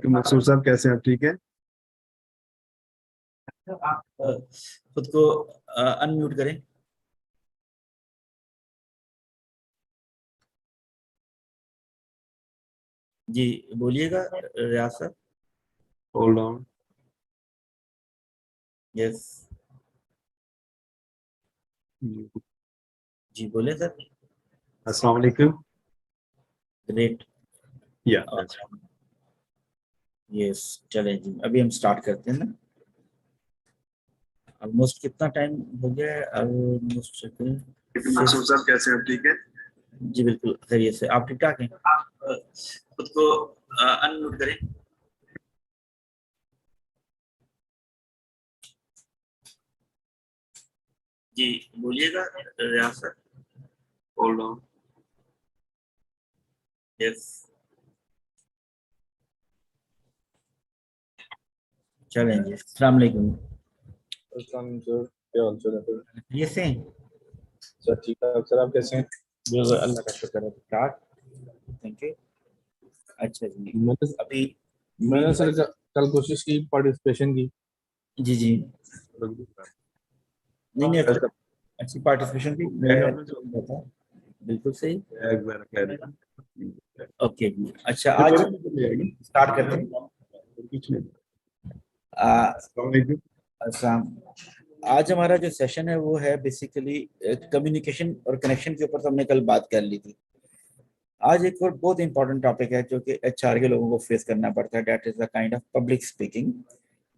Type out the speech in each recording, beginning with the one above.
मसूर साहब कैसे हैं आप? ठीक है। आप खुद को अनम्यूट करें। जी बोलिएगा रियाज सर। Hold on. यस जी बोले सर। अस्सलाम वालेकुम। ग्रेट। या यस चलें जी, अभी हम स्टार्ट करते हैं ना। ऑलमोस्ट कितना टाइम हो गया है? ऑलमोस्ट मसूर साहब कैसे हैं आप? ठीक है। जी बिल्कुल खैरियत से। आप ठीक ठाक हैं? आप खुद को अनम्यूट करें। जी बोलिएगा रियाज सर। Hold on. यस चलें जी। अस्सलाम वालेकुम। सर क्या हाल चाल है सर? खैरियत से हैं? सर ठीक ठाक सर, आप कैसे हैं? बिल्कुल अल्लाह का शुक्र है, ठीक ठाक। Thank you. अच्छा जी मैंने अभी मैंने सर कल कोशिश की पार्टिसिपेशन की। जी जी नहीं नहीं अच्छी पार्टिसिपेशन थी। मैं था बिल्कुल सही। ओके जी अच्छा आज स्टार्ट करते हैं। अस्सलाम। आज हमारा जो सेशन है वो है बेसिकली कम्युनिकेशन और कनेक्शन के ऊपर। तो हमने कल बात कर ली थी। आज एक और बहुत इंपॉर्टेंट टॉपिक है जो कि एचआर के लोगों को फेस करना पड़ता है, that is the kind of public speaking.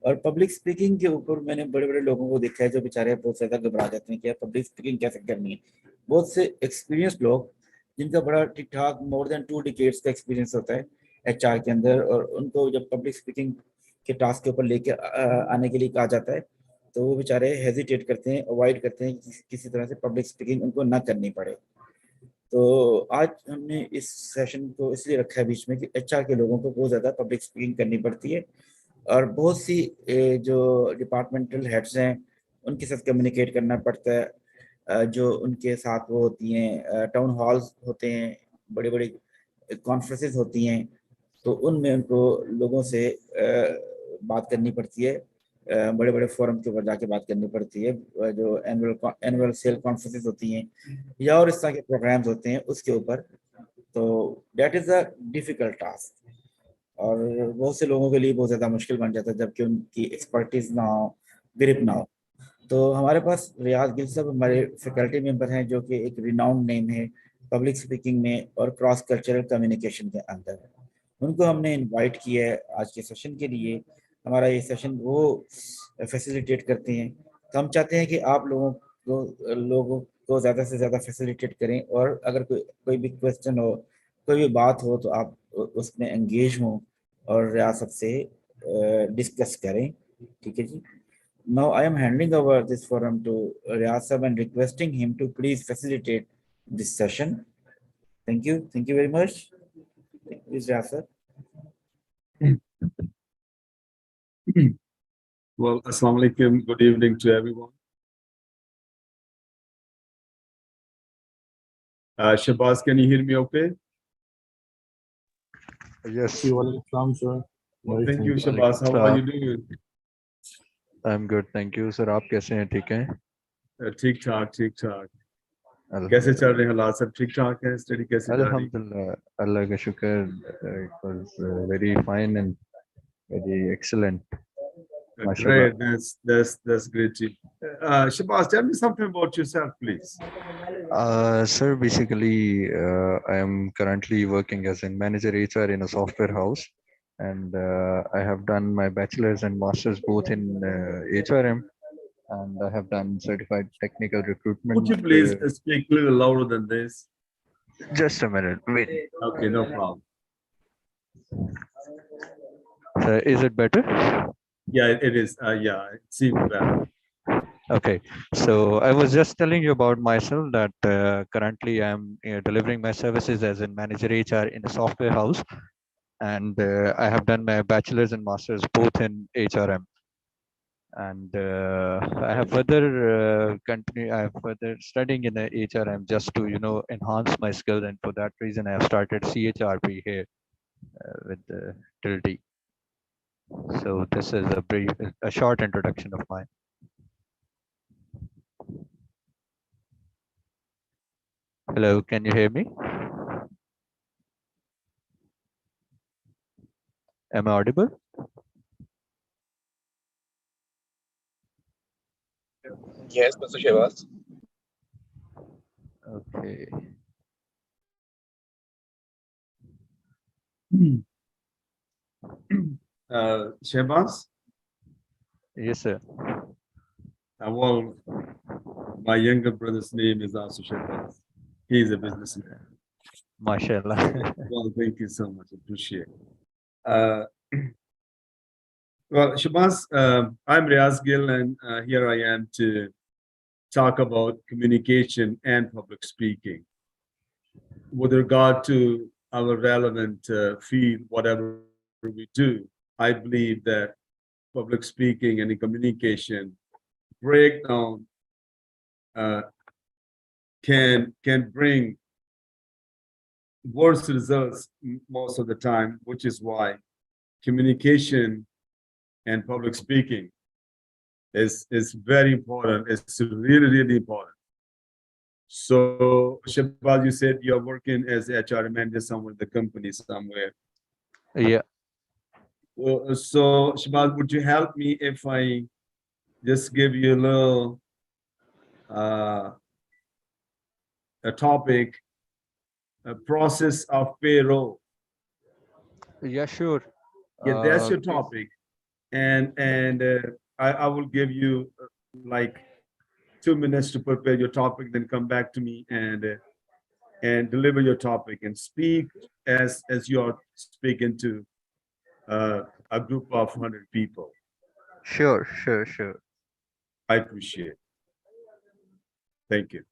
और पब्लिक स्पीकिंग के ऊपर मैंने बड़े बड़े लोगों को देखा है जो बेचारे बहुत ज्यादा घबरा जाते हैं कि यार पब्लिक स्पीकिंग कैसे करनी है। बहुत से एक्सपीरियंस लोग जिनका बड़ा ठीक ठाक मोर देन 2 डिकेड्स का एक्सपीरियंस होता है एचआर के अंदर, और उनको जब पब्लिक स्पीकिंग के टास्क के ऊपर लेके आने के लिए कहा जाता है तो वो बेचारे हेजिटेट करते हैं, अवॉइड करते हैं कि किसी तरह से पब्लिक स्पीकिंग उनको ना करनी पड़े। तो आज हमने इस सेशन को इसलिए रखा है बीच में कि एचआर के लोगों को बहुत ज़्यादा पब्लिक स्पीकिंग करनी पड़ती है, और बहुत सी जो डिपार्टमेंटल हेड्स हैं उनके साथ कम्युनिकेट करना पड़ता है। जो उनके साथ वो होती हैं टाउन हॉल्स होते हैं, बड़े बड़े कॉन्फ्रेंसेस होती हैं, तो उनमें उनको लोगों से बात करनी पड़ती है। बड़े बड़े फोरम के ऊपर जाके बात करनी पड़ती है। जो एनुअल सेल कॉन्फ्रेंसेस होती हैं या और इस तरह के प्रोग्राम्स होते हैं उसके ऊपर। तो that is a difficult task, और बहुत से लोगों के लिए बहुत ज़्यादा मुश्किल बन जाता है जबकि उनकी एक्सपर्टीज ना हो, ग्रिप ना हो। तो हमारे पास रियाज गिल साहब हमारे फैकल्टी मेंबर हैं जो कि एक रिनाउंड नेम है पब्लिक स्पीकिंग में और क्रॉस कल्चरल कम्युनिकेशन के अंदर। उनको हमने इनवाइट किया है आज के सेशन के लिए। हमारा ये सेशन वो फैसिलिटेट करते हैं, तो हम चाहते हैं कि आप लोगों को ज़्यादा से ज़्यादा फैसिलिटेट करें, और अगर कोई भी क्वेश्चन हो, कोई भी बात हो, तो आप उसमें एंगेज हों और रियासत से डिस्कस करें। ठीक है जी। Now I am handing over this forum to Riyaz Sahab and requesting him to please facilitate this session. Thank you. Thank you very much. Please, Riyaz sir. Well, assalamu alaikum. Good evening to everyone. Shabazz, can you hear me okay? Yes. Welcome, sir. Well, thank you, Shabazz. How are you doing? I'm good, thank you, sir. आप कैसे हैं? ठीक हैं? ठीक ठाक ठीक ठाक। कैसे चल रहे हैं हालात? सब ठीक ठाक है? स्टडी कैसे जा रही है? अल्हम्दुलिल्लाह, अल्लाह का शुक्र। It was very fine and very excellent. Great, that's great. Shabazz, tell me something about yourself, please. Sir, basically, I am currently working as a manager HR in a software house, and I have done my bachelor's and master's both in HRM, and I have done certified technical recruitment. Would you please speak a little louder than this? Just a minute, wait. Okay, no problem. Is it better? Yeah, it is. Yeah, it seems better. Okay, so I was just telling you about myself that currently I'm delivering my services as a manager HR in a software house, and I have done my bachelor's and master's both in HRM. And I have further I have further studying in the HRM just to enhance my skills, and for that reason I have started CHRP here with the tilde. So this is a short introduction of mine. Hello, can you hear me? Am I audible? Yes, Mr. Shevas. Okay. Shebas, Yes, sir. well, my younger brother's name is also Shebas. He's a businessman. Mashallah. Well, thank you so much. Appreciate it. Well, Shabazz, I'm Riaz Gill, and here I am to talk about communication and public speaking. With regard to our relevant field, whatever we do, I believe that public speaking and communication breakdown can bring worse results most of the time, which is why communication and public speaking is very important. It's really important. So, Shabazz, you said you're working as HR manager somewhere in the company somewhere. Yeah, So, Shabazz, would you help me if I just give you a little a topic, a process of payroll? yeah, sure. Yeah, that's your Please. topic, and I will give you like 2 minutes to prepare your topic, then come back to me and deliver your topic and speak as you're speaking to a group of 100 people. Sure, sure, sure. I appreciate it. Thank you.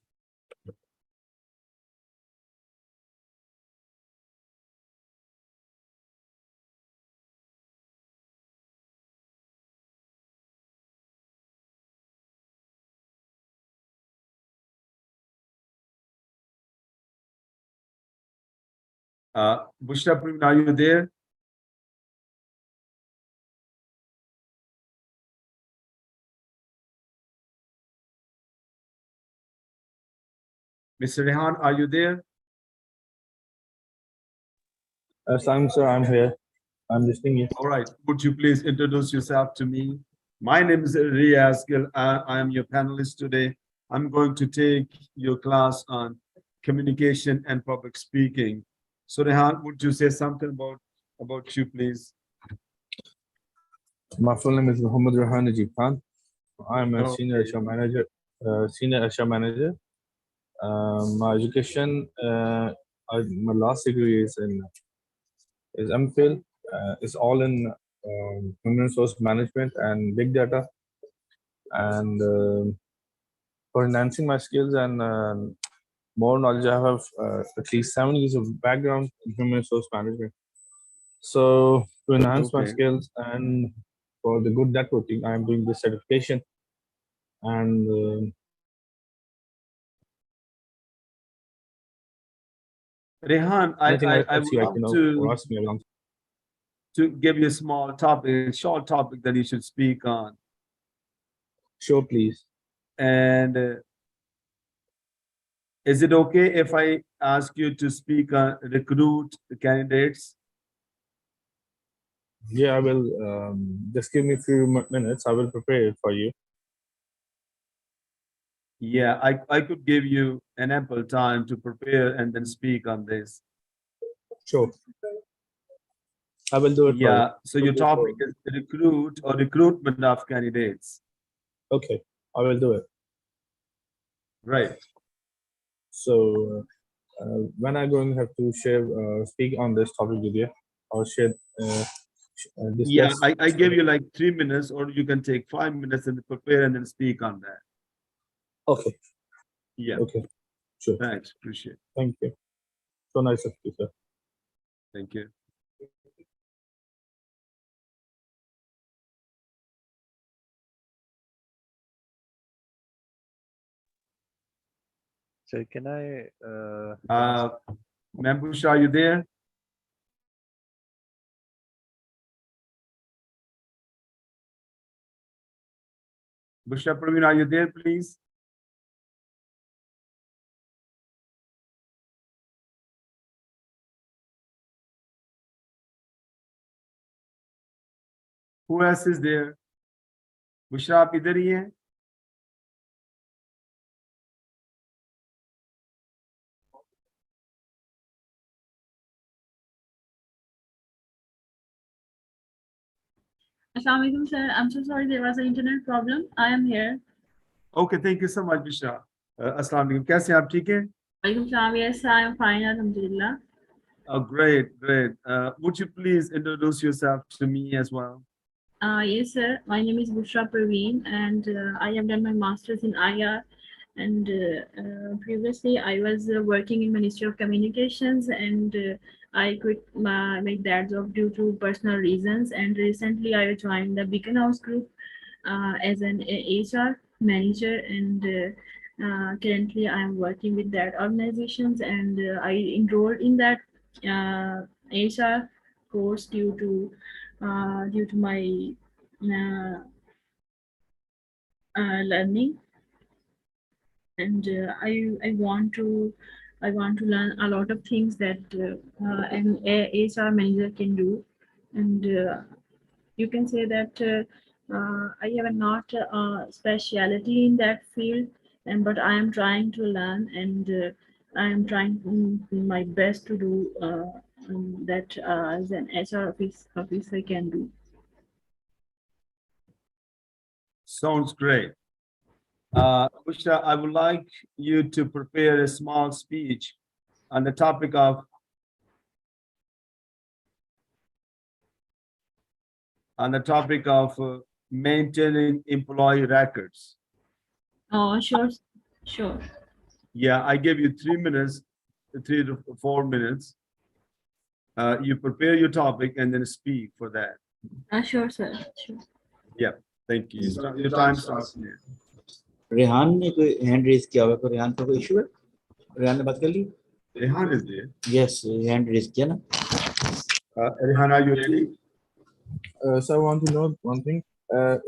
Bushra, are you there? Mr. Rehan, are you there? Sam, sir, I'm here. I'm listening. Yes. All right. Would you please introduce yourself to me? My name is Riaz Gill. I am your panelist today. I'm going to take your class on communication and public speaking. So Rehan, would you say something about you, please? My full name is Muhammad Rehan Najib Khan. I'm a Okay. senior HR manager. My education, my last degree is MPhil. It's all in human resource management and big data. And for enhancing my skills and more knowledge, I have at least 7 years of background in human resource management. So to enhance my Okay. skills and for the good networking, I am doing this certification. And Rehan, anything I else would you like love to know or ask me along. to give you a small topic, a short topic that you should speak on. Sure, please. And is it okay if I ask you to speak on recruit candidates? Yeah, I will. Just give me a few minutes. I will prepare it for you. Yeah, I could give you an ample time to prepare and then speak on this. Sure. I will do it for you. Yeah, so your topic is recruit or recruitment of candidates. Okay, I will do it. Right. So when I'm going to have to share, speak on this topic with you, or share, Yeah, discuss. I give you like 3 minutes, or you can take 5 minutes and prepare and then speak on that. Okay. Yeah. Okay. Sure. Thanks. Appreciate it. Thank you. So nice of you, sir. Thank you. So can I Mambush, are you there? Bushra Praveen, are you there, please? Who else is there? Bushra, आप इधर ही हैं? Assalamualaikum, sir. I'm so sorry there was an internet problem. I am here. Okay, thank you so much, Bushra. Assalamu alaikum. कैसे हैं आप? ठीक हैं? Walaikum salam. Yes, I am fine. Alhamdulillah. Oh, great, great. Would you please introduce yourself to me as well? Yes, sir. My name is Bushra Praveen, and I have done my master's in IR. And previously, I was working in Ministry of Communications, and I quit my that job due to personal reasons. And recently, I joined the Beacon House Group as an HR manager, and currently, I am working with that organizations, and I enrolled in that HR course due to my learning, and I want to learn a lot of things that an HR manager can do, and you can say that I have not a speciality in that field, and but I am trying to learn, and I am trying my best to do that as an HR officer can do. Sounds great. Bushra, I would like you to prepare a small speech on the topic of maintaining employee records. Oh, sure, sure. Yeah, I give you 3 minutes, 3 to 4 minutes. You prepare your topic and then speak for that. Sure, sir. Sure. Thank you. Your time starts now. Rehan ने कोई hand raise किया हुआ, रेहान का कोई issue है? रेहान ने बात कर ली? Rehan is there. Yes, hand raise किया ना? Rehan, are you ready? So I want to know one thing.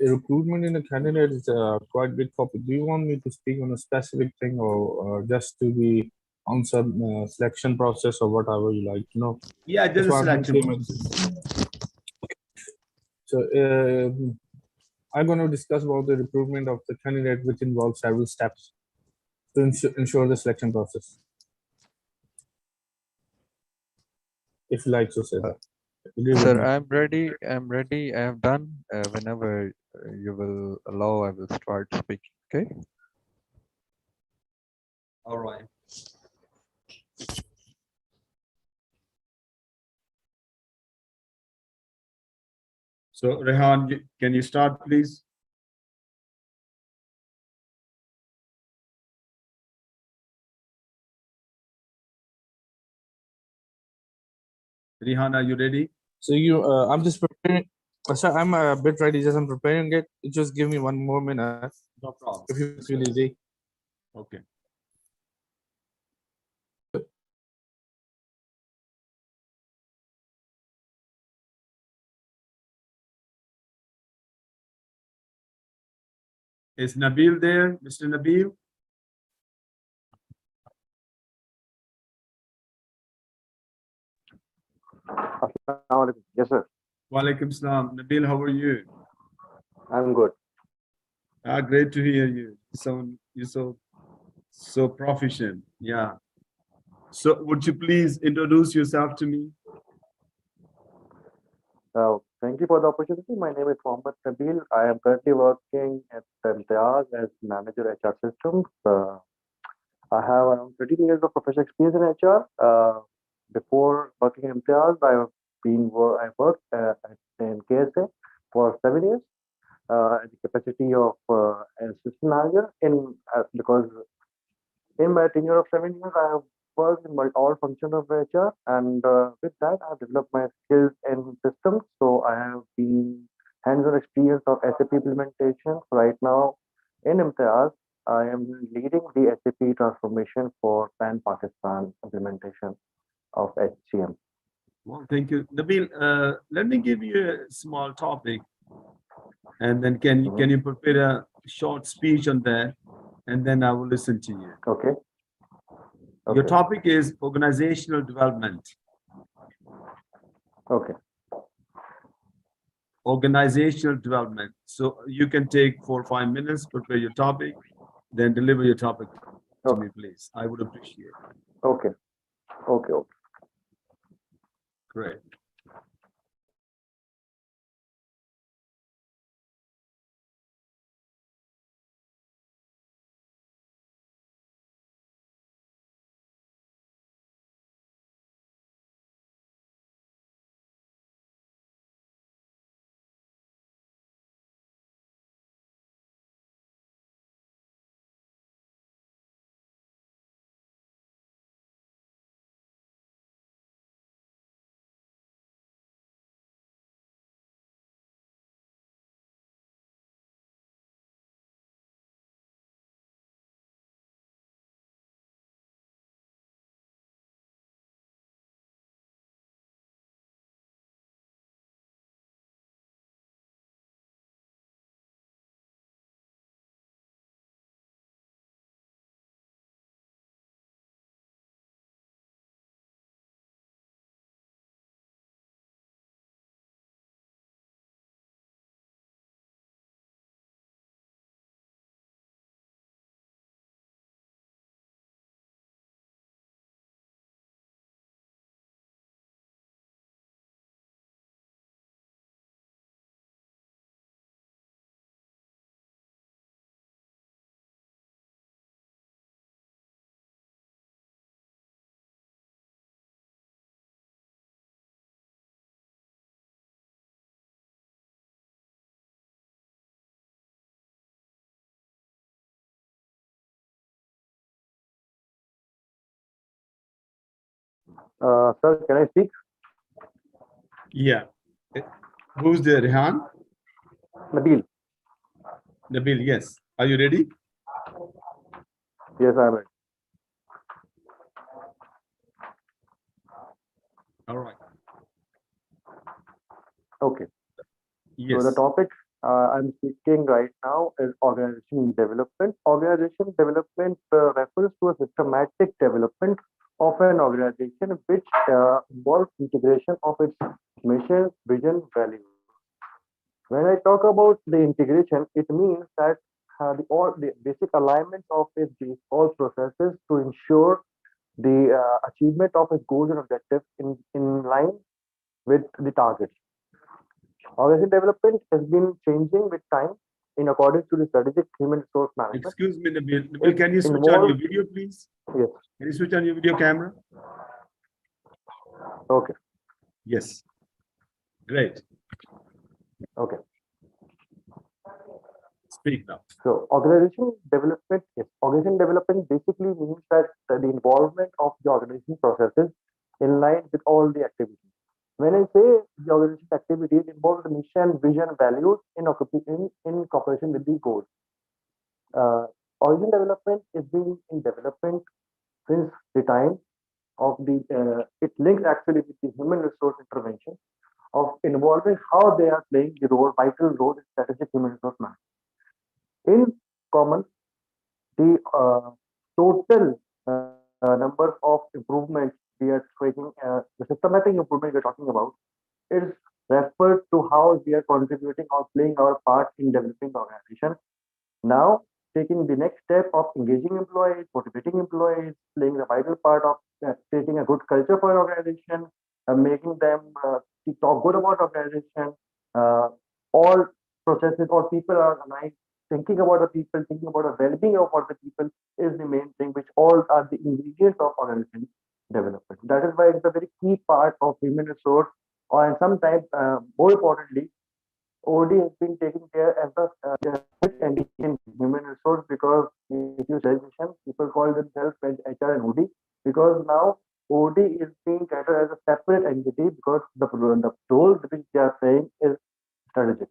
Recruitment in a candidate is a quite big topic. Do you want me to speak on a specific thing, or just to be on some selection process or whatever you like to know? Yeah, just a selection. So I'm going to discuss about the recruitment of the candidate, which involves several steps to ensure the selection process. If you like to say that. Sir, I'm ready. I have done. Whenever you will allow, I will start speaking. Okay. All right. So, Rehan, can you start, please? Rehan, are you ready? So I'm just preparing. So I'm a bit ready. Just I'm preparing it. Just give me 1 more minute. No problem. If you feel easy. Okay. Is Nabil there, Mr. Nabil? Yes, sir. Walaikum salam. Nabil, how are you? I'm good. Great to hear you. You're so proficient. Yeah. So would you please introduce yourself to me? Thank you for the opportunity. My name is Mohammed Nabil. I am currently working at Imtiaz as manager HR systems. I have around 13 years of professional experience in HR. Before working in Imtiaz, I worked in KSA for 7 years at the capacity of assistant manager. Because in my tenure of 7 years, I have worked in all functions of HR, and with that, I have developed my skills in systems. So I have been hands-on experience of SAP implementation. Right now, in Imtiaz, I am leading the SAP transformation for Pan-Pakistan implementation of HCM. Well, thank you. Nabil, let me give you a small topic, and then can you prepare a short speech on that, and then I will listen to you. Okay. Your Okay. topic is organizational development. Okay. Organizational development. So you can take 4 or 5 minutes, prepare your topic, then deliver your topic to me, please. I would appreciate it. Okay. Okay. Okay. Great. Sir, can I speak? Yeah. Who's there, Rehan? Nabil. Nabil, yes. Are you ready? Yes, I'm ready. All right. Okay. Yes. So the topic I'm speaking right now is organization development. Organization development refers to a systematic development of an organization which involves integration of its mission, vision, values. When I talk about the integration, it means that the basic alignment of all processes to ensure the achievement of its goals and objectives in line with the targets. Organization development has been changing with time in accordance to the strategic human resource management. Excuse me, Nabil. Nabil, It can you switch on your involves- video, please? Yes. Can you switch on your video camera? Okay. Yes. Great. Okay. Speak now. So organization development, yes, organization development basically means that the involvement of the organization processes in line with all the activities. When I say the organization activities involve the mission, vision, values in cooperation with the goals. Organization development is being in development since the time of the, it links actually with the human resource intervention of involving how they are playing the role, vital role in strategic human resource management. In common, the total numbers of improvements we are taking, the systematic improvement we are talking about, is referred to how we are contributing or playing our part in developing the organization. Now, taking the next step of engaging employees, motivating employees, playing the vital part of creating a good culture for an organization, making them talk good about organization. All processes or people are aligned. Thinking about the people, thinking about the well-being of all the people is the main thing, which all are the ingredients of organization development. That is why it's a very key part of human resource, and sometimes more importantly, OD has been taken care as a entity in human resource, because if you organization, people call themselves as HR and OD, because now OD is being treated as a separate entity because the role which they are playing is strategic.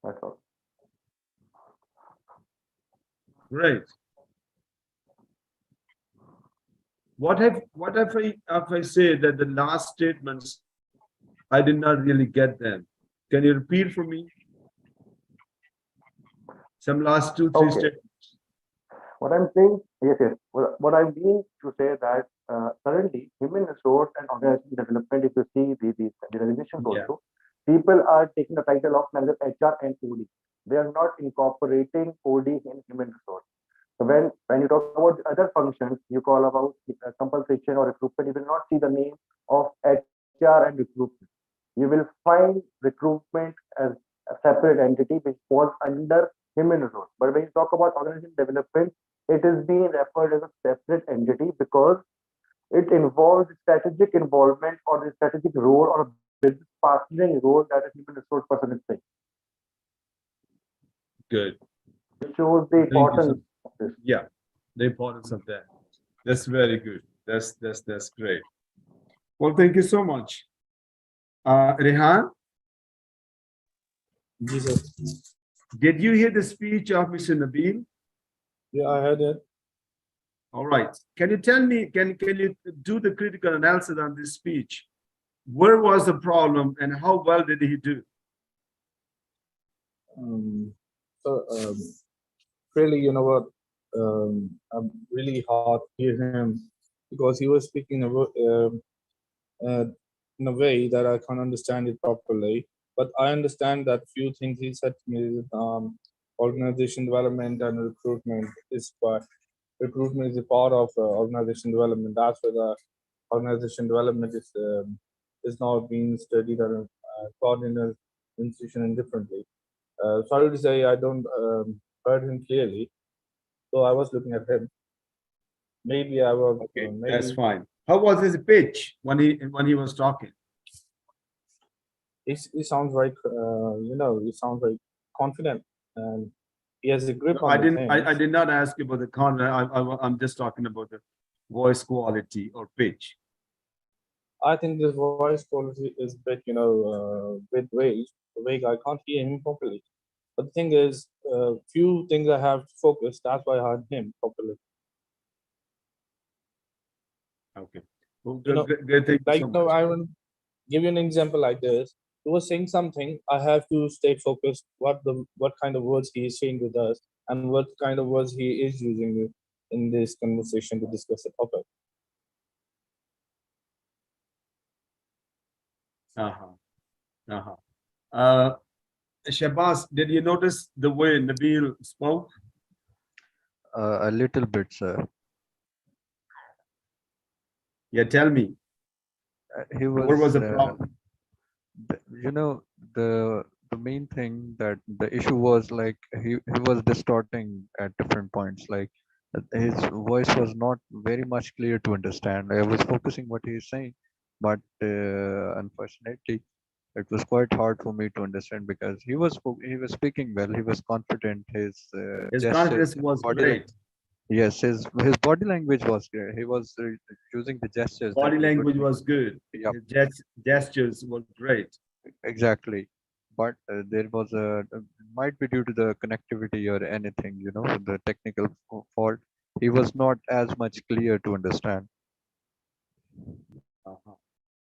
That's all. Great. What if I say that the last statements, I did not really get them? Can you repeat for me? Some last two, three Okay. statements. What I'm saying, yes. What I mean to say that currently, human resource and organization development, if you see the resignations Yeah. also, people are taking the title of manager HR and OD. They are not incorporating OD in human resource. So when you talk about the other functions, you call about compensation or recruitment, you will not see the name of HR and recruitment. You will find recruitment as a separate entity which falls under human resource. But when you talk about organization development, it is being referred as a separate entity because it involves strategic involvement or the strategic role or business partnering role that a human resource person is playing. Good. It shows the Thank you so- importance of this. Yeah, the importance of that. That's very good. That's great. Well, thank you so much. Rehan, Ji, sir. did you hear the speech of Mr. Nabil? Yeah, I heard it. All right. Can you tell me, can you do the critical analysis on this speech? Where was the problem and how well did he do? So, really, you know what? I'm really hard to hear him because he was speaking about, in a way that I can't understand it properly. But I understand that few things he said to me. Organization development and recruitment is part. Recruitment is a part of organization development. That's where the organization development is now being studied and taught in an institution and differently. Sorry to say, I don't heard him clearly, so I was looking at him. Maybe I was. Okay, maybe that's fine. How was his pitch when he was talking? he sounds like he sounds like confident and he has a grip on I the didn't. things. I did not ask you about the content. I'm just talking about the voice quality or pitch. I think the voice quality is a bit, bit vague. I can't hear him properly. But the thing is, few things I have to focus. That's why I heard him properly. Okay. Well, You know, good. Thank you Like, so no, much. I will give you an example like this. He was saying something. I have to stay focused. What kind of words he is saying with us, and what kind of words he is using in this conversation to discuss the topic. Shabazz, did you notice the way Nabil spoke? A little bit, sir. Yeah, tell me. He was. Where was the problem? You know, the main thing that the issue was like he was distorting at different points. Like his voice was not very much clear to understand. I was focusing what he is saying, but unfortunately, it was quite hard for me to understand because he was speaking well. He was confident. His His gestures, confidence was great. yes, his body language was clear. He was using the gestures. that Body he would language make. was good. Yeah, His gestures were great. exactly. But there was might be due to the connectivity or anything, the technical fault. He was not as much clear to understand. Uh-huh.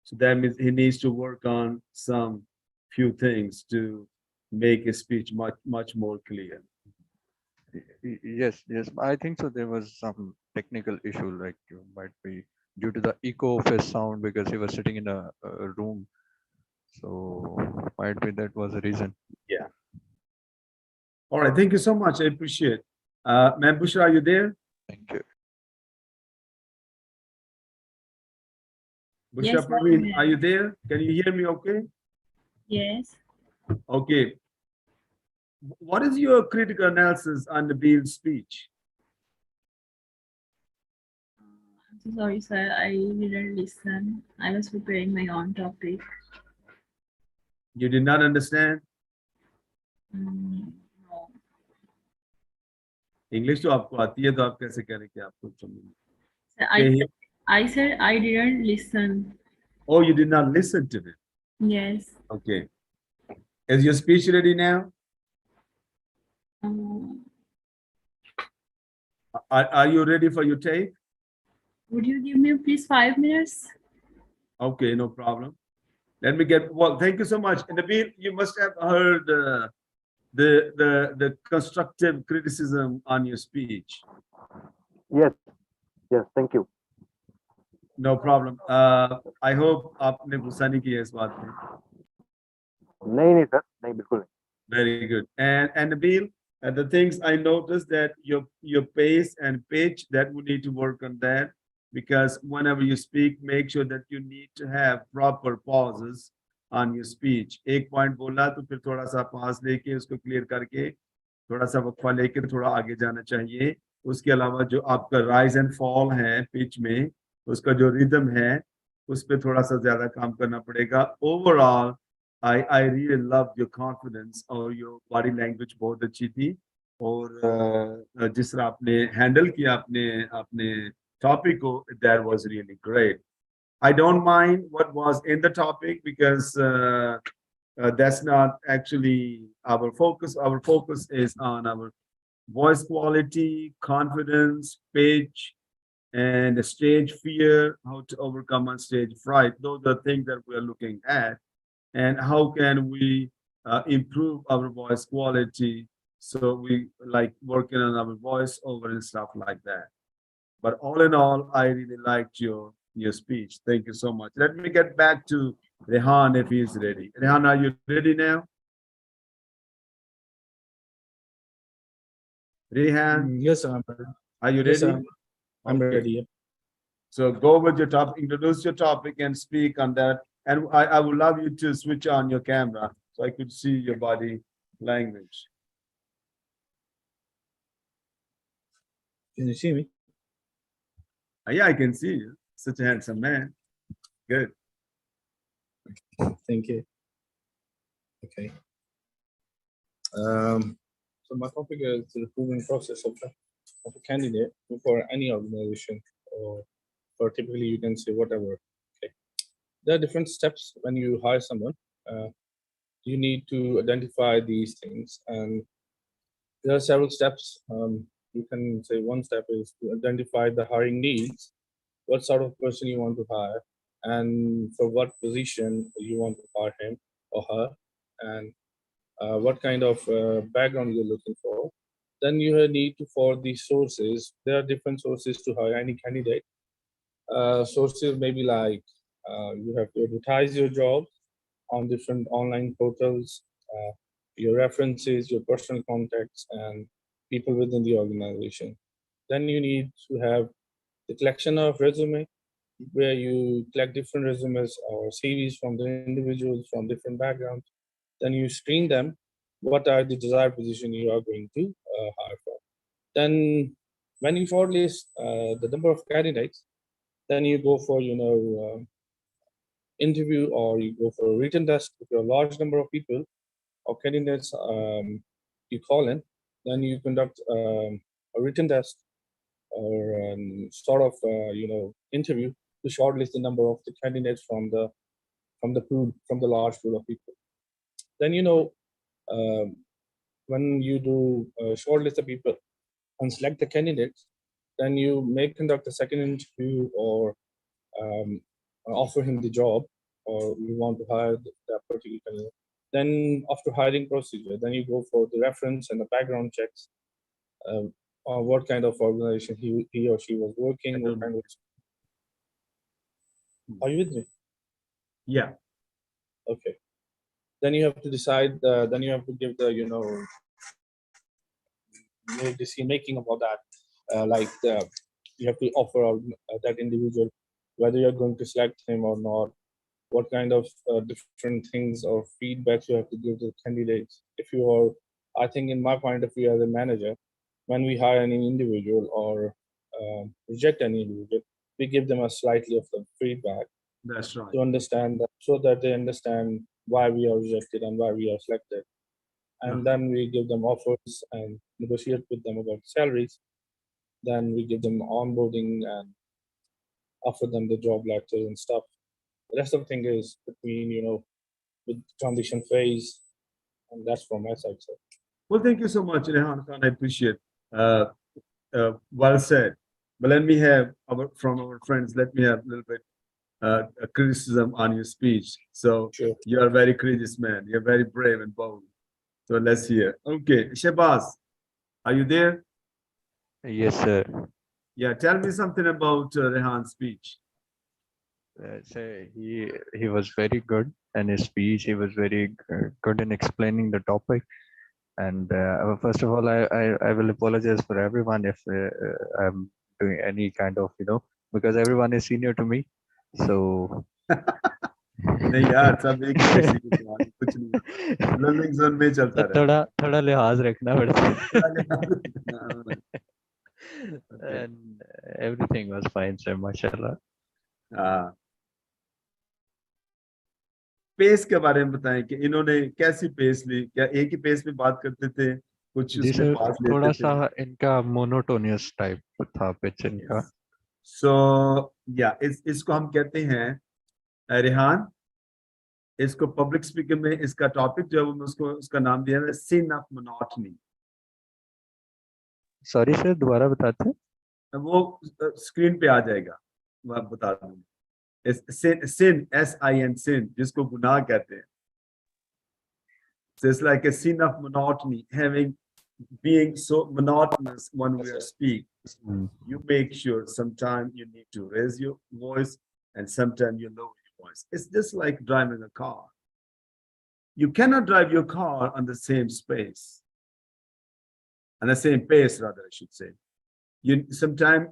So that means he needs to work on some few things to make his speech much more clear. Yes, yes, I think so. There was some technical issue, like might be due to the echo of his sound because he was sitting in a room. So might be that was the reason. Yeah. All right. Thank you so much. I appreciate. Ma'am Bushra, are you there? Thank you. Bushra Yes, Parveen, ma'am. are you there? Can you hear me okay? Yes. Okay. What is your critical analysis on the Nabil's speech? I'm so sorry, sir. I didn't listen. I was preparing my own topic. You did not understand? No. English तो आपको आती है तो आप कैसे कह रहे कि आपको समझ Sir, Okay. I said I didn't listen. Oh, you did not listen to it. Yes. Okay. Is your speech ready now? Are you ready for your take? Would you give me please 5 minutes? Okay, no problem. Let me get, well, thank you so much. And Nabil, you must have heard the constructive criticism on your speech. Yes, yes, thank you. No problem. I hope आपने गुस्सा नहीं किया इस बात पे. नहीं sir, नहीं बिल्कुल नहीं. Very good. And Nabil, the things I noticed that your pace and pitch, that we need to work on that, because whenever you speak, make sure that you need to have proper pauses on your speech. एक point बोला तो फिर थोड़ा सा pause लेके उसको clear करके थोड़ा सा वक्फा लेके थोड़ा आगे जाना चाहिए. उसके अलावा जो आपका rise and fall है pitch में, उसका जो rhythm है, उस पे थोड़ा सा ज्यादा काम करना पड़ेगा. Overall, I really loved your confidence और your body language बहुत अच्छी थी. और जिस तरह आपने handle किया अपने topic को, that was really great. I don't mind what was in the topic because that's not actually our focus. Our focus is on our voice quality, confidence, pitch, and stage fear, how to overcome on stage fright. Those are things that we're looking at. And how can we improve our voice quality, so we like working on our voice over and stuff like that. But all in all, I really liked your speech. Thank you so much. Let me get back to Rehan if he is ready. Rehan, are you ready now? Rehan, Yes, I'm ready. are you Yes, ready? I'm Okay. ready. So go with your topic, introduce your topic and speak on that. And I would love you to switch on your camera so I could see your body language. Can you see me? Yeah, I can see you. Such a handsome man. Good. Thank you. Okay. So my topic is the recruitment process of a candidate for any organization, or typically you can say whatever. Okay. There are different steps when you hire someone. You need to identify these things, and there are several steps. You can say one step is to identify the hiring needs, what sort of person you want to hire, and for what position you want to hire him or her, and what kind of background you're looking for. Then you need to forward these sources. There are different sources to hire any candidate. Sources may be like you have to advertise your job on different online portals, your references, your personal contacts, and people within the organization. Then you need to have the collection of resume, where you collect different resumes or CVs from the individuals from different backgrounds. Then you screen them. What are the desired position you are going to hire for? Then when you shortlist the number of candidates, then you go for interview, or you go for a written test. If you're a large number of people or candidates you call in, then you conduct a written test or sort of interview to shortlist the number of the candidates from the large pool of people. Then when you do shortlist the people and select the candidates, then you may conduct a second interview or offer him the job, or you want to hire that particular candidate. Then after hiring procedure, then you go for the reference and the background checks, on what kind of organization he or she was working, what kind of. Are you with me? Yeah. Okay. Then you have to decide. Then you have to give the decision making about that. You have to offer that individual whether you're going to select him or not. What kind of different things or feedbacks you have to give to the candidates. If you are, I think in my point of view as a manager, when we hire any individual or reject any individual, we give them a slightly of the feedback. That's right. To understand that, so that they understand why we are rejected and why we are selected. And then we give them offers and negotiate with them about salaries. Then we give them onboarding and offer them the job letters and stuff. The rest of the thing is between, with transition phase, and that's from my side, sir. Well, thank you so much, Rehan Khan. I appreciate. Well said. But let me have from our friends. Let me have a little bit a criticism on your speech. So Sure. you are a very courageous man. You're very brave and bold. So let's hear. Okay, Shabazz, are you there? Yes, sir. Yeah, tell me something about Rehan's speech. So he was very good in his speech. He was very good in explaining the topic. And first of all, I will apologize for everyone if I'm doing any kind of, because everyone is senior to me. So नहीं यार सब एक ही जैसे की कहानी कुछ नहीं होता लर्निंग जोन में चलता रहता थोड़ा थोड़ा लिहाज रखना पड़ता है. है Okay. And everything was fine, sir. Mashallah. हाँ पेस के बारे में बताएं कि इन्होंने कैसी पेस ली क्या एक ही पेस में बात करते थे कुछ जी उसमें सर, पास थोड़ा लेते थे सा इनका मोनोटोनियस टाइप था पिच इनका. सो या इसको हम कहते हैं रेहान इसको पब्लिक स्पीकिंग में इसका टॉपिक जो है वो उसको उसका नाम दिया है sin of monotony sorry sir, दोबारा बताते हैं. वो स्क्रीन पे आ जाएगा वो आप बता दूंगा सिन SIN सिन जिसको गुनाह कहते हैं so it's like a sin of monotony having being so monotonous when we are speaking you make sure sometimes you need to raise your voice and sometimes you lower your voice it's just like driving a car you cannot drive your car on the same space on the same pace rather I should say you sometimes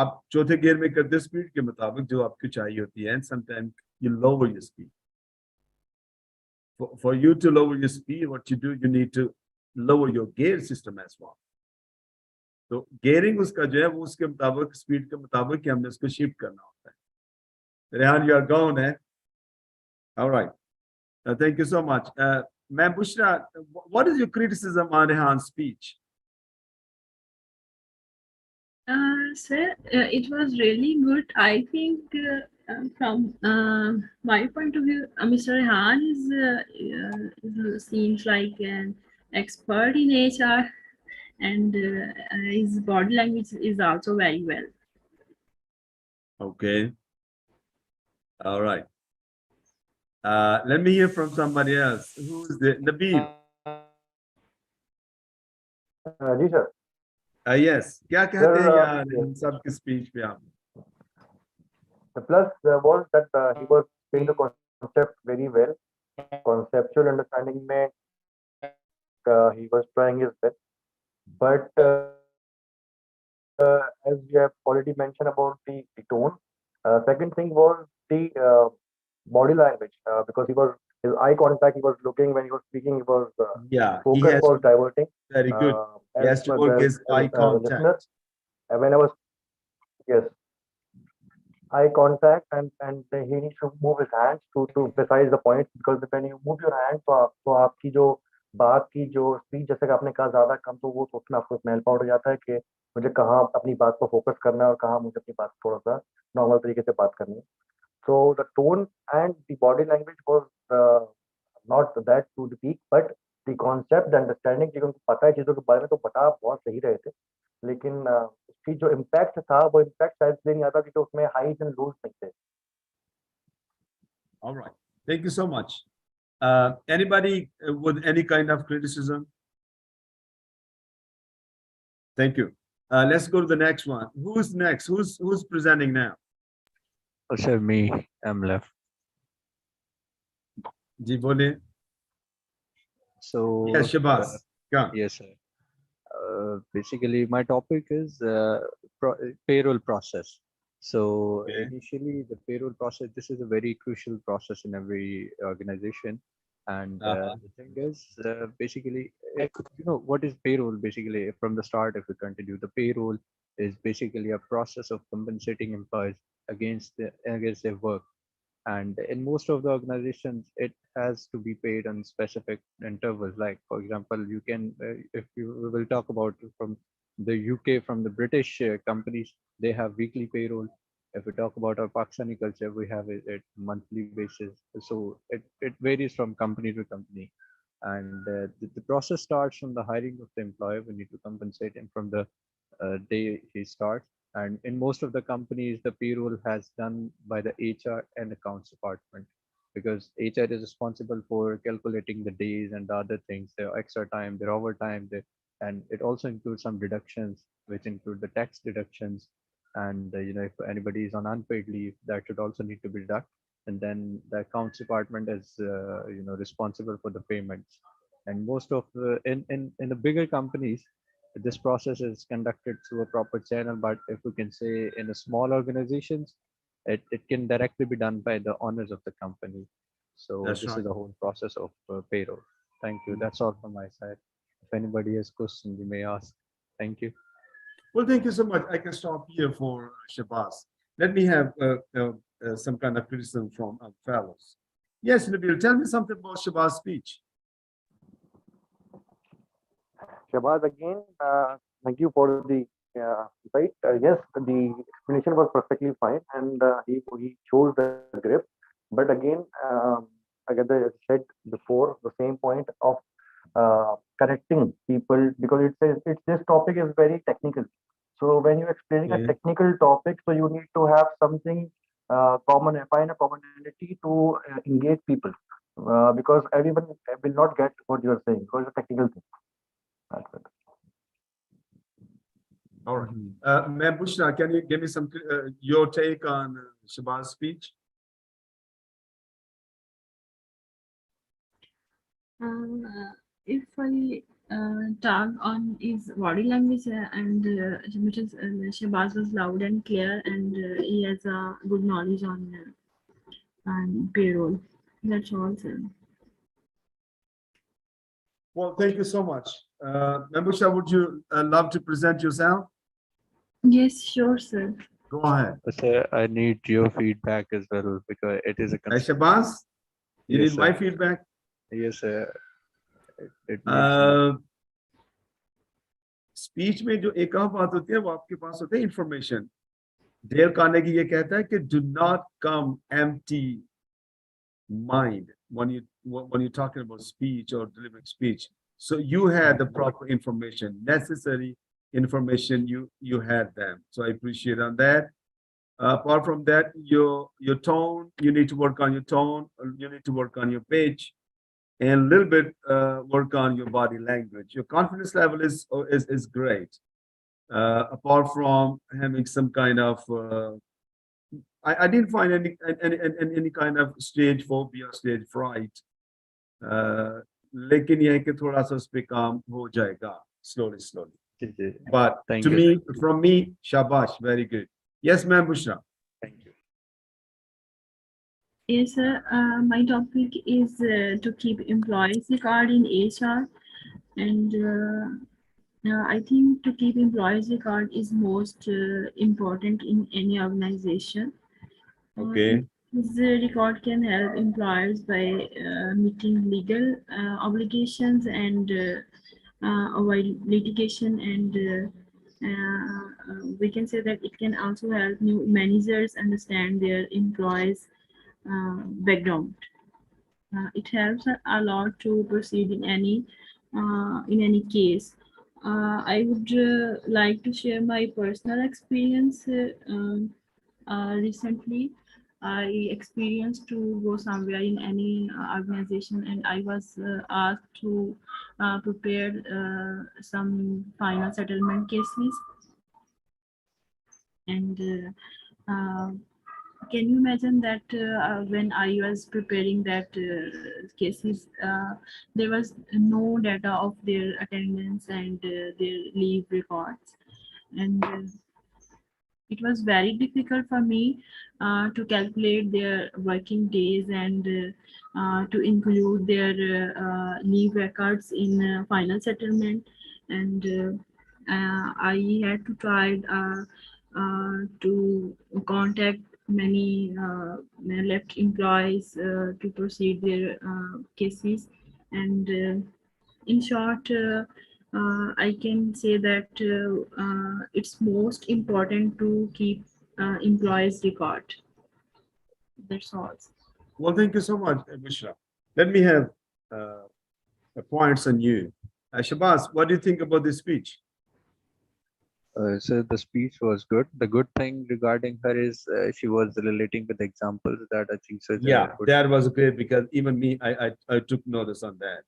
आप चौथे gear में करते speed के मुताबिक जो आपकी चाहिए होती है sometimes you lower your speed for you to lower your speed what you do you need to lower your gear system as well तो gearing उसका जो है वो उसके मुताबिक स्पीड के मुताबिक हमने उसको शिफ्ट करना होता है Rehan you are gone all right thank you so much ma'am Bushra what is your criticism on Rehan's speech Sir, it was really good. I think from my point of view, Mr. Han seems like an expert in HR, and his body language is also very well. okay all right let me hear from somebody else who's the Nabil ji sir yes क्या कहते हैं यार इन सब की speech पे आप the plus was that he was saying the concept very well conceptual understanding में he was trying his best but as you have already mentioned about the tone second thing was the body language because his eye contact he was looking when he was speaking he was yeah he focus has was diverting very good he has to work his eye contact listener, when I was yes eye contact and he needs to move his hands to precise the points because when you move your hands तो आपकी जो बात की जो speech जैसे कि आपने कहा ज्यादा कम तो वो सोचना आपको इसमें हेल्प आउट हो जाता है कि मुझे कहाँ अपनी बात को फोकस करना है और कहाँ मुझे अपनी बात थोड़ा सा नॉर्मल तरीके से बात करनी है so the tone and the body language was not that to the peak but the concept the understanding कि उनको पता है चीजों के बारे में तो बता बहुत सही रहे थे लेकिन उसकी जो इम्पैक्ट था वो इम्पैक्ट शायद इसलिए नहीं आता क्योंकि उसमें हाइज एंड लोज नहीं थे all right thank you so much anybody with any kind of criticism thank you let's go to the next one who's next who's presenting now Oh, sir, me, I'm left. जी बोले So yes Shabazz come yes, sir. Basically, my topic is payroll process. So Okay. initially, the payroll process, this is a very crucial process in every organization. And the thing is, basically, what is payroll? Basically, from the start, if we continue, the payroll is basically a process of compensating employees against their work. And in most of the organizations it has to be paid on specific intervals, like for example you can if you we will talk about from the UK, from the British companies, they have weekly payroll. If we talk about our Pakistani culture, we have it at monthly basis, so it varies from company to company. And the process starts from the hiring of the employee. We need to compensate him from the day he starts. And in most of the companies, the payroll has done by the HR and accounts department. because HR is responsible for calculating the days and the other things, the extra time, their overtime, and it also includes some deductions, which include the tax deductions. And if anybody is on unpaid leave, that should also need to be deducted. And then the accounts department is responsible for the payments. And most of in the bigger companies, this process is conducted through a proper channel. But if we can say in the small organizations, it can directly be done by the owners of the company. So That's this right. is the whole process of payroll. Thank you. That's all from my side. If anybody has questions, you may ask. Thank you. Well, thank you so much. I can stop here for Shabazz. Let me have some kind of criticism from our fellows. Yes, Nabil, tell me something about Shabazz's speech. Shabazz, again, thank you for the insight. Yes, the explanation was perfectly fine, and he chose the grip. But again, again, I said before, the same point of correcting people, because this topic is very technical. So when you're explaining a Okay. technical topic, so you need to have something common, find a commonality to engage people, because everyone will not get what you're saying because it's a technical thing. That's it. All right. Ma'am Bushra, can you give me some your take on Shabazz's speech? If I talk on his body language and which is Shabazz was loud and clear, and he has a good knowledge on payroll. That's all, sir. Well, thank you so much. Ma'am Bushra, would you love to present yourself? Yes, sure, sir. Go ahead. Sir, I need your feedback as well, because it is a Hey, Shabazz, you Yes, need my sir. feedback? Yes, sir. It needs speech में जो एक और बात होती है वो आपके पास होता है इंफॉर्मेशन. डेल कार्नेगी ये कहता है कि do not come empty mind when you're talking about speech or delivering speech. So you had the proper information, necessary information. You had them. So I appreciate on that. Apart from that, your tone, you need to work on your tone. You need to work on your pitch, and a little bit work on your body language. Your confidence level is great. Apart from having some kind of, I didn't find any kind of stage phobia, stage fright. लेकिन यह है कि थोड़ा सा उस पे काम हो जाएगा slowly. But Thank to you, me, sir. from me, shabash, very good. Yes, ma'am, Bushra. Thank you. Yes, sir. My topic is to keep employees record in HR, and I think to keep employees record is most important in any organization. Okay. This record can help employers by meeting legal obligations and avoid litigation, and we can say that it can also help new managers understand their employees' background. It helps a lot to proceed in any case. I would like to share my personal experience. Recently, I experienced to go somewhere in any organization, and I was asked to prepare some final settlement cases. And can you imagine that when I was preparing that cases, there was no data of their attendance and their leave records, and it was very difficult for me to calculate their working days and to include their leave records in final settlement. And I had to try to contact many left employees to proceed their cases. And in short, I can say that it's most important to keep employees record. That's all. Well, thank you so much, Bushra. Let me have points on you. Shabazz, what do you think about this speech? So the speech was good. The good thing regarding her is she was relating with examples that I think such a Yeah, good. that was great because even me, I took notice on that.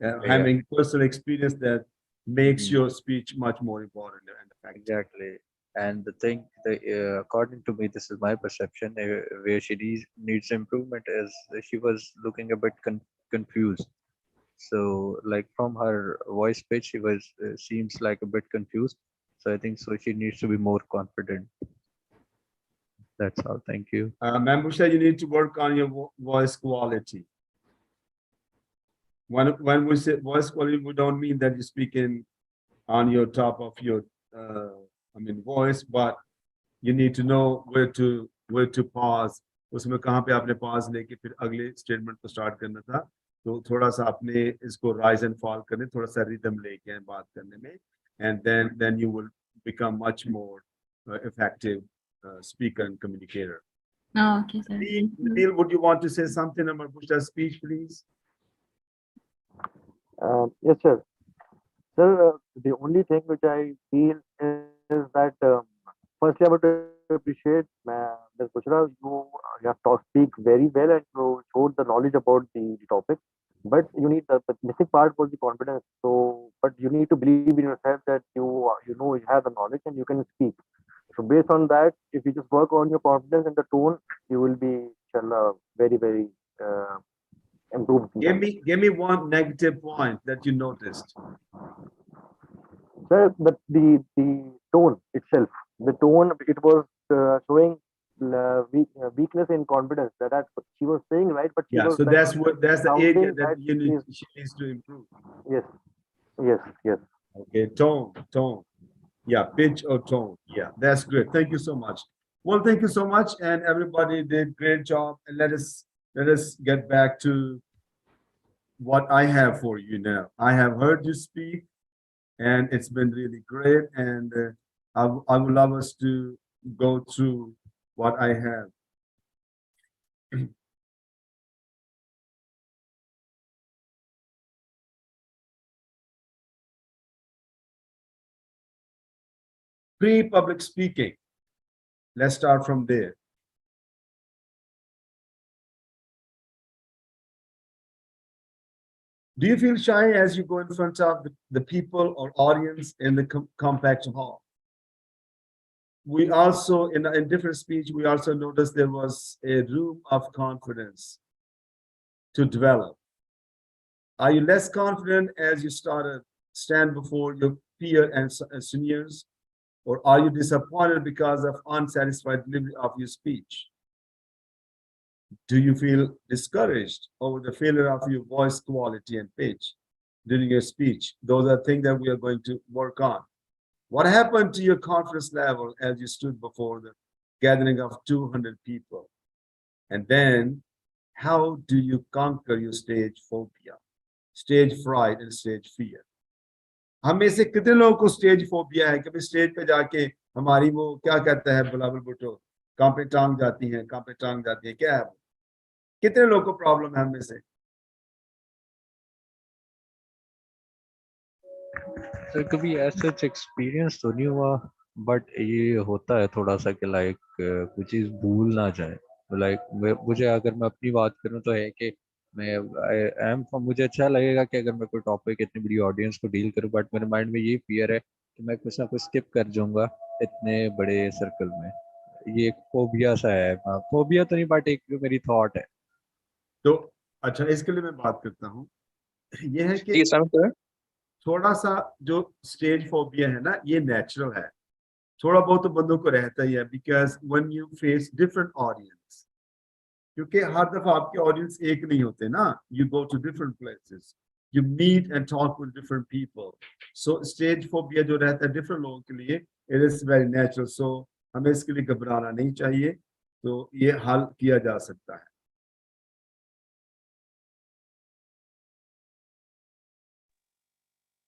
Yeah. Having personal experience that makes Mhm. your speech much more important and effective. Exactly. And the thing, according to me, this is my perception, where she needs improvement is she was looking a bit confused. So, like from her voice pitch, she was seems like a bit confused. So I think so she needs to be more confident. That's all. Thank you. Mambusha, you need to work on your voice quality. When we say voice quality, we don't mean that you speak in on your top of your, voice, but you need to know where to pause. उसमें कहाँ पे आपने pause लेके फिर अगले statement को start करना था. तो थोड़ा सा आपने इसको rise and fall करने, थोड़ा सा rhythm लेके हैं बात करने में, and then you will become much more effective speaker and communicator. Oh, okay, sir. Neil, would you want to say something about Bushra's speech, please? Yes, sir. Sir, the only thing which I feel is that firstly, I would appreciate Ms. Bushra. You have to speak very well and you showed the knowledge about the topic. But you need the missing part was the confidence. So, but you need to believe in yourself that you know you have the knowledge and you can speak. So based on that, if you just work on your confidence and the tone, you will be, inshallah, very uh, improved. Give me one negative point that you noticed. Sir, the tone itself, the tone, it was showing weakness in confidence. That's what she was saying, right? But she Yeah, was so like that's the area sounding that that she needs to improve. yes, yes. Okay, tone. Yeah, pitch or tone. Yeah, that's great. Thank you so much. Well, thank you so much, and everybody did great job. And let us get back to what I have for you now. I have heard you speak, and it's been really great. And I would love us to go through what I have. Pre-public speaking. Let's start from there. Do you feel shy as you go in front of the people or audience in the compact hall? We also, in different speech, we also noticed there was a room of confidence to develop. Are you less confident as you stand before your peer and seniors? Or are you disappointed because of unsatisfied delivery of your speech? Do you feel discouraged over the failure of your voice quality and pitch during your speech? Those are things that we are going to work on. What happened to your confidence level as you stood before the gathering of 200 people? And then, how do you conquer your stage phobia, stage fright, and stage fear? हम में से कितने लोगों को stage phobia है? कभी stage पे जाके हमारी वो क्या कहता है बिलावल भुट्टो, कहाँ पे टांग जाती है, कहाँ पे टांग जाती है, क्या है? कितने लोगों को प्रॉब्लम है हम में से? तो कभी ऐसा एक्सपीरियंस तो नहीं हुआ, बट ये होता है थोड़ा सा कि लाइक कुछ चीज़ भूल ना जाए. लाइक मुझे अगर मैं अपनी बात करूं तो है कि मुझे अच्छा लगेगा कि अगर मैं कोई टॉपिक इतनी बड़ी ऑडियंस को डील करूं, बट मेरे माइंड में ये फियर है कि मैं कुछ ना कुछ स्किप कर जाऊंगा इतने बड़े सर्कल में. ये एक फोबिया सा है. फोबिया तो नहीं, बट एक मेरी थॉट है. तो अच्छा, इसके लिए मैं बात करता हूँ. ये है कि जी सर. थोड़ा सा जो स्टेज फोबिया है ना, ये नेचुरल है. थोड़ा बहुत तो बंदों को रहता ही है, because when you face different audience, क्योंकि हर दफा आपके ऑडियंस एक नहीं होते ना. You go to different places, you meet and talk with different people. So stage phobia जो रहता है डिफरेंट लोगों के लिए, it is very natural. So हमें इसके लिए घबराना नहीं चाहिए. तो ये हल किया जा सकता है.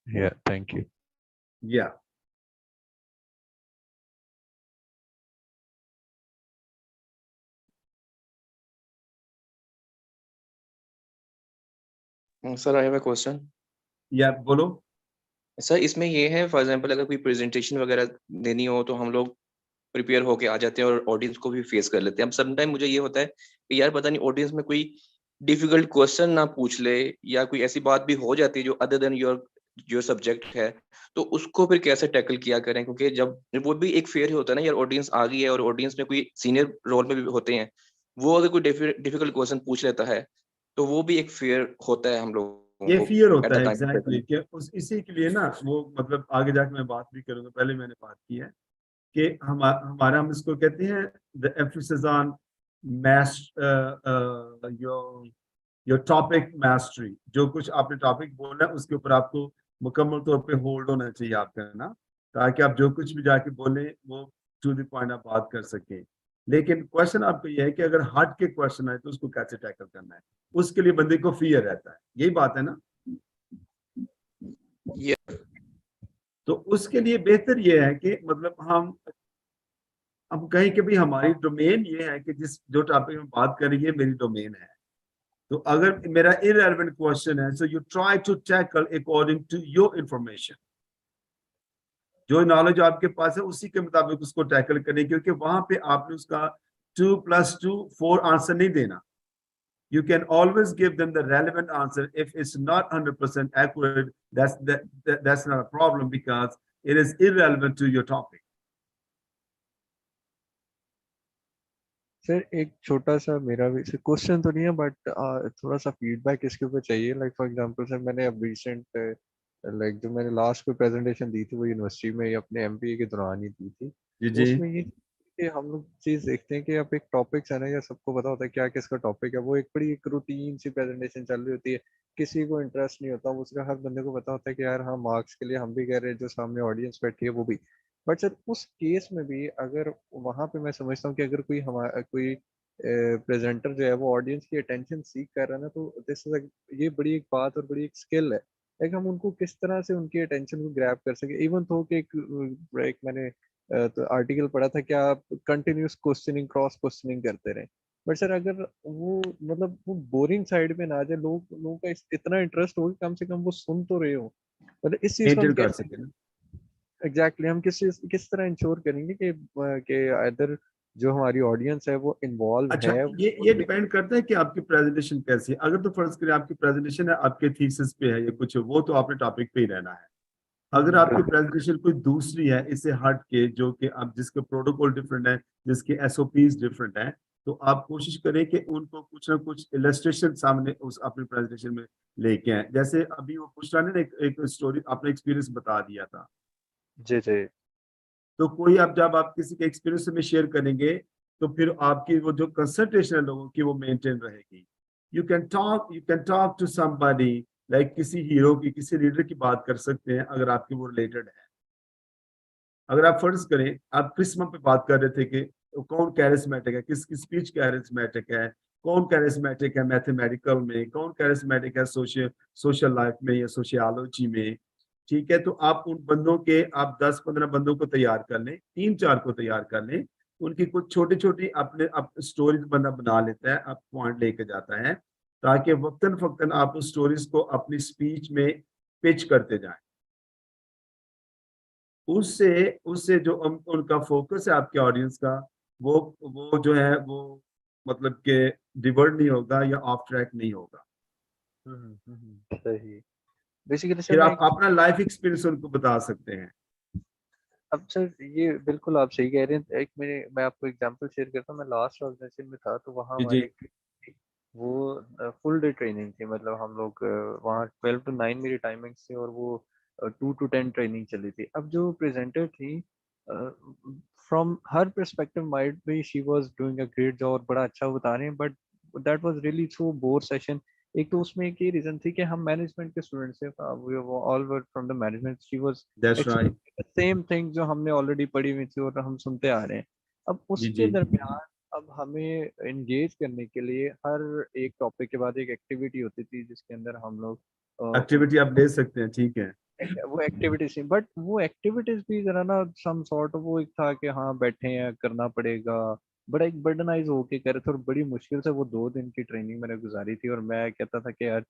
Yeah, thank you. Yeah. Sir, I have a question. Yeah, बोलो. सर इसमें ये है, फॉर एग्जांपल अगर कोई प्रेजेंटेशन वगैरह देनी हो तो हम लोग प्रिपेयर होके आ जाते हैं और ऑडियंस को भी फेस कर लेते हैं। अब समटाइम मुझे ये होता है कि यार पता नहीं ऑडियंस में कोई डिफिकल्ट क्वेश्चन ना पूछ ले, या कोई ऐसी बात भी हो जाती है जो अदर देन योर जो सब्जेक्ट है, तो उसको फिर कैसे टैकल किया करें? क्योंकि जब वो भी एक फेयर ही होता है ना यार, ऑडियंस आ गई है और ऑडियंस में कोई सीनियर रोल में भी होते हैं, वो अगर कोई डिफिकल्ट क्वेश्चन पूछ लेता है तो वो भी एक फेयर होता है हम लोगों ये को फियर एट होता द है टाइम। एग्जैक्टली कि उस इसी के लिए ना वो मतलब आगे जाके मैं बात भी करूंगा, पहले मैंने बात की है कि हमारा हम इसको कहते हैं the emphasis on mass your topic mastery. जो कुछ आपने टॉपिक बोलना है उसके ऊपर आपको मुकम्मल तौर पे होल्ड होना चाहिए आपका ना, ताकि आप जो कुछ भी जाके बोले वो टू द पॉइंट आप बात कर सके। लेकिन क्वेश्चन आपको ये है कि अगर हट के क्वेश्चन है तो उसको कैसे टैकल करना है, उसके लिए बंदे को फियर रहता है, यही बात है ना। ये तो उसके लिए बेहतर ये है कि मतलब हम कहें कि भाई हमारी डोमेन ये है कि जिस जो टॉपिक में बात कर रही है मेरी डोमेन है, तो अगर मेरा इररिलेवेंट क्वेश्चन है so you try to tackle according to your information. जो नॉलेज आपके पास है उसी के मुताबिक उसको टैकल करें, क्योंकि वहां पे आपने उसका 2+2 4 आंसर नहीं देना। You can always give them the relevant answer. If it's not 100% accurate, that's not a problem because it is irrelevant to your topic. Sir एक छोटा सा मेरा भी क्वेश्चन तो नहीं है बट थोड़ा सा फीडबैक इसके ऊपर चाहिए। लाइक फॉर एग्जांपल सर मैंने अब रिसेंट लाइक जो मैंने लास्ट कोई प्रेजेंटेशन दी थी वो यूनिवर्सिटी में अपने एमबीए के दौरान ही दी थी। जी तो जी उसमें ये कि हम लोग चीज देखते हैं कि अब एक टॉपिक है ना, या सबको पता होता है क्या किसका टॉपिक है, वो एक बड़ी एक रूटीन सी प्रेजेंटेशन चल रही होती है, किसी को इंटरेस्ट नहीं होता, उसका हर बंदे को पता होता है कि यार हाँ मार्क्स के लिए हम भी कह रहे हैं, जो सामने ऑडियंस बैठी है वो भी। बट सर उस केस में भी अगर वहां पे मैं समझता हूँ कि अगर कोई हमारा कोई प्रेजेंटर जो है वो ऑडियंस की अटेंशन सीख कर रहा है ना, तो दिस इज ये बड़ी एक बात और बड़ी एक स्किल है। लाइक हम उनको किस तरह से उनकी अटेंशन को ग्रैब कर सके, इवन तो कि एक मैंने तो आर्टिकल पढ़ा था कि आप कंटिन्यूस क्वेश्चनिंग क्रॉस क्वेश्चनिंग करते रहे। बट सर अगर वो मतलब वो बोरिंग साइड पे ना जाए, लोगों का इतना इंटरेस्ट हो कि कम से कम वो सुन तो रहे हो, मतलब इस चीज को हम मेंटेन कर कैसे सके ना। एग्जैक्टली हम किस तरह इंश्योर करेंगे कि अदर जो हमारी ऑडियंस है वो इन्वॉल्व अच्छा, है ये डिपेंड करता है कि आपकी प्रेजेंटेशन कैसी है। अगर तो फर्ज करें आपकी प्रेजेंटेशन है आपके थीसिस पे है या कुछ, वो तो आपने टॉपिक पे ही रहना है। अगर आपकी प्रेजेंटेशन कोई दूसरी है इससे हट के, जो कि आप जिसके प्रोटोकॉल डिफरेंट है, जिसके एसओपीज डिफरेंट है, तो आप कोशिश करें कि उनको कुछ ना कुछ इलस्ट्रेशन सामने उस अपनी प्रेजेंटेशन में लेके आए। जैसे अभी वो पूछ रहा है ना, एक स्टोरी अपना एक्सपीरियंस बता दिया था, जी जी तो कोई आप जब आप किसी के एक्सपीरियंस में शेयर करेंगे तो फिर आपकी वो जो कंसंट्रेशन है लोगों की वो मेंटेन रहेगी। You can talk to somebody, like किसी हीरो की, किसी लीडर की बात कर सकते हैं अगर आपकी वो रिलेटेड है। अगर आप फर्ज करें आप क्रिस्मा पे बात कर रहे थे कि कौन कैरिस्मेटिक है, किसकी स्पीच कैरिस्मेटिक है, कौन कैरिस्मेटिक है मैथमेटिकल में, कौन कैरिस्मेटिक है सोशल सोशल लाइफ में या सोशियोलॉजी में। ठीक है, तो आप उन बंदों के आप 10-15 बंदों को तैयार कर लें, 3-4 को तैयार कर लें, उनकी कुछ छोटी छोटी अपने स्टोरीज बंदा बना लेता है, आप पॉइंट लेके जाता है, ताकि वक्तन फक्तन आप उस स्टोरीज को अपनी स्पीच में पिच करते जाएं। उससे उससे जो उनका फोकस है आपके ऑडियंस का, वो जो है वो मतलब कि डिवर्ट नहीं होगा या ऑफ ट्रैक नहीं होगा। सही। बेसिकली सर फिर मैं आप अपना लाइफ एक्सपीरियंस उनको बता सकते हैं। अब सर ये बिल्कुल आप सही कह रहे हैं। एक मैं आपको एग्जांपल शेयर करता हूँ। मैं लास्ट ऑर्गेनाइजेशन में था तो वहाँ जी जी हमारे वो फुल डे ट्रेनिंग थी, मतलब हम लोग वहाँ 12 to 9 मेरी टाइमिंग्स थी और वो 2 to 10 ट्रेनिंग चली थी। अब जो प्रेजेंटर थी from her perspective might be she was doing a great job और बड़ा अच्छा बता रहे हैं, but that was really so bore session. एक तो उसमें एक ये रीजन थी कि हम मैनेजमेंट के स्टूडेंट्स थे, we all were from the management, she was that's right. Same thing जो हमने ऑलरेडी पढ़ी हुई थी और हम सुनते आ रहे हैं। अब जी उसके जी दरमियान अब हमें एंगेज करने के लिए हर एक टॉपिक के बाद एक एक्टिविटी होती थी जिसके अंदर हम लोग एक्टिविटी आप ले सकते हैं, ठीक है। वो एक्टिविटीज थी, बट वो एक्टिविटीज भी जरा ना सम सॉर्ट वो एक था कि हाँ बैठे हैं करना पड़ेगा, बड़ा एक बर्डनाइज होके कर रहे थे और बड़ी मुश्किल से वो 2 दिन की ट्रेनिंग मैंने गुजारी थी। और मैं कहता था कि यार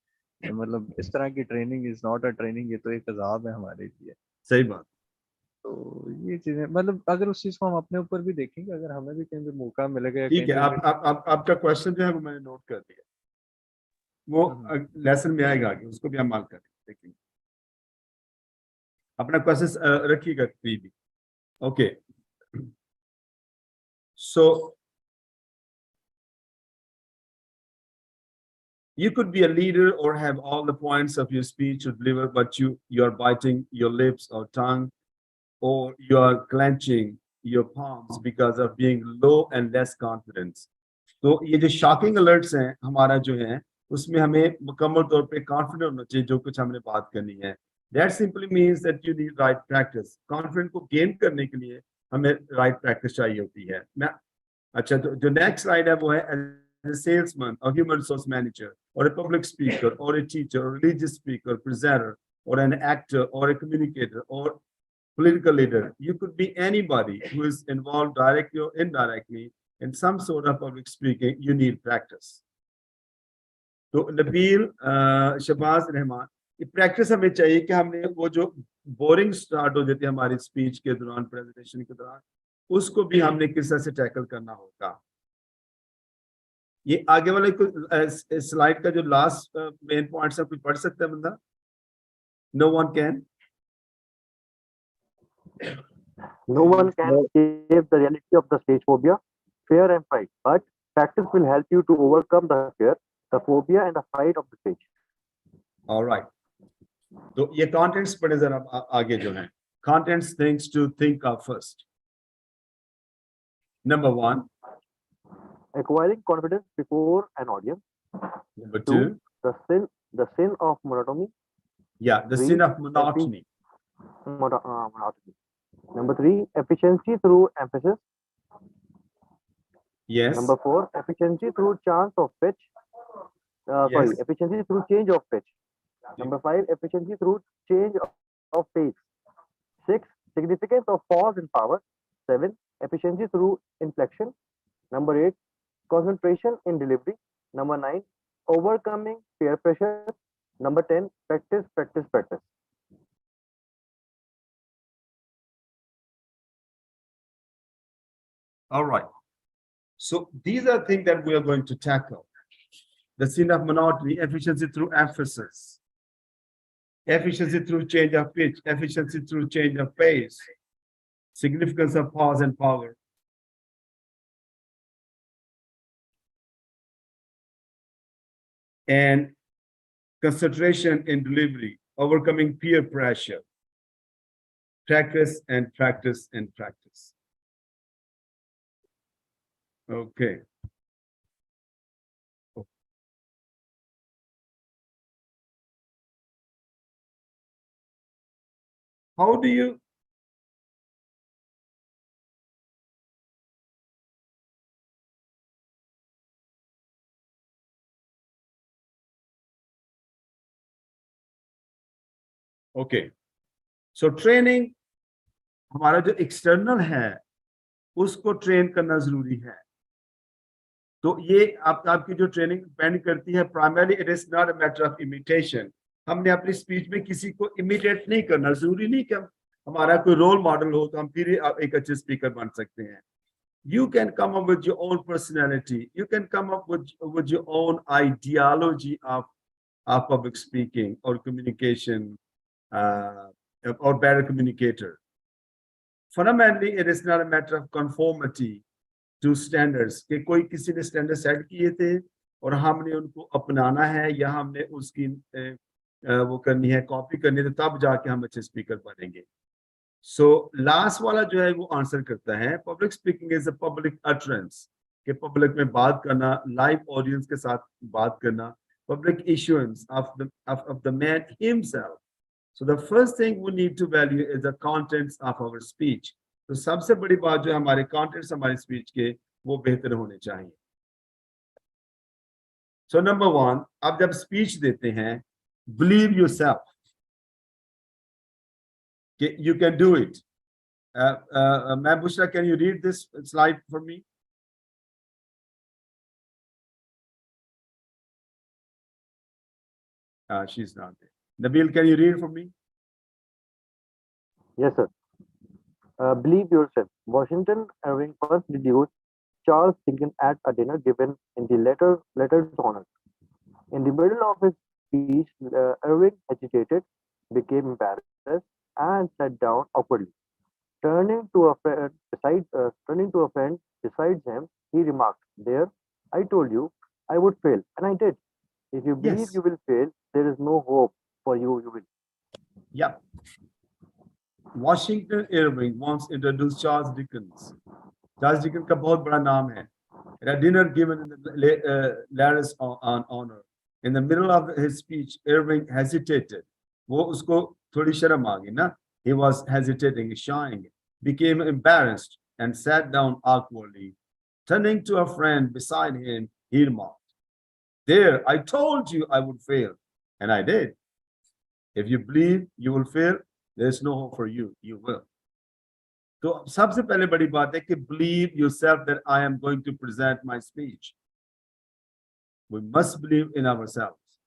मतलब इस तरह की training is not a training, ये तो एक अजाब है हमारे लिए। सही बात। तो ये चीजें मतलब अगर उस चीज को हम अपने ऊपर भी देखेंगे, अगर हमें भी कहीं पे मौका मिलेगा या ठीक है, कहीं पे आप आपका क्वेश्चन जो है वो मैंने नोट कर दिया, वो लेसन में आएगा आगे, उसको भी हम माल करेंगे, देखेंगे। अपना क्वेश्चन रखिएगा भी। Okay, so you could be a leader or have all the points of your speech to deliver, but you're biting your lips or tongue, or you're clenching your palms because of being low and less confidence. तो ये जो shocking alerts हैं हमारा जो है, उसमें हमें मुकम्मल तौर पे कॉन्फिडेंट होना चाहिए जो कुछ हमने बात करनी है। That simply means that you need right practice. Confident को गेन करने के लिए हमें राइट प्रैक्टिस चाहिए होती है। मैं अच्छा, तो जो नेक्स्ट स्लाइड है वो है as a salesman, a human resource manager, or a public speaker, or a teacher, or a religious speaker, presenter, or an actor, or a communicator, or political leader. You could be anybody who is involved directly or indirectly in some sort of public speaking. You need practice. तो नबील, शहबाज, रहमान, ये practice हमें चाहिए कि हमने वो जो boring start हो जाती है हमारी स्पीच के दौरान, प्रेजेंटेशन के दौरान, उसको भी हमने किस तरह से टैकल करना होगा। ये आगे वाले स्लाइड का जो लास्ट मेन पॉइंट्स है, कुछ पढ़ सकता है बंदा? No one can? No one can escape the reality of the stage phobia, fear and fright, but practice will help you to overcome the fear, the phobia and the fright of the stage. All right. तो ये contents पढ़े जरा आगे जो हैं, contents things to think of first. Number 1. Acquiring confidence before an audience. Number 2. 2. The sin of monotony. Yeah, the 3. sin of monotony. Monotony. Number 3. Efficiency through emphasis. Yes. Number 4. Efficiency through chance of pitch. Yes. Efficiency through change of pitch. Number 5. Efficiency through change of pace. 6. Significance of pause and power. 7. Efficiency through inflection. Number 8. Concentration in delivery. Number 9. Overcoming peer pressure. Number 10. Practice, practice, practice. All right. So these are things that we are going to tackle. The sin of monotony, efficiency through emphasis, efficiency through change of pitch, efficiency through change of pace, significance of pause and power. And concentration in delivery, overcoming peer pressure, practice and practice and practice. Okay. How do you okay, so training हमारा जो external है उसको train करना जरूरी है। तो ये आपकी जो ट्रेनिंग डिपेंड करती है, primary it is not a matter of imitation. हमने अपनी स्पीच में किसी को इमिटेट नहीं करना, जरूरी नहीं कि हमारा कोई रोल मॉडल हो तो हम फिर एक अच्छे स्पीकर बन सकते हैं। You can come up with your own personality. You can come up with your own ideology of public speaking or communication, or better communicator. Fundamentally, it is not a matter of conformity to standards कि कोई किसी ने standard set किए थे और हमने उनको अपनाना है या हमने उसकी वो करनी है, कॉपी करनी है, तब जाके हम अच्छे स्पीकर बनेंगे। सो लास्ट वाला जो है वो आंसर करता है, public speaking is a public utterance, कि पब्लिक में बात करना, लाइव ऑडियंस के साथ बात करना, public issuance of the man himself. So the first thing we need to value is the contents of our speech. तो सबसे बड़ी बात जो हमारे कंटेंट्स हमारी स्पीच के वो बेहतर होने चाहिए। सो नंबर 1, आप जब स्पीच देते हैं, बिलीव योरसेल्फ कि you can do it. Ma'am Bushra, can you read this slide for me? She's not there. Nabil, can you read for me? Yes, sir. Believe yourself. Washington Irving first deduced Charles Dickens at a dinner given in the letter's honor. In the middle of his speech, Irving hesitated, became embarrassed, and sat down awkwardly. Turning to a friend besides him, he remarked, "There, I told you I would fail, and I did. If you believe Yes. you will fail, there is no hope for you. You will." Yeah. Washington Irving once introduced Charles Dickens. Charles Dickens का बहुत बड़ा नाम है. At a dinner given in the Laris on honor. In the middle of his speech, Irving hesitated. वो उसको थोड़ी शर्म आ गई ना. He was hesitating, shying, became embarrassed, and sat down awkwardly. Turning to a friend beside him, he remarked, "There, I told you I would fail, and I did. If you believe you will fail, there is no hope for you. You will." तो सबसे पहले बड़ी बात है कि believe yourself that I am going to present my speech. We must believe in ourselves.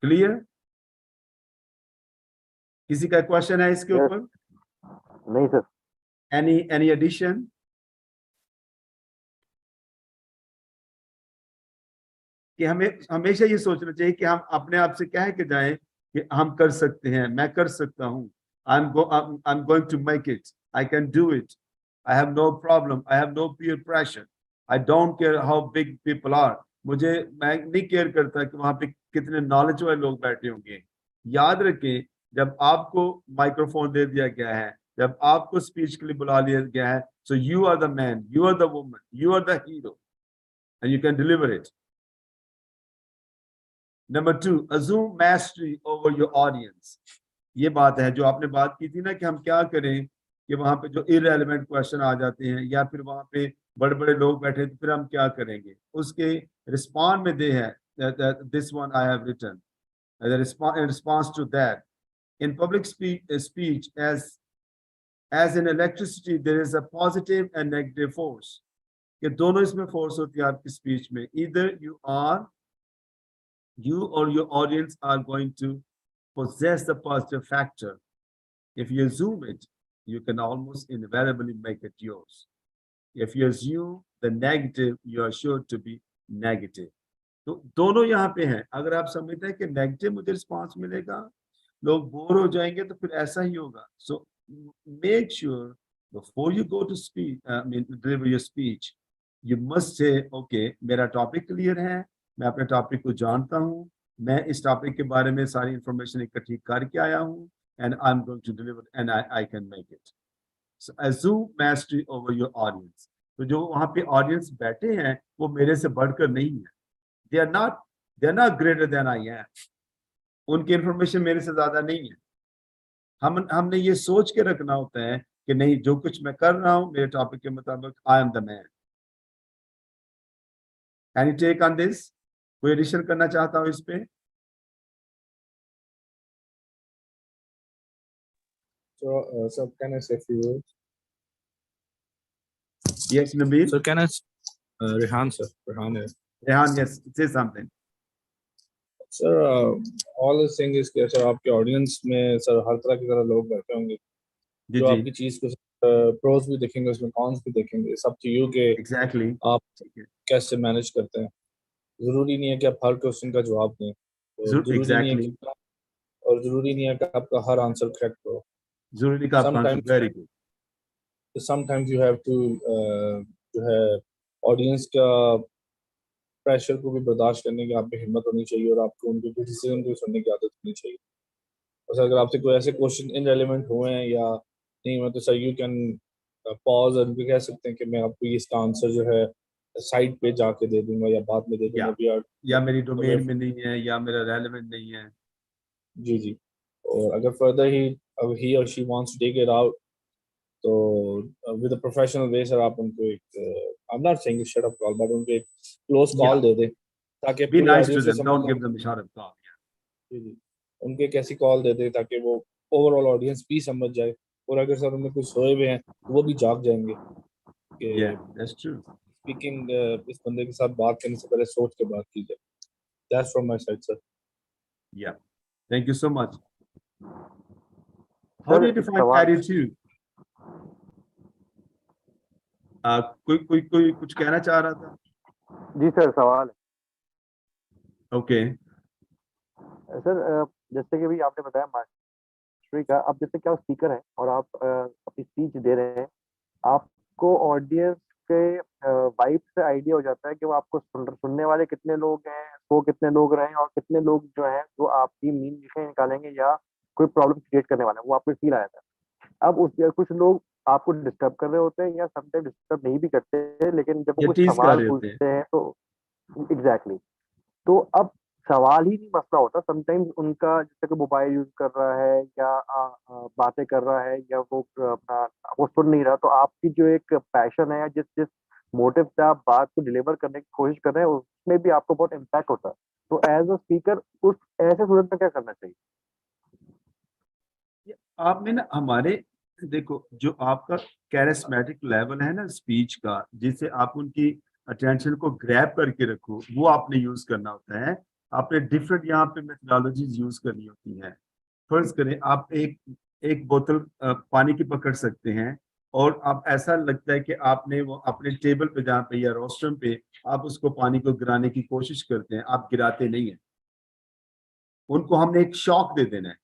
Clear? किसी का question है इसके Yes. ऊपर? नहीं सर. Any addition? कि हमें हमेशा ये सोचना चाहिए कि हम अपने आप से कह के जाएं कि हम कर सकते हैं, मैं कर सकता हूं. I'm going to make it. I can do it. I have no problem. I have no peer pressure. I don't care how big people are. मैं नहीं केयर करता कि वहां पे कितने नॉलेज वाले लोग बैठे होंगे. याद रखें, जब आपको माइक्रोफोन दे दिया गया है, जब आपको स्पीच के लिए बुला लिया गया है, so you are the man, you are the woman, you are the hero, and you can deliver it. Number 2, assume mastery over your audience. ये बात है जो आपने बात की थी ना कि हम क्या करें कि वहां पे जो irrelevant क्वेश्चन आ जाते हैं या फिर वहां पे बड़े बड़े लोग बैठे तो फिर हम क्या करेंगे. उसके रिस्पॉन्ड में दे है this one I have written. In response to that, in public speech, as in electricity, there is a positive and negative force. कि दोनों इसमें force होती है आपकी speech में. Either you or your audience are going to possess the positive factor. If you assume it, you can almost invariably make it yours. If you assume the negative, you are sure to be negative. तो दोनों यहाँ पे हैं. अगर आप समझते हैं कि नेगेटिव मुझे रिस्पॉन्स मिलेगा, लोग बोर हो जाएंगे, तो फिर ऐसा ही होगा. So make sure before you go to speak, deliver your speech, you must say, okay, मेरा टॉपिक क्लियर है, मैं अपने टॉपिक को जानता हूँ, मैं इस टॉपिक के बारे में सारी इंफॉर्मेशन इकट्ठी करके आया हूँ, and I'm going to deliver and I can make it. So assume mastery over your audience. तो जो वहाँ पे ऑडियंस बैठे हैं वो मेरे से बढ़कर नहीं है. They are not greater than I am. उनकी इंफॉर्मेशन मेरे से ज्यादा नहीं है. हमने ये सोच के रखना होता है कि नहीं, जो कुछ मैं कर रहा हूँ मेरे टॉपिक के मुताबिक, I am the man. Any take on this? कोई एडिशन करना चाहता हूँ इस पे? So can I say a few words? Yes, Nabil. So can I, Rehan sir, Rehan, yes, say something. Sir, all this thing is कि sir आपके audience में sir हर तरह की तरह लोग बैठे होंगे जो आपकी चीज को प्रोज भी देखेंगे, उसमें कॉन्स भी देखेंगे. सब to you के Exactly. आप कैसे मैनेज करते हैं. जरूरी नहीं है कि आप हर क्वेश्चन का जवाब दें, Exactly. और जरूरी नहीं है कि आपका हर आंसर करेक्ट हो. जरूरी का answer very good. Sometimes you have to जो है ऑडियंस का प्रेशर को भी बर्दाश्त करने की आप में हिम्मत होनी चाहिए और आपको उनके क्रिटिसिज्म को सुनने की आदत होनी चाहिए. और अगर आपसे कोई ऐसे क्वेश्चन इनरेलेवेंट हुए हैं या नहीं हुए तो सर यू कैन पॉज और उनको कह सकते हैं कि मैं आपको इसका आंसर जो है साइड पे जाके दे दूंगा या बाद में दे दूंगा, या मेरी डोमेन में नहीं है या मेरा रेलेवेंट नहीं है. जी. और अगर फर्दर ही और she wants to take it out तो with a professional way sir आप उनको एक I am not saying shut up call but उनको एक क्लोज कॉल दे दें ताकि be nice to them, don't give them shut up call. जी. उनके एक ऐसी कॉल दे दें ताकि वो ओवरऑल ऑडियंस भी समझ जाए और अगर सर उनमें कुछ सोए हुए हैं तो वो भी जाग जाएंगे कि दैट्स ट्रू. स्पीकिंग इस बंदे के साथ बात करने से पहले सोच के बात कीजिए. That's from my side sir. Yeah. Thank you so much. How do you define सवाल attitude? कोई कुछ कहना चाह रहा था? जी सर, सवाल Okay. है सर, जैसे कि भी आपने बताया मास्टरी का, अब जैसे क्या स्पीकर है और आप अपनी स्पीच दे रहे हैं, आपको ऑडियंस के वाइब से आइडिया हो जाता है कि वो आपको सुनने वाले कितने लोग हैं, वो कितने लोग रहे हैं और कितने लोग जो हैं वो आपकी मीन निकालेंगे या कोई प्रॉब्लम क्रिएट करने वाला है, वो आपको फील आया था। अब उस कुछ लोग आपको डिस्टर्ब कर रहे होते हैं या समटाइम डिस्टर्ब नहीं भी करते हैं, लेकिन जब वो ये कुछ टीज कर सवाल रहे होते हैं। पूछते हैं तो एग्जैक्टली तो अब सवाल ही नहीं मसला होता, समटाइम्स उनका जैसे कि मोबाइल यूज कर रहा है या बातें कर रहा है या वो अपना वो सुन नहीं रहा, तो आपकी जो एक पैशन है या जिस जिस मोटिव से आप बात को डिलीवर करने की कोशिश कर रहे हैं उसमें भी आपको बहुत इम्पैक्ट होता है। तो एज अ स्पीकर उस ऐसे सूरत में क्या करना चाहिए? आपने ना हमारे देखो जो आपका कैरिस्मेटिक लेवल है ना स्पीच का, जिससे आप उनकी अटेंशन को ग्रैब करके रखो, वो आपने यूज करना होता है। आपने डिफरेंट यहाँ पे मेथोडोलॉजीज यूज करनी होती हैं। फर्ज करें आप एक बोतल पानी की पकड़ सकते हैं और आप ऐसा लगता है कि आपने वो अपने टेबल पे जहाँ पे या रोस्ट्रम पे आप उसको पानी को गिराने की कोशिश करते हैं, आप गिराते नहीं है। उनको हमने एक शॉक दे देना है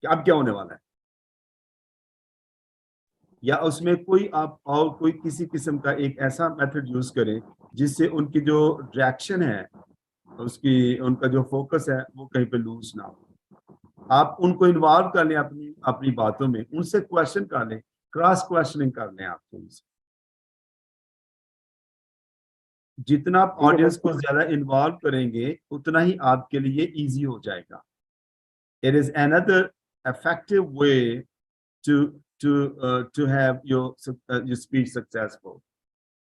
कि अब क्या होने वाला है, या उसमें कोई आप और कोई किसी किस्म का एक ऐसा मेथड यूज करें जिससे उनकी जो रिएक्शन है, उसकी उनका जो फोकस है वो कहीं पे लूज ना हो। आप उनको इन्वॉल्व कर लें अपनी अपनी बातों में, उनसे क्वेश्चन कर लें, क्रॉस क्वेश्चनिंग कर लें आप उनसे। जितना आप ऑडियंस को ज्यादा इन्वॉल्व करेंगे उतना ही आपके लिए इजी हो जाएगा। It is another effective way to have your speech successful,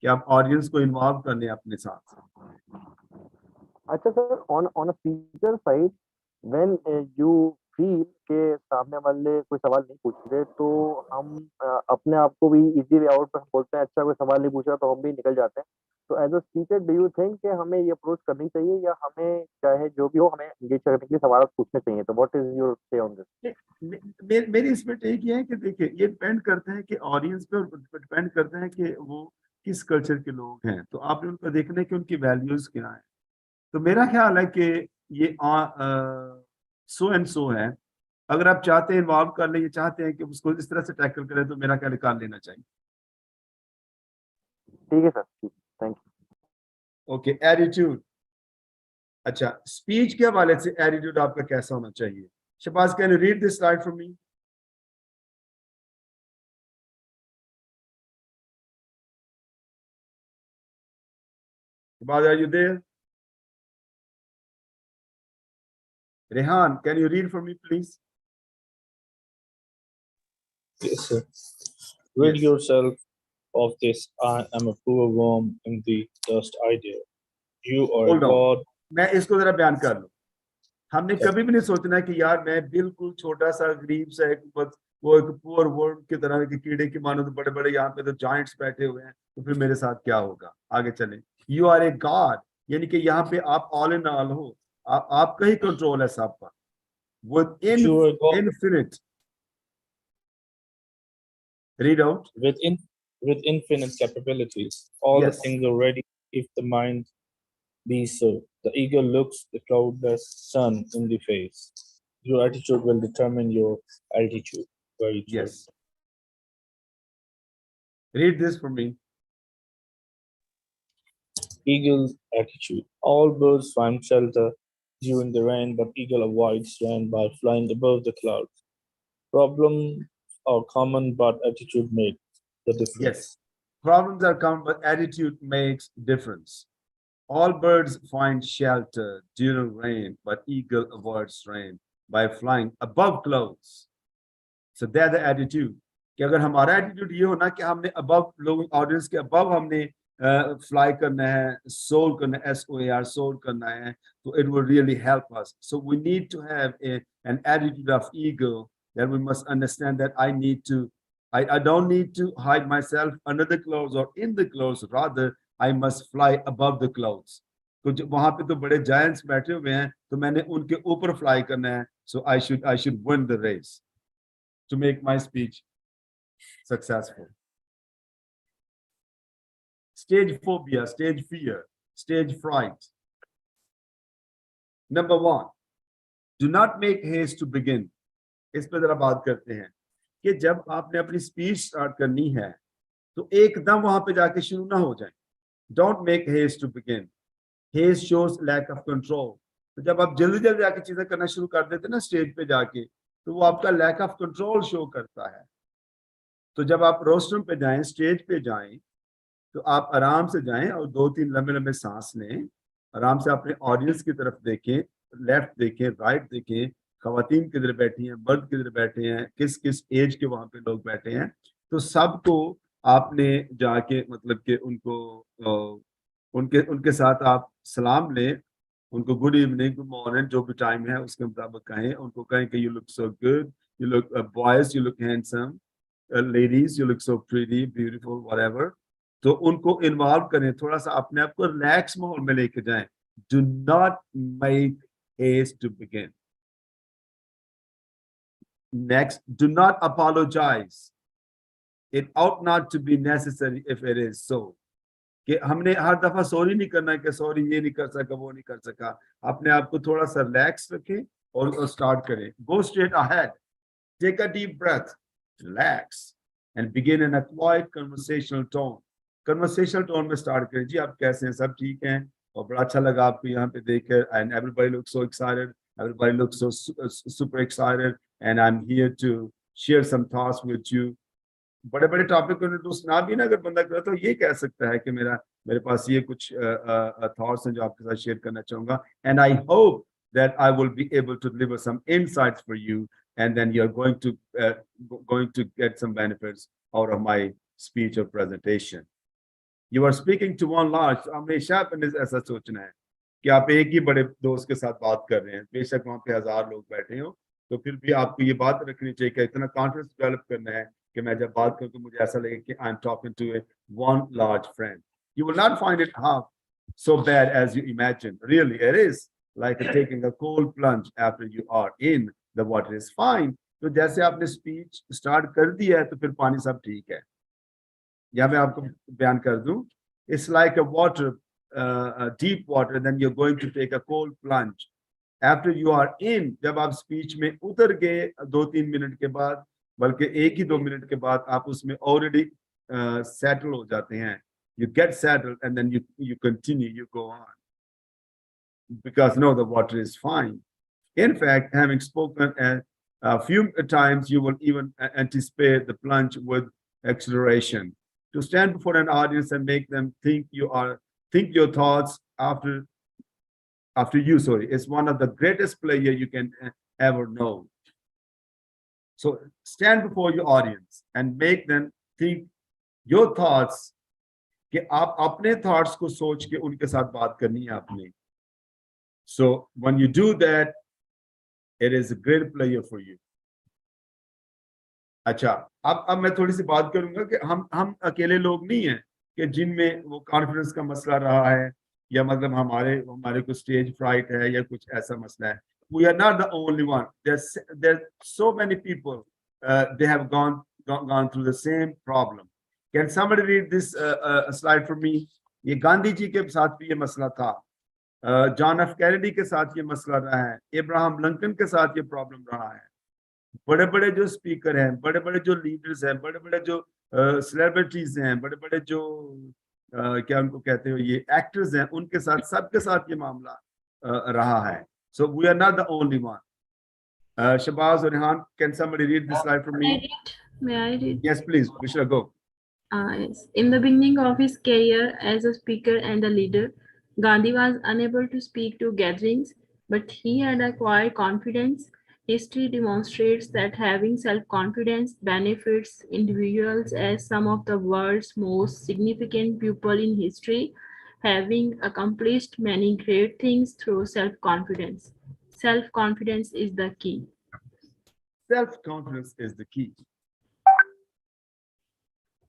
कि आप ऑडियंस को इन्वॉल्व कर लें अपने साथ। अच्छा sir, on a speaker side when you feel के सामने वाले कोई सवाल नहीं पूछ रहे, तो हम अपने आप को भी इजी वे आउट पर बोलते हैं, अच्छा कोई सवाल नहीं पूछ रहा तो हम भी निकल जाते हैं। तो as a speaker do you think कि हमें ये अप्रोच करनी चाहिए या हमें चाहे जो भी हो हमें एंगेज करने के लिए सवाल पूछने चाहिए? तो व्हाट इज योर से ऑन दिस? मेरी इसमें टेक ये है कि देखिए ये डिपेंड करता है कि ऑडियंस पे, डिपेंड करता है कि वो किस कल्चर के लोग हैं। तो आपने उनको देखना है कि उनकी वैल्यूज क्या है। तो मेरा ख्याल है कि ये सो एंड सो है। अगर आप चाहते हैं इन्वॉल्व कर लें, ये चाहते हैं कि उसको इस तरह से टैकल करें, तो मेरा ख्याल कर लेना चाहिए। ठीक है सर, ठीक, थैंक यू। Okay, attitude. अच्छा, स्पीच के हवाले से एटीट्यूड आपका कैसा होना चाहिए? Shahbaz, can you read this slide for me? Shahbaz, are you there? Rehan, can you read for me, please? Yes, sir. Rid Yes. yourself of this I am a poor worm in the dust idea. You are a Hold on. god. मैं इसको जरा बयान कर लूं। हमने कभी भी नहीं सोचना कि यार मैं बिल्कुल छोटा सा गरीब सा एक वो एक पुअर वर्म की तरह के कीड़े की मानो, तो बड़े बड़े यहाँ पे तो जाइंट्स बैठे हुए हैं, तो फिर मेरे साथ क्या होगा? आगे चलें। यू आर ए गॉड, यानी कि यहाँ पे आप ऑल इन ऑल हो, आपका ही कंट्रोल है सब पर। With You are a god infinite, read out. with infinite capabilities. All the Yes. things are ready if the mind be so. The eagle looks the cloudless sun in the face. Your attitude will determine your altitude. Very true. Yes. Read this for me. Eagle's attitude. All birds find shelter during the rain, but eagle avoids rain by flying above the clouds. Problems are common, but attitude makes the difference. Yes. Problems are common, but attitude makes difference. All birds find shelter during rain, but eagle avoids rain by flying above clouds. So that's the attitude. कि अगर हमारा attitude ये होना कि हमने above लोग audience के above हमने फ्लाई करना है, सोल करना है, SOAR सोल करना है, तो it will really help us. So we need to have an attitude of ego, that we must understand that I don't need to hide myself under the clouds or in the clouds, rather I must fly above the clouds. कुछ वहां पे तो बड़े giants बैठे हुए हैं, तो मैंने उनके ऊपर फ्लाई करना है. So I should win the race to make my speech successful. Stage phobia, stage fear, stage fright. Number 1, do not make haste to begin. इस पर जरा बात करते हैं कि जब आपने अपनी स्पीच स्टार्ट करनी है तो एकदम वहां पे जाके शुरू ना हो जाए. Don't make haste to begin. Haste shows lack of control. तो जब आप जल्दी जल्दी जाके चीजें करना शुरू कर देते हैं ना स्टेज पे जाके, तो वो आपका लैक ऑफ कंट्रोल शो करता है. तो जब आप रोस्ट्रम पे जाएं, स्टेज पे जाएं, तो आप आराम से जाएं और 2-3 लंबे लंबे सांस लें. आराम से अपने ऑडियंस की तरफ देखें, लेफ्ट देखें, राइट देखें, खवातीन किधर बैठी हैं, मर्द किधर बैठे हैं, किस किस एज के वहां पे लोग बैठे हैं. तो सबको आपने जाके मतलब कि उनको उनके उनके साथ आप सलाम लें, उनको गुड इवनिंग, गुड मॉर्निंग, जो भी टाइम है उसके मुताबिक कहें. उनको कहें कि you look so good, you look boys, you look handsome, ladies you look so pretty, beautiful, whatever. तो उनको इन्वॉल्व करें, थोड़ा सा अपने आप को रिलैक्स माहौल में लेके जाएं. Do not make haste to begin. Next, do not apologize. It ought not to be necessary if it is so. कि हमने हर दफा सॉरी नहीं करना है कि सॉरी ये नहीं कर सका, वो नहीं कर सका. अपने आप को थोड़ा सा रिलैक्स रखें और स्टार्ट करें. Go straight ahead, take a deep breath, relax and begin in a quiet conversational tone. Conversational tone में स्टार्ट करें. जी आप कैसे हैं, सब ठीक हैं, और बड़ा अच्छा लगा आपको यहाँ पे देखकर, and everybody looks so excited, everybody looks so super excited, and I am here to share some thoughts with you. बड़े बड़े टॉपिक को तो सुना भी ना अगर बंदा करे तो ये कह सकता है कि मेरे पास ये कुछ थॉट्स हैं जो आपके साथ शेयर करना चाहूंगा. And I hope that I will be able to deliver some insights for you, and then you're going to get some benefits out of my speech or presentation. You are speaking to one large. हमेशा अपने ऐसा सोचना है कि आप एक ही बड़े दोस्त के साथ बात कर रहे हैं, बेशक वहां पे 1000 लोग बैठे हो, तो फिर भी आपको ये बात रखनी चाहिए कि इतना कॉन्फिडेंस डेवलप करना है कि मैं जब बात करूं तो मुझे ऐसा लगे कि I am talking to a one large friend. You will not find it half so bad as you imagine. Really, it is like taking a cold plunge after you are in the water is fine. तो जैसे आपने speech start कर दी है तो फिर पानी सब ठीक है. या मैं आपको बयान कर दूं, it's like a water, deep water, then you're going to take a cold plunge. After you are in, जब आप स्पीच में उतर गए 2-3 मिनट के बाद, बल्कि 1 ही 2 मिनट के बाद आप उसमें ऑलरेडी सेटल हो जाते हैं. You get settled and then you continue, you go on, because no, the water is fine. In fact, having spoken a few times, you will even anticipate the plunge with acceleration. To stand before an audience and make them think your thoughts after you, sorry, is one of the greatest pleasure you can ever know. So stand before your audience and make them think your thoughts, कि आप अपने thoughts को सोच के उनके साथ बात करनी है आपने. So when you do that, it is a great pleasure for you. अच्छा, अब मैं थोड़ी सी बात करूंगा कि हम अकेले लोग नहीं हैं कि जिनमें वो कॉन्फिडेंस का मसला रहा है, या मतलब हमारे को स्टेज फ्राइट है या कुछ ऐसा मसला है. We are not the only one. There's so many people, they have gone through the same problem. Can somebody read this slide for me? ये गांधी जी के साथ भी ये मसला था, जॉन एफ कैनेडी के साथ ये मसला रहा है, इब्राहिम लिंकन के साथ ये प्रॉब्लम रहा है. बड़े बड़े जो स्पीकर हैं, बड़े बड़े जो लीडर्स हैं, बड़े बड़े जो सेलिब्रिटीज हैं, बड़े बड़े जो क्या उनको कहते हो, ये एक्टर्स हैं, उनके साथ सबके साथ ये मामला रहा है. So we are not the only one. Shabazz or Rehan, can somebody read this slide for me? May I read? Yes, please. Bushra, go. Yes. In the beginning of his career as a speaker and a leader, Gandhi was unable to speak to gatherings, but he had acquired confidence. History demonstrates that having self-confidence benefits individuals, as some of the world's most significant people in history, having accomplished many great things through self-confidence. Self-confidence is the key. Self-confidence is the key.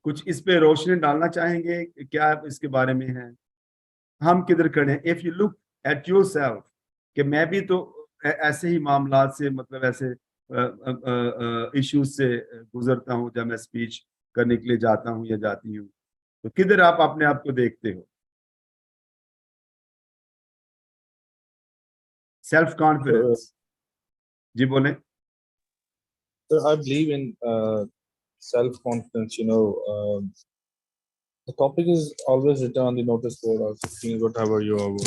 कुछ इस पे रोशनी डालना चाहेंगे, क्या इसके बारे में है? हम किधर खड़े हैं. If you look at yourself कि मैं भी तो ऐसे ही मामलात से मतलब ऐसे इश्यूज से गुजरता हूँ जब मैं स्पीच करने के लिए जाता हूँ या जाती हूँ, तो किधर आप अपने आप को देखते हो? Self confidence. जी बोले. So I believe in self-confidence. The topic is always written on the notice board or screen, whatever you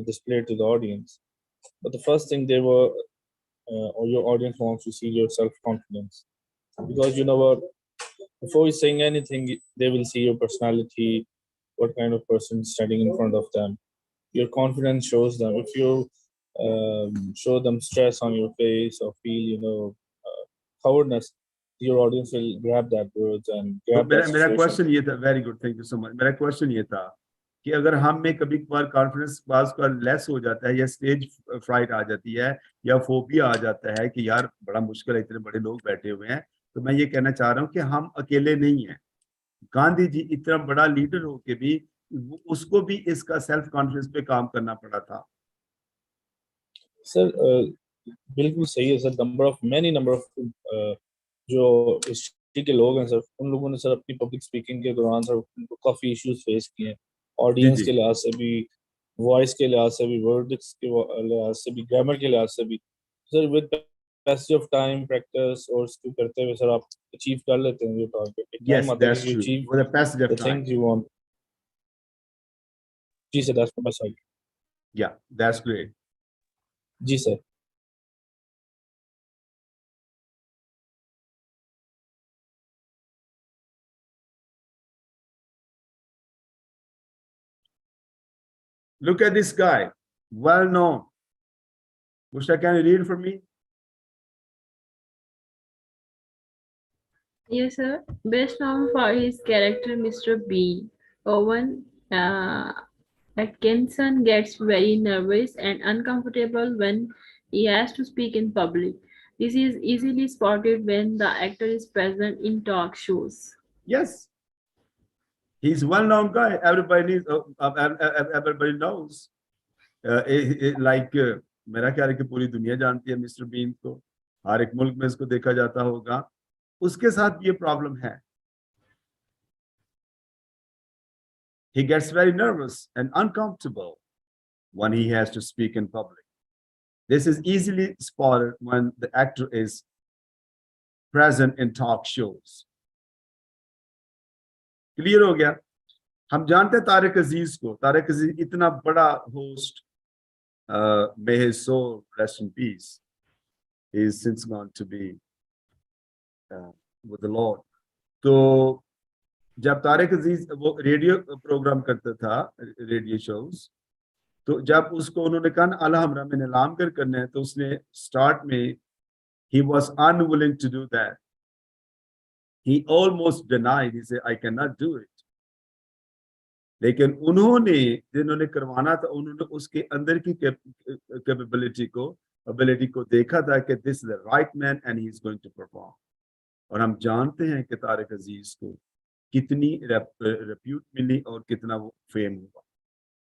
display to the audience. But the first thing they were, or your audience wants to see your self-confidence, because you know what, before saying anything, they will see your personality, what kind of person is standing in front of them. Your confidence shows them. If you show them stress on your face or feel, cowardness, your audience will grab that words and तो grab that मेरा situation. Question ये था. Very good, thank you so much. मेरा question ये था कि अगर हम में कभी कभार कॉन्फिडेंस बाज का लेस हो जाता है या स्टेज फ्राइट आ जाती है या फोबिया आ जाता है कि यार बड़ा मुश्किल है, इतने बड़े लोग बैठे हुए हैं, तो मैं ये कहना चाह रहा हूँ कि हम अकेले नहीं हैं. गांधी जी इतना बड़ा लीडर होके भी उसको भी इसका सेल्फ कॉन्फिडेंस पे काम करना पड़ा था. सर बिल्कुल सही है सर. नंबर ऑफ जो हिस्ट्री के लोग हैं सर, उन लोगों ने सर अपनी पब्लिक स्पीकिंग के दौरान सर काफी इश्यूज फेस किए हैं, ऑडियंस के लिहाज से भी, वॉइस के लिहाज से भी, वर्ड्स के लिहाज से भी, ग्रामर के लिहाज से भी. Sir with passage of time, practice और इसको करते हुए सर आप अचीव कर लेते हैं ये target. Yes, that's true. With the passage of the time. things you want. जी sir, that's from my side. Yeah, that's great. जी sir. Look at this guy, well known. Bushra, can you read for me? Yes, sir. Best known for his character, Mr. B. Owen Atkinson gets very nervous and uncomfortable when he has to speak in public. This is easily spotted when the actor is present in talk shows. Yes. He's a well-known guy. Everybody knows. मेरा ख्याल है कि पूरी दुनिया जानती है mister been को. हर एक मुल्क में इसको देखा जाता होगा. उसके साथ ये प्रॉब्लम है. He gets very nervous and uncomfortable when he has to speak in public. This is easily spotted when the actor is present in talk shows. Clear हो गया. हम जानते हैं तारिक अजीज को. तारिक अजीज इतना बड़ा host, may his soul rest in peace. He is since gone to be with the Lord. तो जब तारिक अजीज वो रेडियो प्रोग्राम करता था, रेडियो शोज, तो जब उसको उन्होंने कहा अल्लाह हमरा में नीलाम कर करना है, तो उसने स्टार्ट में he was unwilling to do that. He almost denied. He said, I cannot do it. लेकिन उन्होंने जिन्होंने करवाना था, उन्होंने उसके अंदर की एबिलिटी को देखा था कि this is the right man and he is going to perform. और हम जानते हैं कि तारिक अजीज को कितनी रेप्यूट मिली और कितना वो फेम हुआ.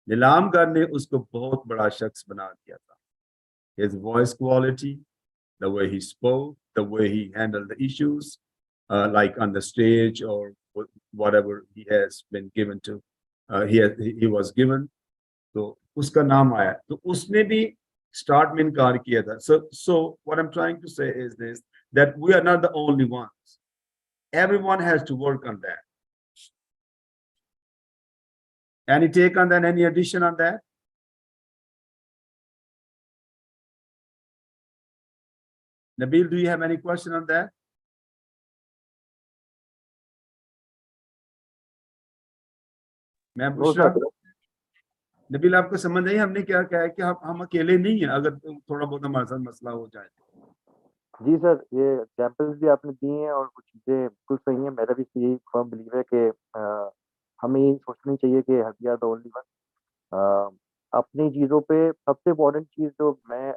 नीलामगर ने उसको बहुत बड़ा शख्स बना दिया था. His voice quality, the way he spoke, the way he handled the issues, like on the stage or whatever he has been given to. He was given, तो उसका नाम आया. तो उसने भी स्टार्ट में इनकार किया था. So what I'm trying to say is this, that we are not the only ones. Everyone has to work on that. Any take on that? Any addition on that? Nabil, do you have any question on that? मैं पूछ रहा हूँ. नबील, आपको समझ नहीं हमने क्या कहा है कि हम अकेले नहीं हैं अगर थोड़ा बहुत हमारे साथ मसला हो जाए. जी सर, ये एग्जाम्पल्स भी आपने दिए हैं और कुछ चीज़ें बिल्कुल सही हैं. मेरा भी यही फर्म बिलीव है कि हमें ये सोचनी चाहिए कि we are the only one. अपनी चीज़ों पे सबसे इम्पोर्टेंट चीज़ जो मैं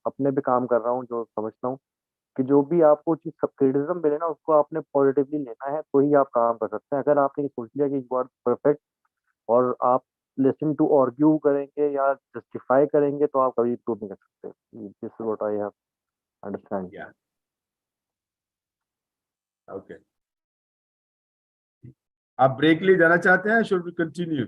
अपने पे काम कर रहा हूँ, जो समझता हूँ कि जो भी आपको चीज़ क्रिटिसिज्म मिले ना, उसको आपने पॉजिटिवली लेना है, तो ही आप काम कर सकते हैं. अगर आपने ये सोच लिया कि यू आर परफेक्ट और आप लिसन टू आर्ग्यू करेंगे या जस्टिफाई करेंगे तो आप कभी इम्प्रूव नहीं कर सकते. This is what I have understand. Yeah. Okay. आप ब्रेक लिए जाना चाहते हैं? Should we continue?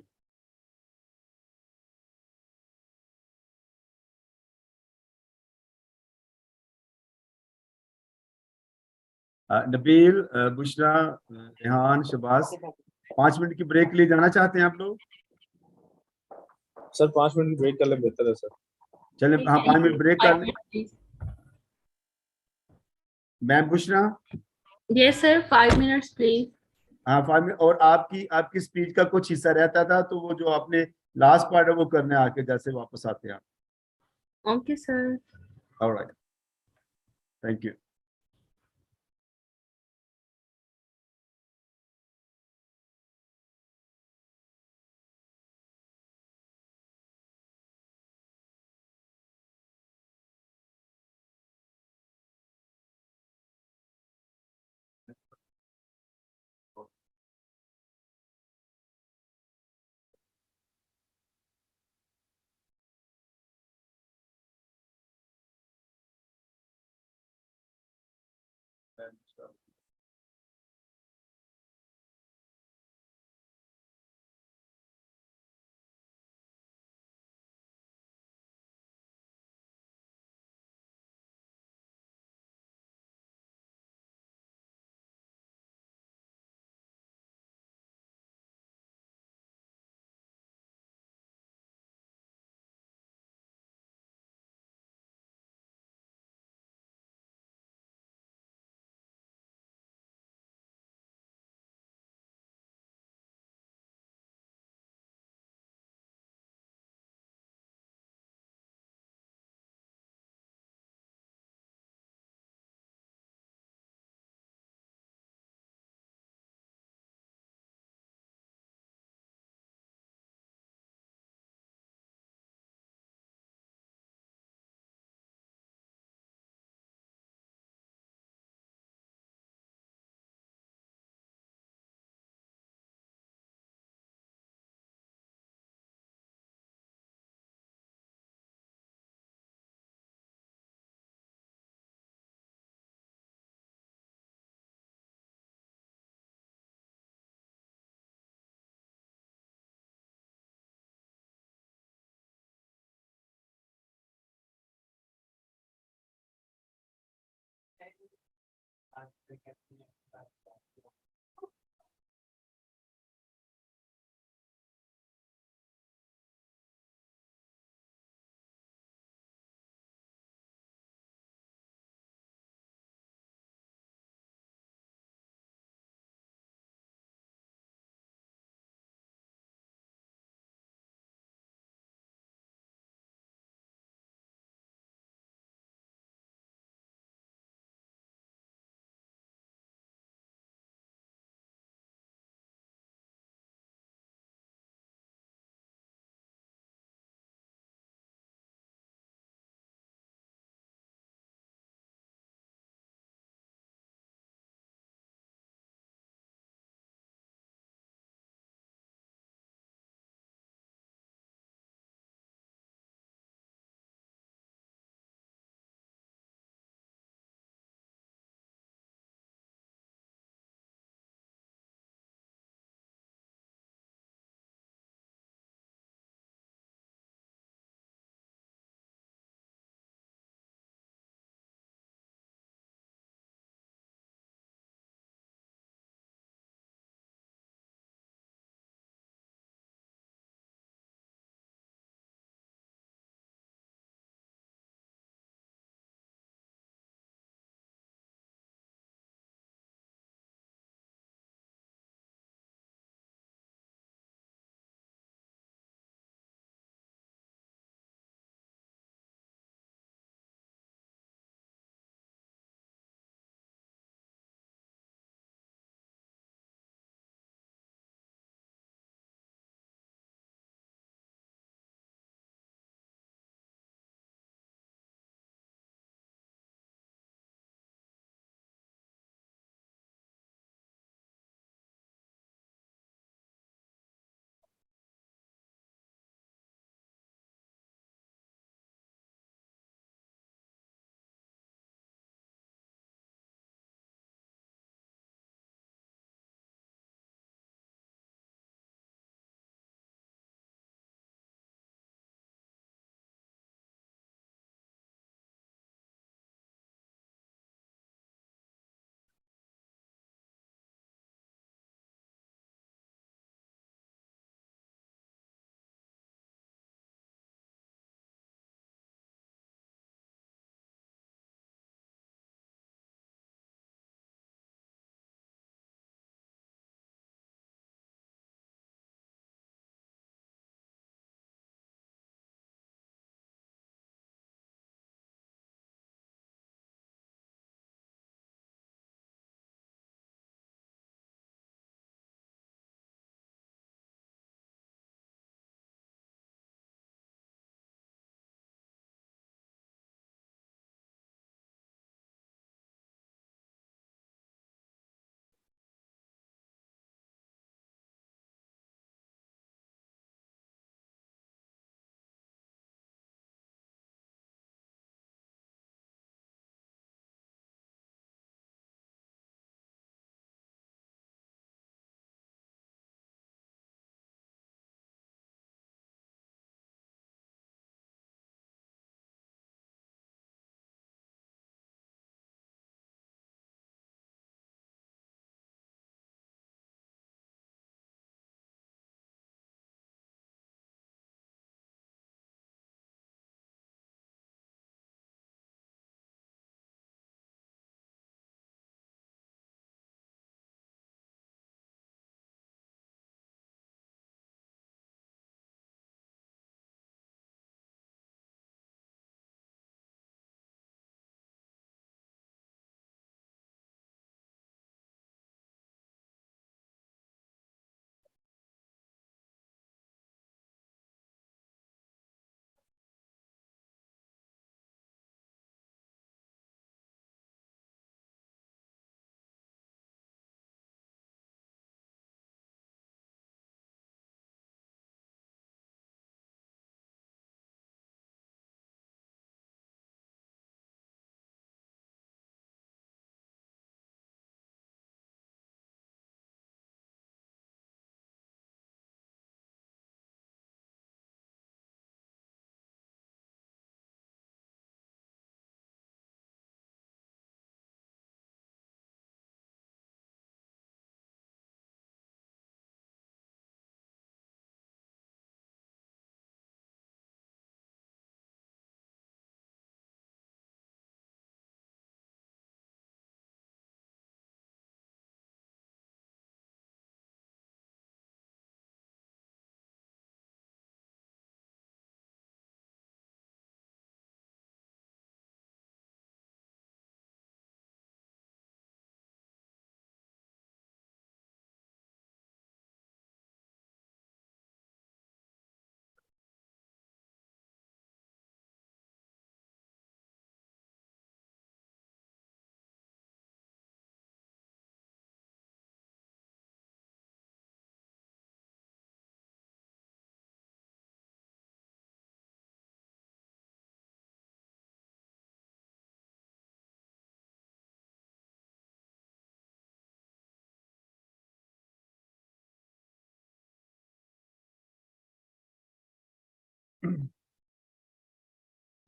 Nabeel, Bushra, Rehan, Shahbaz, 5 minute की ब्रेक लिए जाना चाहते हैं आप लोग? सर 5 मिनट ब्रेक कर ले बेहतर है सर. चले, हाँ, 5 मिनट ब्रेक कर लें. Ma'am Bushra, Yes, sir. 5 minutes, please. हाँ 5 मिनट. और आपकी स्पीच का कुछ हिस्सा रहता था तो वो जो आपने लास्ट पार्ट है वो करने आके जैसे वापस आते हैं आप. Okay, sir. Alright, thank you.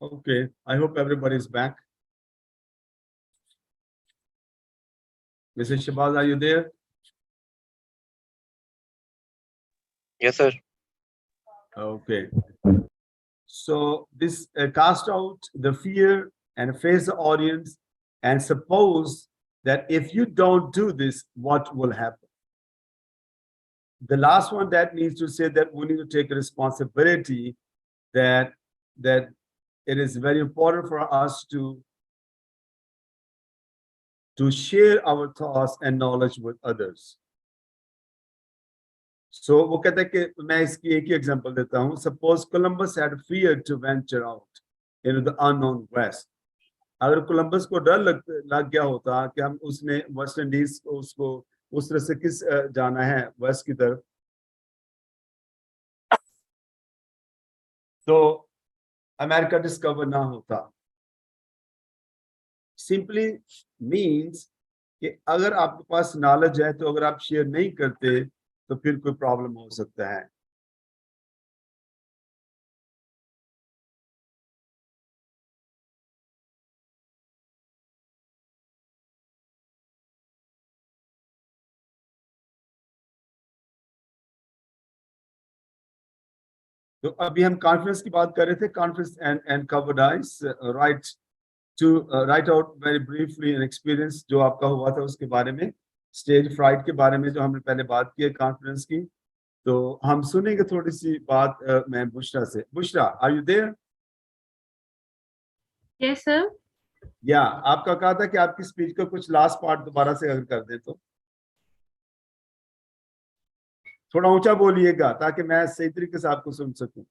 Okay, I hope everybody's back. Mrs. Shabazz, are you there? Yes, sir. Okay. So this cast out the fear and face the audience and suppose that if you don't do this, what will happen? The last one that needs to say that we need to take responsibility that it is very important for us to share our thoughts and knowledge with others. So वो कहते हैं कि मैं इसकी एक ही example देता हूँ. Suppose Columbus had feared to venture out into the unknown west. अगर कोलंबस को डर लग गया होता कि हम उसने वेस्ट इंडीज को उसको उस तरह से किस जाना है वेस्ट की तरफ, तो अमेरिका डिस्कवर ना होता. सिंपली मीन्स कि अगर आपके पास नॉलेज है तो अगर आप शेयर नहीं करते तो फिर कोई प्रॉब्लम हो सकता है. तो अभी हम कॉन्फ्रेंस की बात कर रहे थे. Conference and covered eyes right to write out very briefly an experience जो आपका हुआ था उसके बारे में, स्टेज फ्राइट के बारे में जो हमने पहले बात की है कॉन्फ्रेंस की. तो हम सुनेंगे थोड़ी सी बात मैं बुशरा से. Bushra, are you there? Yes, sir. या आपका कहा था कि आपकी स्पीच का कुछ लास्ट पार्ट दोबारा से अगर कर दे तो थोड़ा ऊंचा बोलिएगा ताकि मैं सही तरीके से आपको सुन सकूं.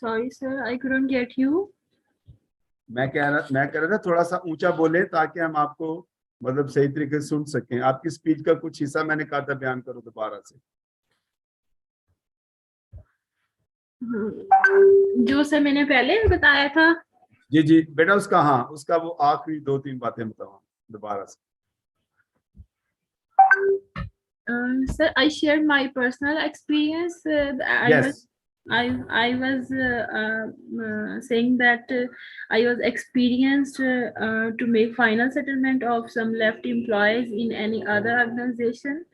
Sorry, sir, I couldn't get you. मैं कह रहा था थोड़ा सा ऊंचा बोले ताकि हम आपको मतलब सही तरीके से सुन सकें. आपकी स्पीच का कुछ हिस्सा मैंने कहा था बयान करो दोबारा से. जो सर मैंने पहले बताया था. जी जी बेटा, उसका हाँ उसका वो आखिरी 2-3 बातें बताओ दोबारा से. Sir, I shared my personal experience. Yes. I was saying that I was experienced to make final settlement of some left employees in any other organization.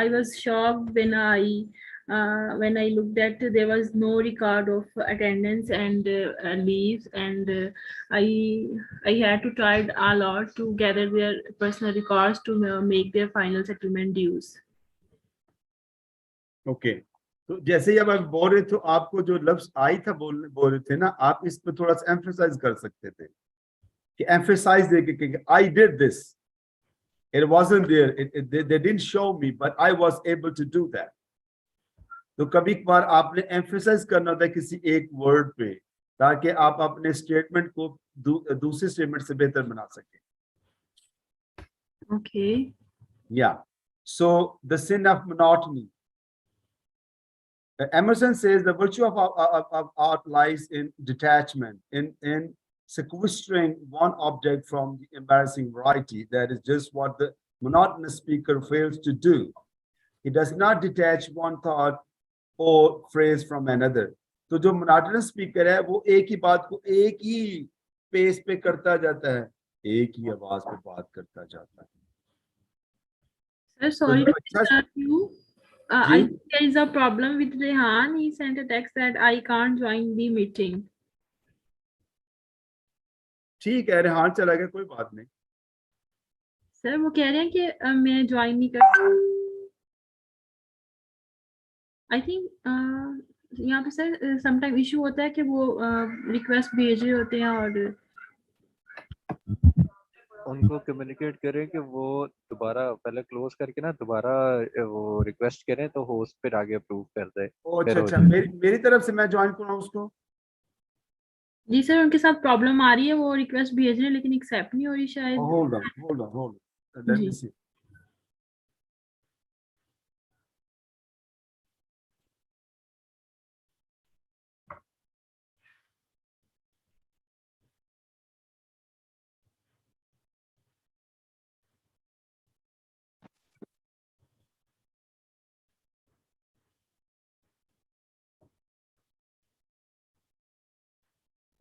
I was shocked when I looked at there was no record of attendance and leaves, and I had to try a lot to gather their personal records to make their final settlement dues. Okay. तो जैसे ही अब आप बोल रहे तो आपको जो लफ्ज आई था बोल रहे थे ना, आप इस पे थोड़ा सा एम्फसाइज कर सकते थे कि एम्फसाइज देके कि I did this, it wasn't there, they didn't show me but I was able to do that. तो कभी कभार आपने एम्फसाइज करना होता है किसी एक वर्ड पे ताकि आप अपने स्टेटमेंट को दूसरे स्टेटमेंट से बेहतर बना सकें. Okay. Yeah. So the sin of monotony. Emerson says the virtue of art lies in detachment, in sequestering one object from the embarrassing variety. That is just what the monotonous speaker fails to do. He does not detach one thought or phrase from another. तो जो monotonous speaker है वो एक ही बात को एक ही pace पे करता जाता है, एक ही आवाज पे बात करता जाता है. Sir, sorry to अच्छा- interrupt you. I think there is a problem with Rehan. He sent a text that I can't join the meeting. ठीक है, रेहान चला गया, कोई बात नहीं. सर वो कह रहे हैं कि मैं ज्वाइन नहीं कर. आई थिंक यहाँ पे सर समटाइम इशू होता है कि वो रिक्वेस्ट भेज रहे होते हैं और उनको कम्युनिकेट करें कि वो दोबारा पहले क्लोज करके ना दोबारा वो रिक्वेस्ट करें तो होस्ट फिर आगे अप्रूव कर दे. अच्छा, मेरी तरफ से मैं ज्वाइन करूँ उसको. जी सर उनके साथ प्रॉब्लम आ रही है, वो रिक्वेस्ट भेज रहे हैं लेकिन एक्सेप्ट नहीं हो रही शायद. Hold on. Let me see.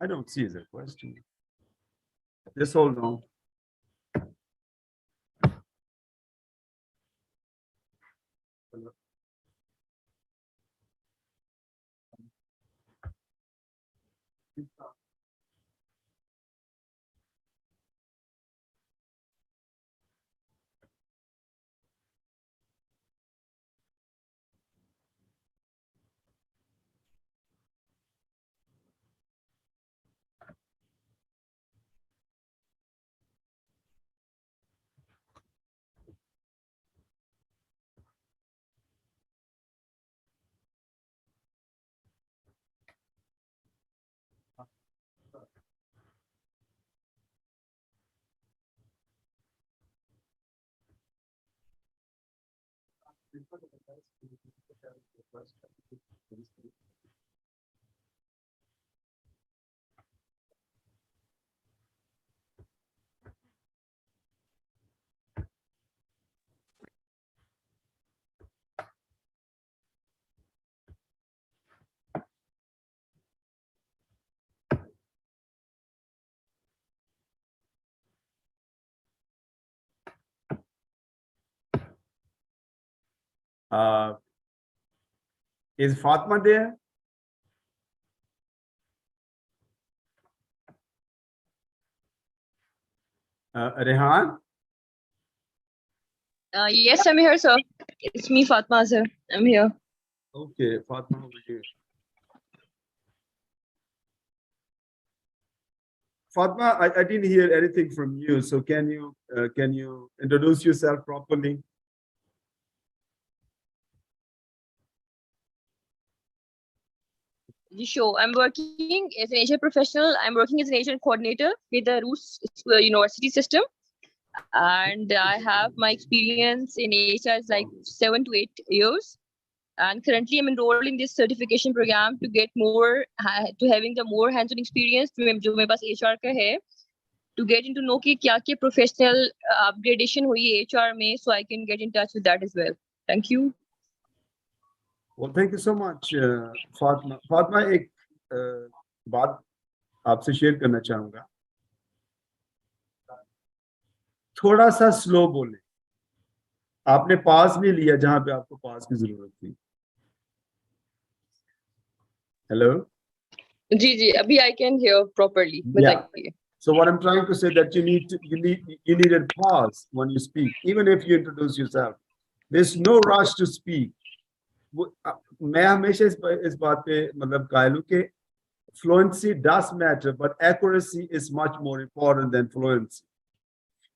I don't see as a question. Just hold on. Is Fatma there? Rehan? Yes, I'm here, sir. It's me, Fatma, sir. I'm here. Okay, Fatma over here. Fatma, I didn't hear anything from you, so can you introduce yourself properly? Sure. I'm working as an HR professional. I'm working as an HR coordinator with the Roots University system. And I have my experience in HR is like 7 to 8 years. And currently I'm enrolled in this certification program to get more, to having the more hands-on experience जो मेरे पास HR का है, to get into know कि क्या क्या professional upgradation हुई है HR में, so I can get in touch with that as well. Thank you. Well, thank you so much, Fatma. Fatma, एक बात आपसे शेयर करना चाहूंगा. थोड़ा सा स्लो बोले. आपने पास भी लिया जहां पे आपको पास की जरूरत थी. Hello? जी, अभी I can hear properly. Yeah. So what I'm trying to say that you need a pause when you speak, even if you introduce yourself. There's no rush to speak. मैं हमेशा इस बात पे मतलब कायल हूं कि fluency does matter, but accuracy is much more important than fluency.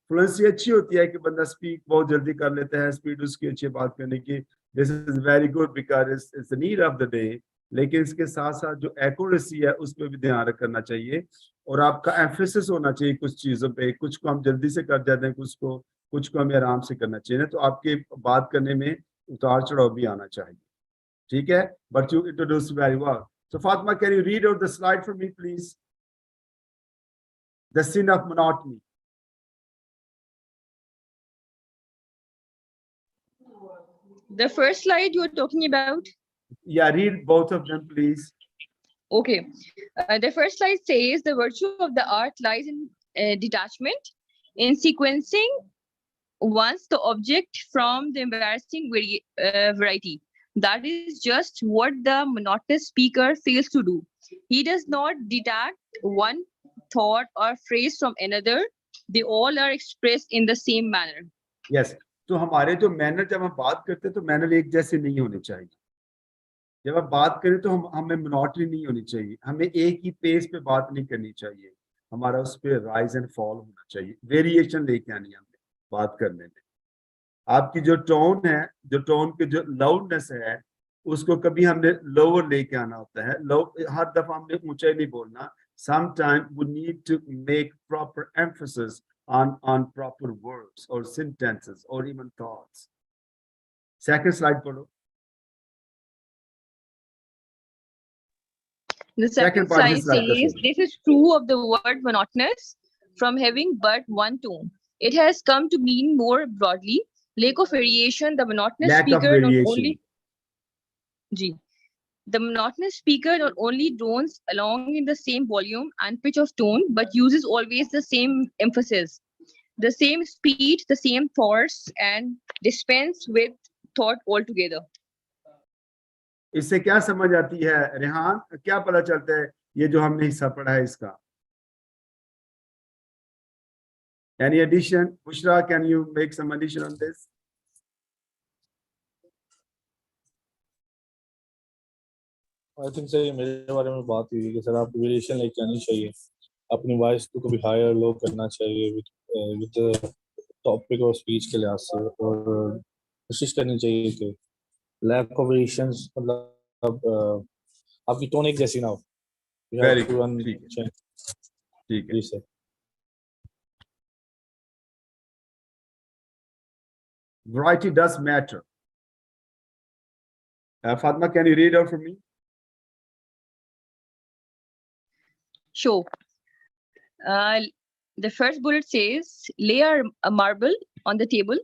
Fluency अच्छी होती है कि बंदा speak बहुत जल्दी कर लेता है, speed उसकी अच्छी बात करने की. This is very good because it's the need of the day. लेकिन इसके साथ साथ जो accuracy है उस पर भी ध्यान रखना चाहिए और आपका emphasis होना चाहिए कुछ चीजों पे. कुछ को हम जल्दी से कर जाते हैं, कुछ को हमें आराम से करना चाहिए ना, तो आपके बात करने में उतार चढ़ाव भी आना चाहिए. ठीक है? But you introduced very well. So Fatma, can you read out the slide for me, please? The sin of monotony. The first slide you were talking about? Yeah, read both of them, please. Okay. The first slide says the virtue of the art lies in detachment, in sequencing once the object from the embarrassing variety. That is just what the monotonous speaker fails to do. He does not detach one thought or phrase from another. They all are expressed in the same manner. Yes. तो हमारे जो manner जब हम बात करते हैं तो manner एक जैसे नहीं होने चाहिए. जब आप बात करें तो हमें मोनोटनी नहीं होनी चाहिए. हमें एक ही पेस पे बात नहीं करनी चाहिए. हमारा उस पे राइज एंड फॉल होना चाहिए. वेरिएशन लेके आनी है हमें बात करने में. आपकी जो टोन है, जो टोन की जो लाउडनेस है, उसको कभी हमने लोअर लेके आना होता है. हर दफा हमने ऊंचा नहीं बोलना. Sometimes we need to make proper emphasis on proper words or sentences or even thoughts. Second slide, photo. The second slide says this is true of the word monotonous from having but one tone. It has come to mean more broadly lack of variation. The monotonous speaker not only The monotonous speaker not only drones along in the same volume and pitch of tone, but uses always the same emphasis, the same speed, the same thoughts, and dispense with thought altogether. इससे क्या समझ आती है रेहान, क्या पता चलता है ये जो हमने हिस्सा पढ़ा है इसका? Any addition? Bushra, can you make some addition on this? I think sir ये मेरे बारे में बात हुई है कि सर आपको वेरिएशन लेके आनी चाहिए, अपनी वॉइस को कभी हायर लो करना चाहिए विद टॉपिक और स्पीच के लिहाज से, और कोशिश करनी चाहिए कि लैक ऑफ वेरिएशंस मतलब आपकी टोन एक जैसी ना हो। Very good. ठीक है जी sir. Variety does matter. Fatma, can you read out for me? Sure. The first bullet says, lay a marble on the table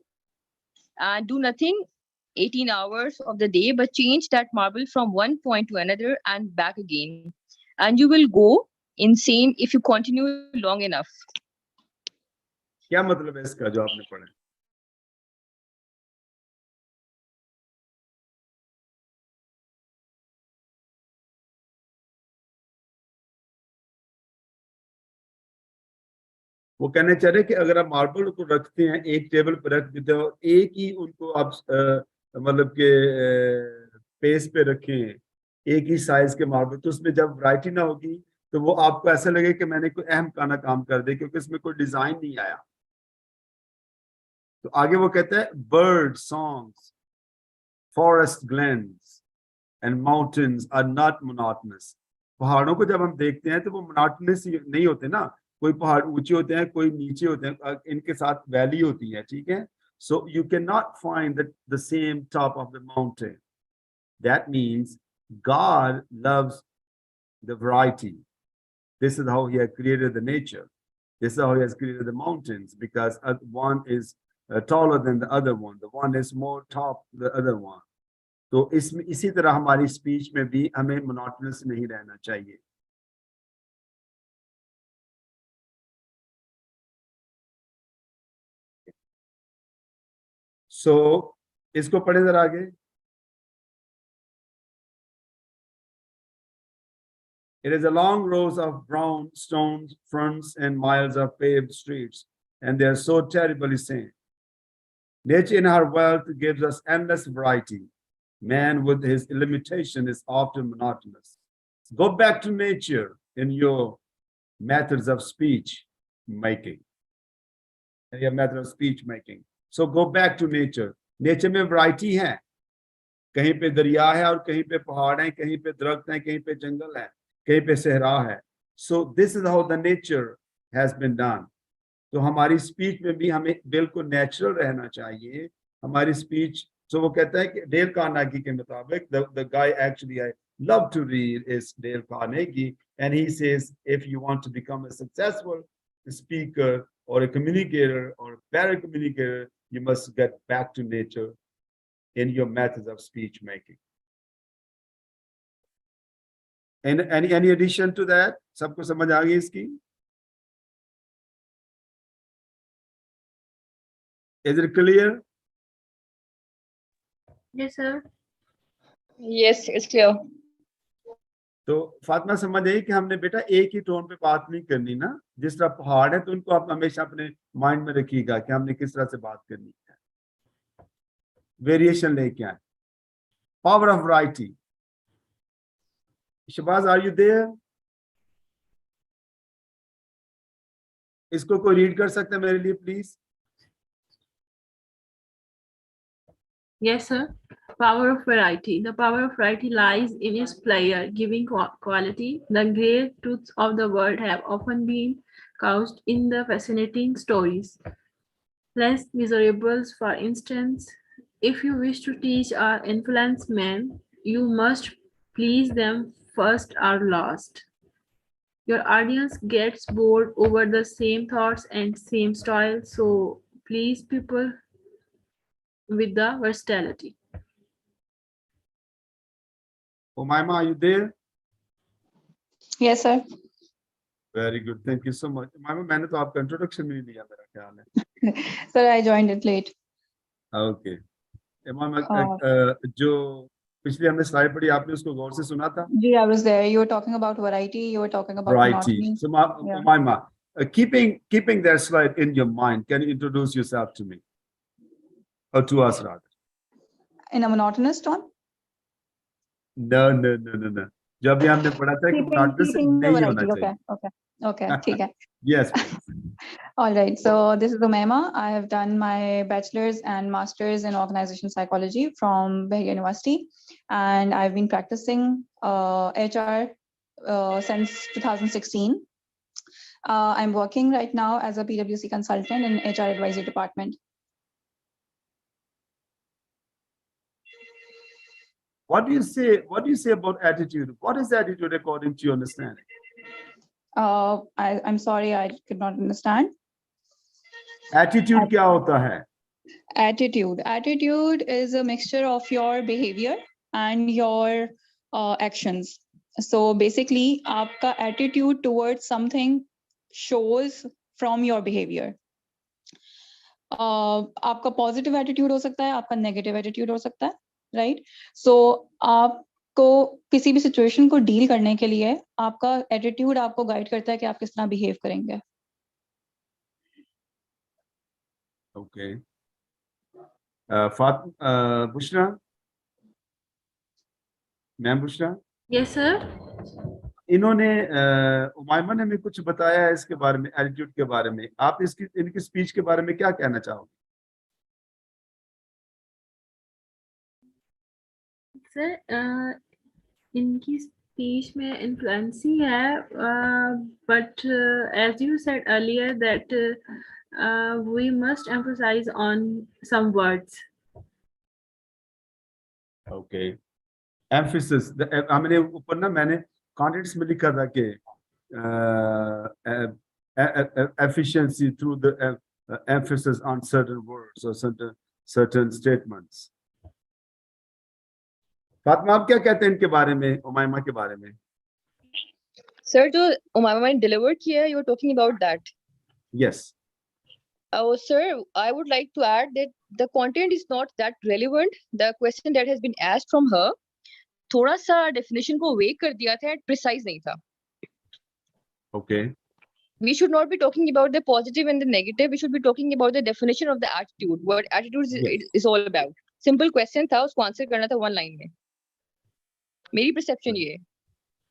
and do nothing 18 hours of the day, but change that marble from one point to another and back again. And you will go insane if you continue long enough. क्या मतलब है इसका जो आपने पढ़ा? वो कहने चाह रहे कि अगर आप मार्बल को रखते हैं, एक टेबल पर रख देते हो, एक ही उनको आप मतलब के पेस पे रखें, एक ही साइज के मार्बल, तो उसमें जब वैरायटी ना होगी तो वो आपको ऐसा लगे कि मैंने कोई अहम खाना काम कर दे, क्योंकि इसमें कोई डिजाइन नहीं आया। तो आगे वो कहता है bird songs, forest glens and mountains are not monotonous. पहाड़ों को जब हम देखते हैं तो वो मोनोटोनस नहीं होते ना, कोई पहाड़ ऊंचे होते हैं, कोई नीचे होते हैं, इनके साथ वैली होती है, ठीक है। So you can not find the same top of the mountain. That means God loves the variety. This is how he has created the nature. This is how he has created the mountains, because one is taller than the other one. The one is more top than the other one. तो इसमें इसी तरह हमारी speech में भी हमें monotonous नहीं रहना चाहिए। सो इसको पढ़े जरा आगे। It is a long rows of brown stone fronts and miles of paved streets, and they are so terribly same. Nature in her wealth gives us endless variety. Man with his limitation is often monotonous. Go back to nature in your methods of speech making. Your method of speech making. So go back to nature. Nature में variety है, कहीं पे दरिया है और कहीं पे पहाड़ हैं, कहीं पे दरख्त हैं, कहीं पे जंगल है, कहीं पे सहरा है। So this is how the nature has been done. तो हमारी स्पीच में भी हमें बिल्कुल नेचुरल रहना चाहिए हमारी स्पीच। So वो कहता है कि डेल कार्नेगी के मुताबिक, the guy actually I love to read is Dale Carnegie, and he says if you want to become a successful speaker or a communicator or a better communicator, you must get back to nature in your methods of speech making. And any addition to that? सबको समझ आ गई इसकी? Is it clear? Yes, sir. Yes, it's clear. तो फातिमा समझ आई कि हमने बेटा एक ही टोन पे बात नहीं करनी ना। जिस तरह पहाड़ है तो उनको आप हमेशा अपने माइंड में रखिएगा कि हमने किस तरह से बात करनी है। वेरिएशन लेके आए। Power of variety. Shahbaz, are you there? इसको कोई रीड कर सकता है मेरे लिए please? Yes, sir. Power of variety. The power of variety lies in its player, giving quality. The great truths of the world have often been couched in the fascinating stories. Les Miserables, for instance. If you wish to teach or influence men, you must please them first or last. Your audience gets bored over the same thoughts and same style, so please people with the versatility. Umaima, are you there? Yes, sir. Very good. Thank you so much. Umaima, मैंने तो आपका introduction भी नहीं दिया मेरा ख्याल है. Sir, I joined it late. Okay. Umaima, Uh, जो पिछली हमने slide पढ़ी आपने उसको गौर से सुना था? Gee, I was there. You were talking about variety. You were talking about Variety. monotony. So, Yeah. Umaima, keeping that slide in your mind, can you introduce yourself to me? Or to us rather? In a monotonous tone. No. जब भी हमने पढ़ा था कि monotonous Keeping the नहीं होना variety. चाहिए. Okay. ठीक है. Yes, please. All right. So this is Umaima. I have done my bachelor's and master's in organization psychology from Bahia University, and I've been practicing HR since 2016. I'm working right now as a PwC consultant in HR advisory department. What do you say about attitude? What is attitude according to your understanding? I'm sorry, I could not understand. Attitude क्या होता है? Attitude is a mixture of your behavior and your actions. So basically, आपका attitude towards something shows from your behavior. आपका positive attitude हो सकता है, आपका negative attitude हो सकता है, right? So आपको किसी भी situation को deal करने के लिए आपका attitude आपको guide करता है कि आप किस तरह behave करेंगे. Okay. Bushra? Ma'am Bushra? Yes, sir. इन्होंने उमाइमा ने हमें कुछ बताया है इसके बारे में, एटीट्यूड के बारे में. आप इनकी स्पीच के बारे में क्या कहना चाहोगे? सर, इनकी स्पीच में इन्फ्लुएंसी है, but as you said earlier that we must emphasize on some words. Okay. Emphasis. हमने ऊपर ना मैंने contents में लिखा था कि efficiency through the emphasis on certain words or certain statements. Fatima, आप क्या कहते हैं इनके बारे में, उमाइमा के बारे में? Sir, जो उमाइमा ने deliver किया, you were talking about that. Yes. Oh, sir, I would like to add that the content is not that relevant. The question that has been asked from her, थोड़ा सा definition को vague कर दिया था, precise नहीं था. Okay. We should not be talking about the positive and the negative. We should be talking about the definition of the attitude. What attitude is all about. Simple question था, उसको answer करना था one line में. मेरी perception ये है.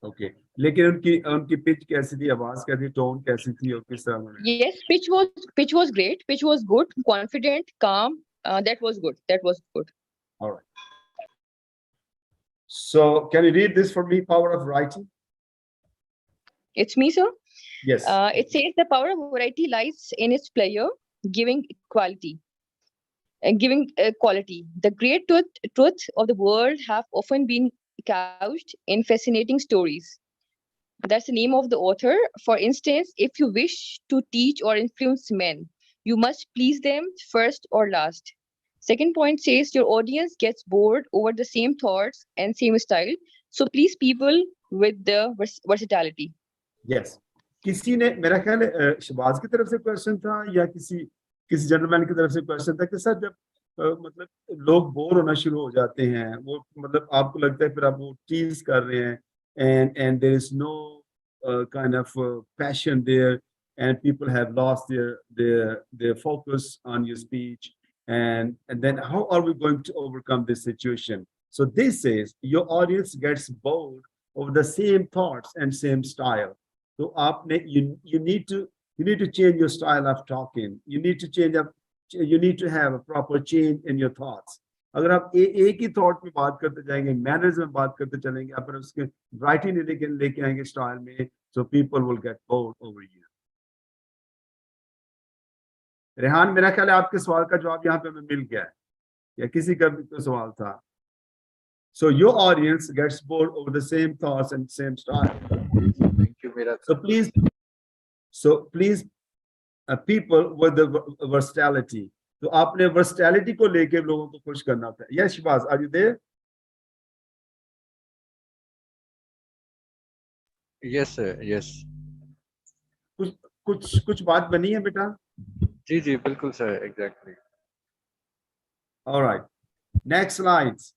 Okay. लेकिन उनकी pitch कैसी थी, आवाज कैसी, tone कैसी थी और किस तरह में? Yes, pitch was great. Pitch was good, confident, calm. That was good. All right. So, can you read this for me? Power of writing. It's me, sir. Yes. It says the power of variety lies in its pleasure, giving quality, giving quality. The great truth of the world have often been couched in fascinating stories. That's the name of the author. For instance, if you wish to teach or influence men, you must please them first or last. Second point says your audience gets bored over the same thoughts and same style. So please people with the versatility. Yes. किसी ने, मेरा ख्याल है शबाज की तरफ से question था या किसी जेंटलमैन की तरफ से क्वेश्चन था कि सर जब मतलब लोग बोर होना शुरू हो जाते हैं, वो मतलब आपको लगता है फिर आप वो टीज कर रहे हैं and there is no kind of passion there and people have lost their focus on your speech and then how are we going to overcome this situation? So this says your audience gets bored over the same thoughts and same style. So you need to change your style of talking. You need to have a proper change in your thoughts. अगर आप एक ही thought में बात करते जाएंगे, manners में बात करते चलेंगे, आप उसके राइटिंग लेके आएंगे स्टाइल में, so people will get bored over you. Rehan, मेरा ख्याल है आपके सवाल का जवाब यहाँ पे हमें मिल गया है या किसी का भी तो सवाल था. So your audience gets bored over the same thoughts and same style. Thank you, Mira. So please, people with the versatility. तो आपने versatility को लेके लोगों को खुश करना था. Yes, Shibaz, are you there? Yes sir, yes. कुछ बात बनी है बेटा? जी जी बिल्कुल sir, exactly. All right, next slides.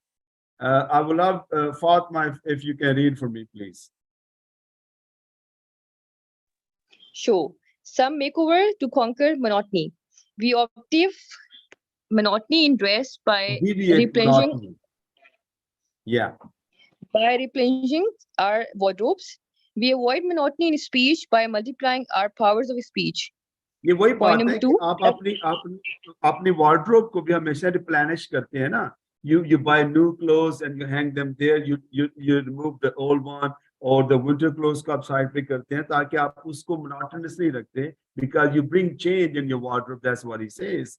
I would love Fatma if you can read for me, please. Sure. Some makeover to conquer monotony. We obtain monotony in dress by Deviate replenishing monotony. Yeah. our wardrobes. We avoid monotony in speech by multiplying our powers of speech. ये वही Point बात number है कि two, आप अपनी wardrobe को भी हमेशा रिप्लेनिश करते हैं ना. You buy new clothes and you hang them there. You remove the old one, or the winter clothes को आप साइड पे करते हैं ताकि आप उसको monotonous नहीं रखते, because you bring change in your wardrobe. That's what he says.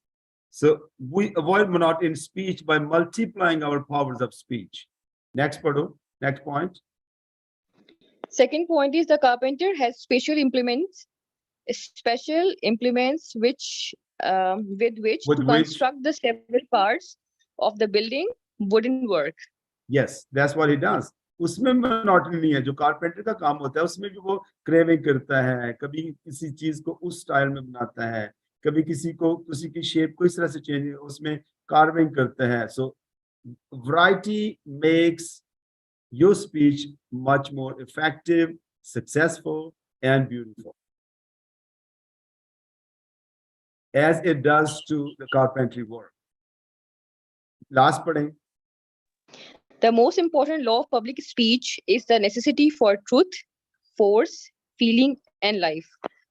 So we avoid monotony in speech by multiplying our powers of speech. Next पढ़ो. Next point. Second point is the carpenter has special implements which with which With to which- construct the several parts of the building wouldn't work. Yes, that's what he does. उसमें monotony नहीं है. जो carpenter का काम होता है उसमें भी वो क्रेविंग करता है, कभी किसी चीज को उस स्टाइल में बनाता है, कभी किसी की शेप को इस तरह से चेंज उसमें कार्विंग करता है. So variety makes your speech much more effective, successful, and beautiful, as it does to the carpentry work. Last पढ़ें. The most important law of public speech is the necessity for truth, force, feeling, and life.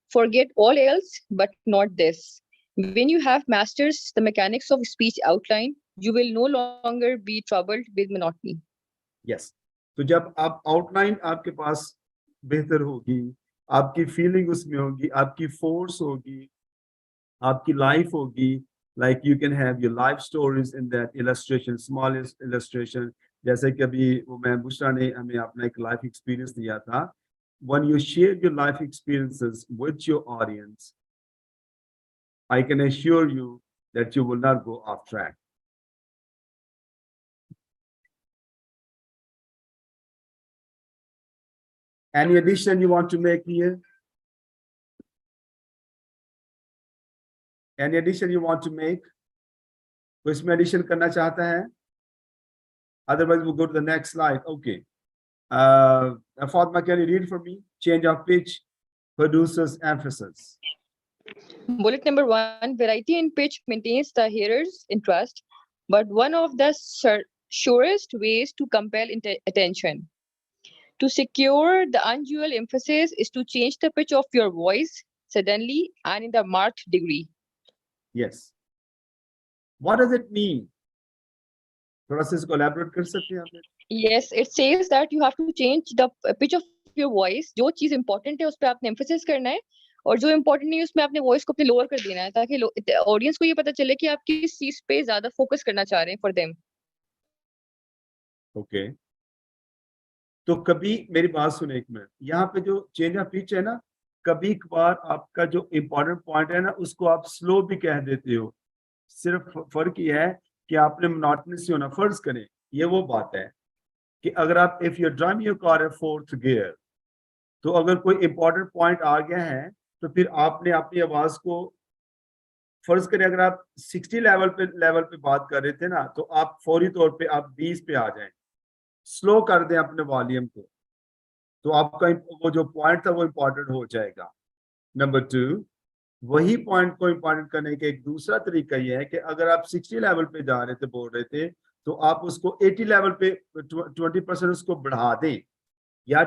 Forget all else, but not this. When you have masters the mechanics of speech outline, you will no longer be troubled with monotony. Yes. तो जब आप outline आपके पास बेहतर होगी, आपकी feeling उसमें होगी, आपकी फोर्स होगी, आपकी लाइफ होगी, like you can have your life stories in that illustration, small illustration. जैसे कि अभी वो मैं बुशरा ने हमें अपना एक लाइफ एक्सपीरियंस दिया था. When you share your life experiences with your audience, I can assure you that you will not go off track. Any addition you want to make here? Any addition you want to make? कोई इसमें addition करना चाहता है? Otherwise, we'll go to the next slide. Okay. Fatma, can you read for me? Change of pitch produces emphasis. Bullet number 1, variety in pitch maintains the hearer's interest, but one of the surest ways to compel attention. To secure the unusual emphasis is to change the pitch of your voice suddenly and in the marked degree. Yes. What does it mean? थोड़ा सा इसको elaborate कर सकते हैं आप? Yes, it says that you have to change the pitch of your voice. जो चीज important है उस पे आपने emphasis करना है, और जो important नहीं है उसमें आपने voice को अपने lower कर देना है, ताकि audience को ये पता चले कि आप किस चीज पे ज्यादा focus करना चाह रहे हैं for them. Okay. तो कभी मेरी बात सुने एक मिनट. यहाँ पे जो change of pitch है ना, कभी कभार आपका जो important point है ना उसको आप slow भी कह देते हो. सिर्फ फर्क ये है कि आपने monotonous होना. फर्ज करें, ये वो बात है कि अगर आप if you're driving your car at 4th gear, तो अगर कोई important point आ गया है तो फिर आपने अपनी आवाज को, फर्ज करें अगर आप 60 लेवल पे बात कर रहे थे ना, तो आप फौरी तौर पे आप 20 पे आ जाएं, स्लो कर दें अपने वॉल्यूम को, तो आपका वो जो पॉइंट था वो इंपॉर्टेंट हो जाएगा. नंबर 2, वही पॉइंट को इंपॉर्टेंट करने का एक दूसरा तरीका ये है कि अगर आप 60 लेवल पे जा रहे थे, बोल रहे थे, तो आप उसको 80 लेवल पे 20% उसको बढ़ा दें, या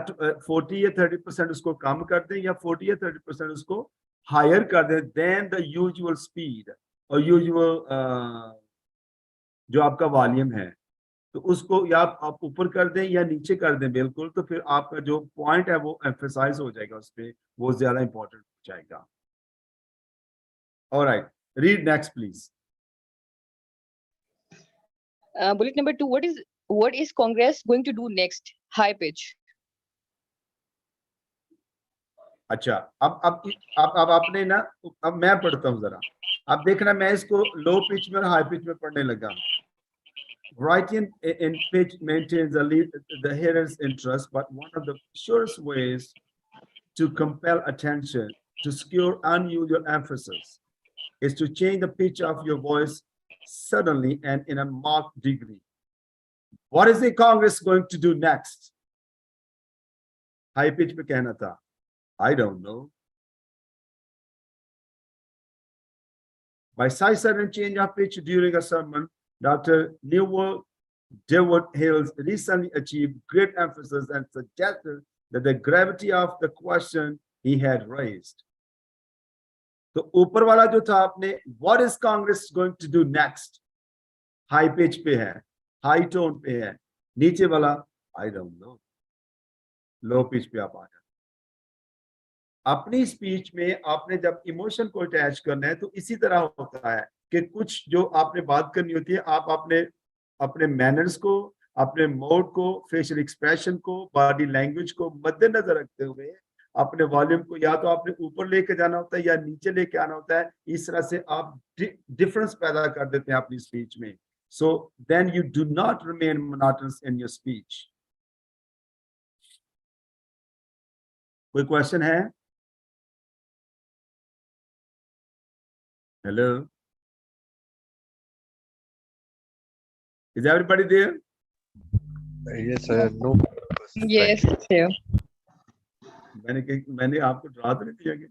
40 या 30% उसको कम कर दें, या 40 या 30% उसको हायर कर दें देन द यूजुअल स्पीड और यूजुअल जो आपका वॉल्यूम है, तो उसको या आप ऊपर कर दें या नीचे कर दें बिल्कुल, तो फिर आपका जो पॉइंट है वो एम्फेसाइज हो जाएगा, उस पर वो ज्यादा इंपॉर्टेंट हो जाएगा. Alright, read next please. Bullet number 2, what is Congress going to do next? High pitch. अच्छा, अब आपने ना, अब मैं पढ़ता हूँ जरा, अब देखना मैं इसको लो पिच में और हाई पिच में पढ़ने लगा. Writing in pitch maintains the hearer's interest, but one of the surest ways to compel attention, to secure unusual emphasis, is to change the pitch of your voice suddenly and in a marked degree. What is the Congress going to do next? High pitch पे कहना था. I don't know. By such sudden change of pitch during a sermon, Dr. Newell Dewood Hills recently achieved great emphasis and suggested that the gravity of the question he had raised. तो ऊपर वाला जो था आपने, what is Congress going to do next? High pitch पे है, high tone पे है. नीचे वाला, I don't know. Low pitch पे आप आ जाते. अपनी स्पीच में आपने जब इमोशन को अटैच करना है तो इसी तरह होता है कि कुछ जो आपने बात करनी होती है, आप अपने मैनर्स को, अपने मोड को, फेशियल एक्सप्रेशन को, बॉडी लैंग्वेज को मद्देनजर रखते हुए अपने वॉल्यूम को या तो आपने ऊपर लेके जाना होता है या नीचे लेके आना होता है. इस तरह से आप डिफरेंस पैदा कर देते हैं अपनी स्पीच में. So then you do not remain monotonous in your speech. कोई क्वेश्चन है? Hello. Is everybody there? Yes, sir. No. Yes, sir. मैंने आपको डरा तो नहीं दिया कि?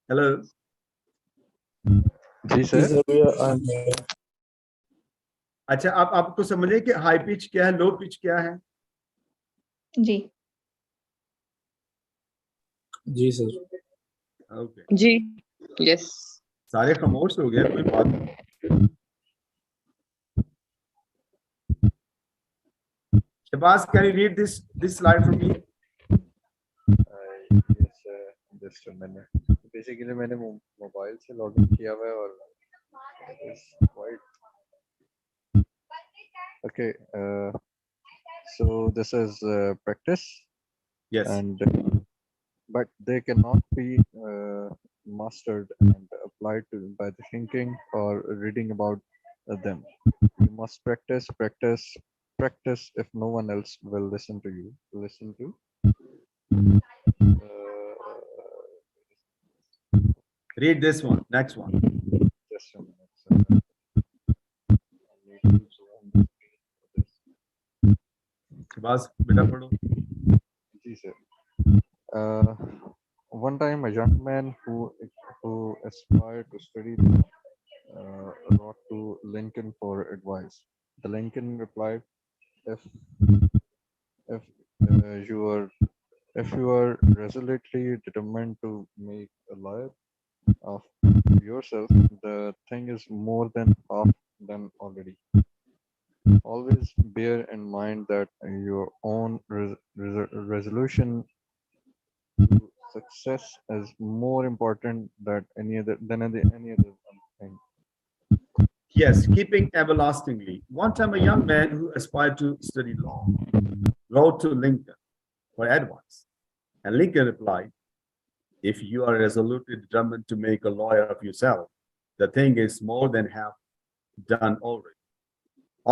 Hello. जी सर. अच्छा, आप आपको समझे कि हाई पिच क्या है, लो पिच क्या है? जी. जी सर. Okay. जी. Yes. सारे खामोश हो गए, कोई बात नहीं. Shabazz, can you read this slide for me? Yes, just a minute. Basically, मैंने मोबाइल से लॉगिन किया हुआ है और it's quite okay. So this is practice. Yes. And but they cannot be mastered and applied to by the thinking or reading about them. You must practice, practice, practice. If no one else will listen to you, listen to. Read this one. Next one. Just a minute, sir. I need to zoom the screen for this. Shabazz, बेटा पढ़ो. जी sir. One time, a young man who aspired to study wrote to Lincoln for advice. The Lincoln replied, "If you are resolutely determined to make a lawyer of yourself, the thing is more than half done already. Always bear in mind that your own resolution to success is more important than any other thing." Yes, keeping everlastingly. One time, a young man who aspired to study law wrote to Lincoln for advice. And Lincoln replied, "If you are resolutely determined to make a lawyer of yourself, the thing is more than half done already.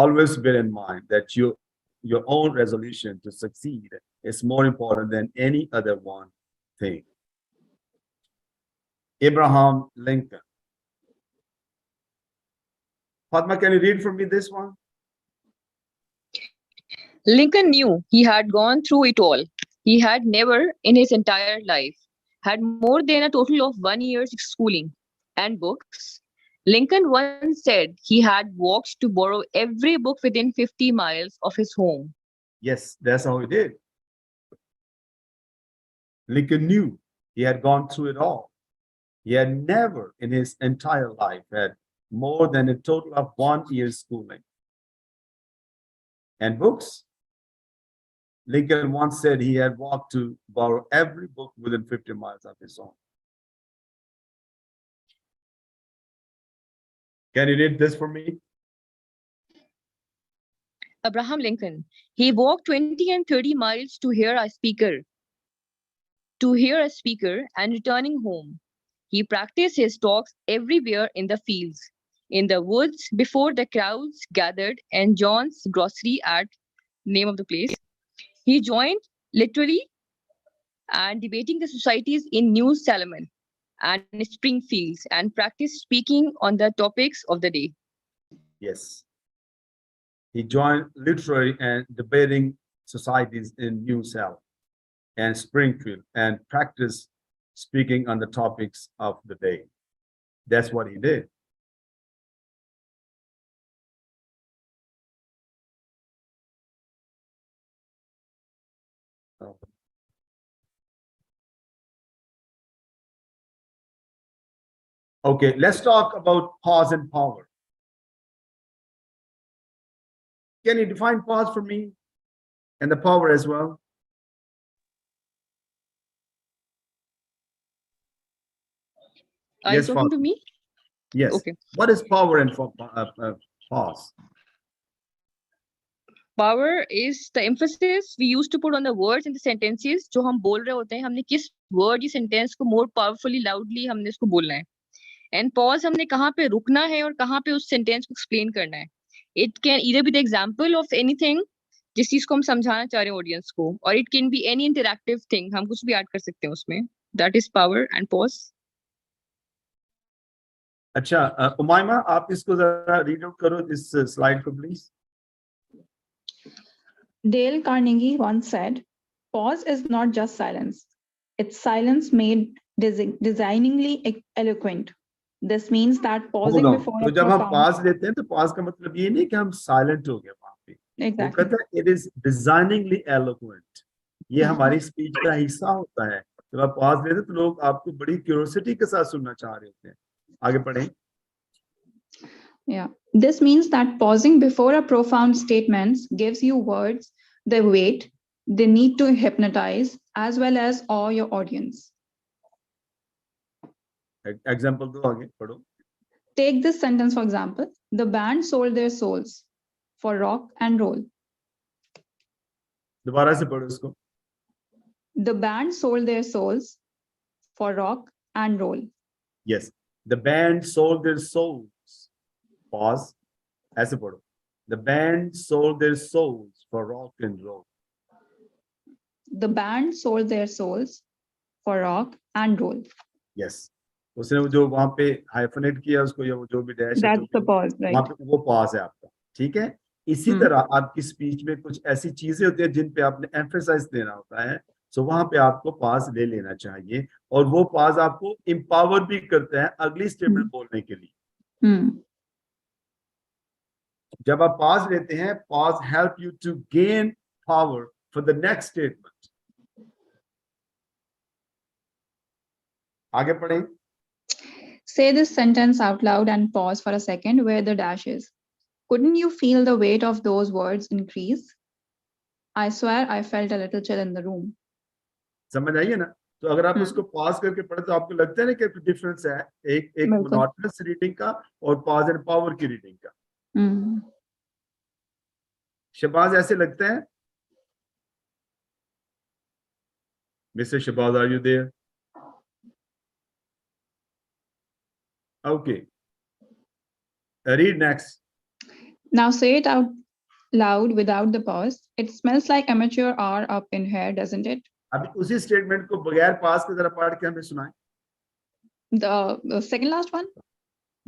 Always bear in mind that your own resolution to succeed is more important than any other one thing." Abraham Lincoln. Fatma, can you read for me this one? Lincoln knew he had gone through it all. He had never in his entire life had more than a total of 1 year's schooling and books. Lincoln once said he had walked to borrow every book within 50 miles of his home. Yes, that's how he did. Lincoln knew he had gone through it all. He had never in his entire life had more than a total of 1 year's schooling and books. Lincoln once said he had walked to borrow every book within 50 miles of his home. Can you read this for me? Abraham Lincoln, he walked 20 and 30 miles to hear a speaker and returning home. He practiced his talks everywhere in the fields, in the woods, before the crowds gathered, and John's grocery at name of the place. He joined literally and debating the societies in New Salmon and Springfields and practiced speaking on the topics of the day. Yes. He joined literary and debating societies in New Salem and Springfield and practiced speaking on the topics of the day. That's what he did. Okay, let's talk about pause and power. Can you define pause for me and the power as well? Are Yes, you talking Father. to me? Yes. Okay. What is power and pause? Power is the emphasis we used to put on the words in the sentences जो हम बोल रहे होते हैं हमने किस word या sentence को more powerfully loudly हमने इसको बोलना है and pause हमने कहाँ पे रुकना है और कहाँ पे उस sentence को explain करना है. It can either be the example of anything जिस चीज को हम समझाना चाह रहे हैं audience को or it can be any interactive thing हम कुछ भी add कर सकते हैं उसमें. That is power and pause. अच्छा उमाइमा आप इसको जरा रीड आउट करो इस स्लाइड को please. Dale Carnegie once said, pause is not just silence. It's silence made designingly eloquent. This means that pausing before तो a जब हम profound... pause लेते हैं तो pause का मतलब ये नहीं कि हम silent हो गए वहां पे. वो Exactly. कहता है it is designingly eloquent. ये हमारी स्पीच का हिस्सा होता है. जब आप pause लेते हैं तो लोग आपको बड़ी क्यूरियोसिटी के साथ सुनना चाह रहे होते हैं. आगे पढ़ें. Yeah, this means that pausing before a profound statement gives you words the weight they need to hypnotize as well as awe your audience. Example दो आगे पढ़ो. Take this sentence for example. The band sold their souls for rock and roll. दोबारा से पढ़ो इसको. The band sold their souls for rock and roll. Yes, the band sold their souls. Pause. ऐसे पढ़ो. The band sold their souls for rock and roll. The band sold their souls for rock and roll. Yes. उसने जो वहां पे hyphenate किया उसको या वो जो भी डैश है That's the pause, वहां right? पे वो पॉज है आपका. ठीक है. इसी तरह आपकी स्पीच में कुछ ऐसी चीजें होती है जिन पे आपने एम्फेसाइज देना होता है. सो वहां पे आपको पॉज ले लेना चाहिए और वो पॉज आपको एम्पावर भी करता है अगली स्टेटमेंट बोलने के लिए. जब आप पॉज लेते हैं pause help you to gain power for the next statement. आगे पढ़ें. Say this sentence out loud and pause for a second where the dash is. Couldn't you feel the weight of those words increase? I swear I felt a little chill in the room. समझ आइए ना. तो अगर आप उसको pause करके पढ़े तो आपको लगता है ना कि डिफरेंस है एक मोनोटोनस रीडिंग का और पॉज एंड पावर की रीडिंग का. शबाज ऐसे लगता है. Mister Shahbaz are you there? Okay. Read next. Now say it out loud without the pause. It smells like amateur hour up in here, doesn't it? अभी उसी statement को बगैर पास के जरा पढ़ के हमें सुनाएं. The second last one?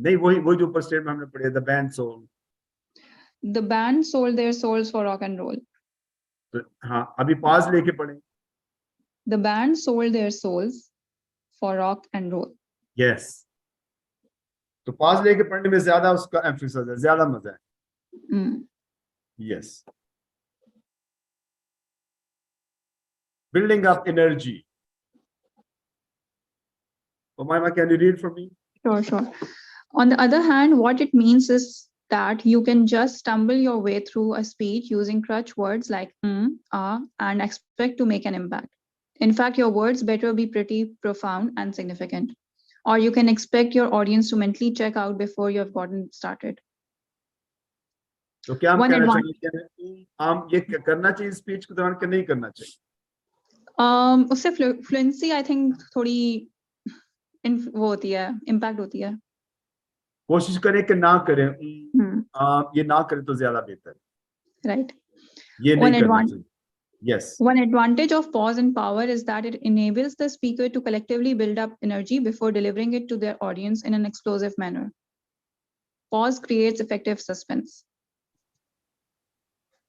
नहीं वही जो ऊपर स्टेटमेंट हमने पढ़ी. The band sold. The band sold their souls for rock and roll. तो हाँ अभी पास लेके पढ़ें. The band sold their souls for rock and roll. Yes. तो पास लेके पढ़ने में ज्यादा उसका एम्फेसिस है, ज्यादा मजा है. Yes. Building up energy. Umayma, can you read for me? Sure. On the other hand, what it means is that you can just stumble your way through a speech using crutch words like and expect to make an impact. In fact, your words better be pretty profound and significant, or you can expect your audience to mentally check out before you have gotten started. तो क्या हम कहना चाहिए? हम ये करना चाहिए speech के दौरान कि नहीं करना चाहिए? उससे फ्लुएंसी आई थिंक थोड़ी वो होती है, impact होती है. कोशिश करें कि ना करें, ये ना करें तो ज्यादा बेहतर है। Right. ये नहीं करना चाहिए। Yes. One advantage of pause and power is that it enables the speaker to collectively build up energy before delivering it to their audience in an explosive manner. Pause creates effective suspense.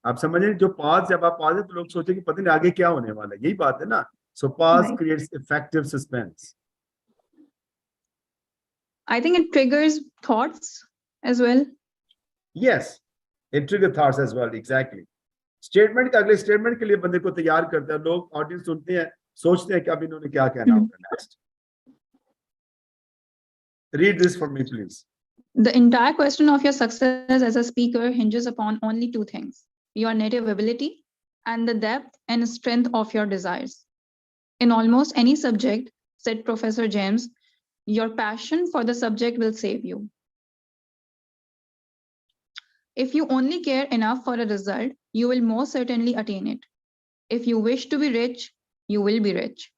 आप समझें, जो pause, जब आप pause है तो लोग सोचे कि पता नहीं आगे क्या होने वाला है, यही बात है ना। So pause Right. Creates effective suspense. I think it triggers thoughts as well. Yes, it trigger thoughts as well, exactly. Statement के अगले स्टेटमेंट के लिए बंदे को तैयार करते हैं, लोग ऑडियंस सुनते हैं, सोचते हैं कि अब इन्होंने क्या कहना होगा next. Read this for me, please. The entire question of your success as a speaker hinges upon only two things: your native ability and the depth and strength of your desires. In almost any subject, said Professor James, your passion for the subject will save you. If you only care enough for a result, you will most certainly attain it. If you wish to be rich, you will be rich.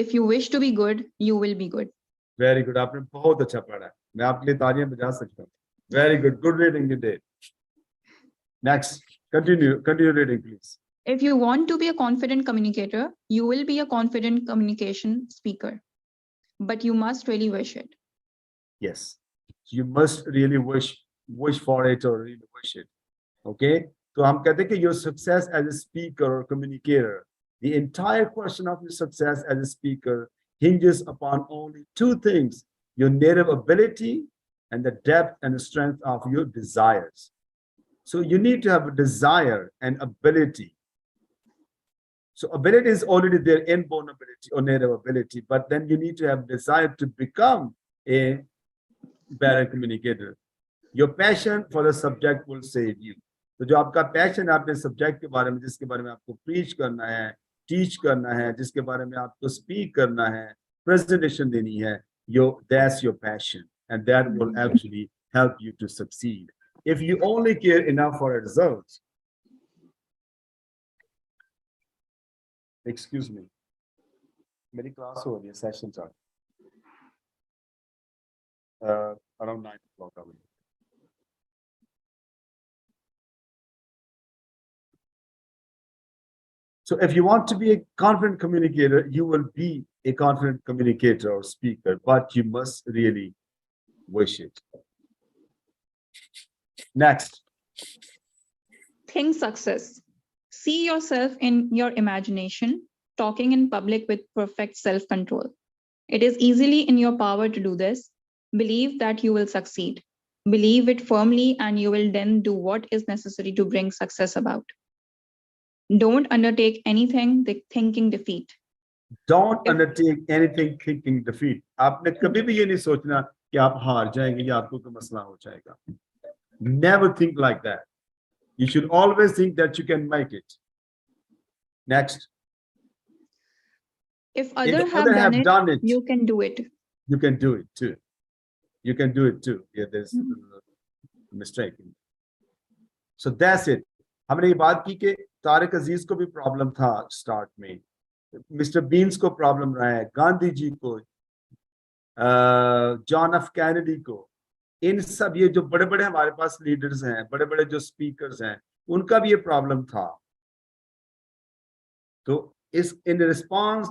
If you wish to be good, you will be good. Very good. आपने बहुत अच्छा पढ़ा है, मैं आपके लिए तालियां बजा सकता हूँ। Very good. Good reading you did. Next, continue reading, please. If you want to be a confident communicator, you will be a confident communication speaker. But you must really wish it. Yes, you must really wish for it or really wish it. Okay, so हम कहते हैं कि your success as a speaker or communicator, the entire question of your success as a speaker hinges upon only two things: your native ability and the depth and the strength of your desires. So you need to have a desire and ability. So ability is already there, inborn ability or native ability, but then you need to have desire to become a better communicator. Your passion for the subject will save you. तो जो आपका passion है अपने subject के बारे में, जिसके बारे में आपको प्रीच करना है, टीच करना है, जिसके बारे में आपको स्पीक करना है, प्रेजेंटेशन देनी है, that's your passion, and that will actually help you to succeed. If you only care enough for a result, excuse me, मेरी क्लास हो रही है, सेशन चल around 9 o'clock. So if you want to be a confident communicator, you will be a confident communicator or speaker, but you must really wish it. Next. Think success. See yourself in your imagination, talking in public with perfect self-control. It is easily in your power to do this. Believe that you will succeed. Believe it firmly, and you will then do what is necessary to bring success about. Don't undertake anything thinking defeat. Don't undertake anything thinking defeat. आपने कभी भी ये नहीं सोचना कि आप हार जाएंगे या आपको कोई मसला हो जाएगा. Never think like that. You should always think that you can make it. Next. If others have done it, you can do it. You can do it too. You can do it too. Yeah, there's a mistake. So that's it. हमने ये बात की कि तारिक अजीज को भी problem था start में, mister beans को प्रॉब्लम रहा है, गांधी जी को, जॉन एफ कैनेडी को, इन सब ये जो बड़े बड़े हमारे पास लीडर्स हैं, बड़े बड़े जो स्पीकर्स हैं, उनका भी ये प्रॉब्लम था. तो इस in response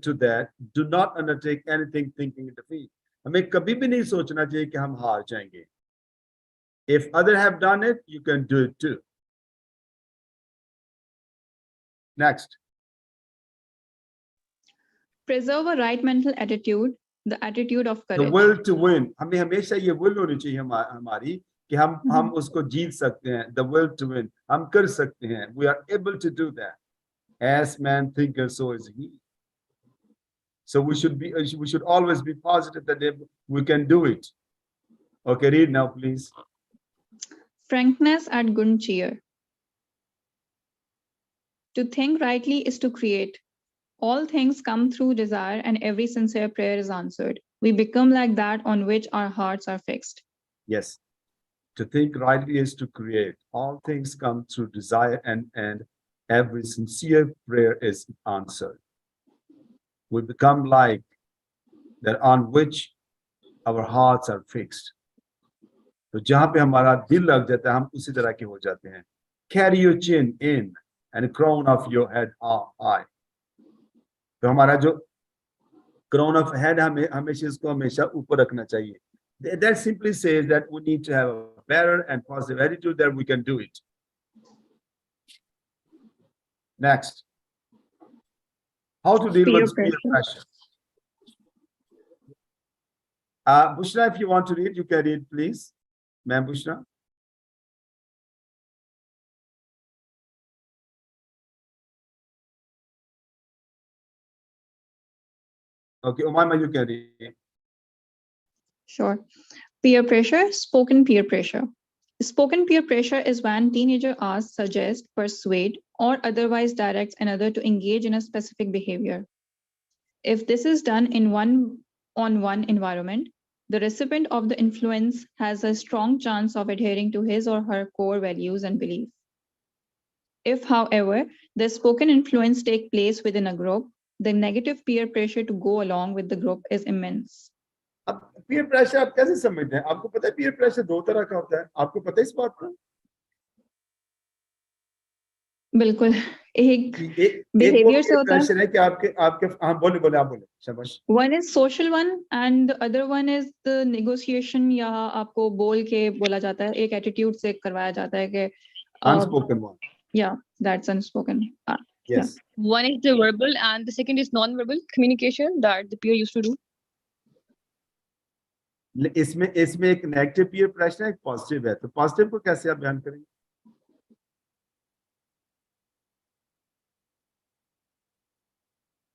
to that, do not undertake anything thinking defeat. हमें कभी भी नहीं सोचना चाहिए कि हम हार जाएंगे. If others have done it, you can do it too. Next. Preserve a right mental attitude, the attitude of courage. The will to win. हमें हमेशा ये will होनी चाहिए हमारी कि हम उसको जीत सकते हैं. The will to win. हम कर सकते हैं. We are able to do that. As man thinketh, so is he. So we should always be positive that we can do it. Okay, read now, please. Frankness and good cheer. To think rightly is to create. All things come through desire, and every sincere prayer is answered. We become like that on which our hearts are fixed. Yes. To think rightly is to create. All things come through desire, and every sincere prayer is answered. We become like that on which our hearts are fixed. तो जहां पे हमारा दिल लग जाता है हम उसी तरह के हो जाते हैं. Carry your chin in and crown of your head high. तो हमारा जो crown of head हमें हमेशा इसको हमेशा ऊपर रखना चाहिए. That simply says that we need to have a better and positive attitude that we can do it. Next, how to deal with peer pressure. Bushra, if you want to read, you can read, please. Ma'am Bushra. Okay, Umayma, you can read. Sure. Peer pressure, spoken peer pressure. Spoken peer pressure is when teenager asks, suggest, persuade, or otherwise directs another to engage in a specific behavior. If this is done in one-on-one environment, the recipient of the influence has a strong chance of adhering to his or her core values and beliefs. If, however, the spoken influence takes place within a group, the negative peer pressure to go along with the group is immense. अब peer pressure आप कैसे समझते हैं? आपको पता है peer pressure दो तरह का होता है. आपको पता है इस बात का? बिल्कुल एक behavior से होता है कि आपके हाँ बोले आप बोले शाबाश. One is social one and the other one is the negotiation या आपको बोल के बोला जाता है एक attitude से करवाया जाता है कि unspoken one. Yeah, that's unspoken. Yes. Yeah. One is the verbal and the second is non-verbal communication that the peer used to do. इसमें एक नेगेटिव पीयर प्रेशर है एक पॉजिटिव है. तो पॉजिटिव को कैसे आप बयान करेंगे?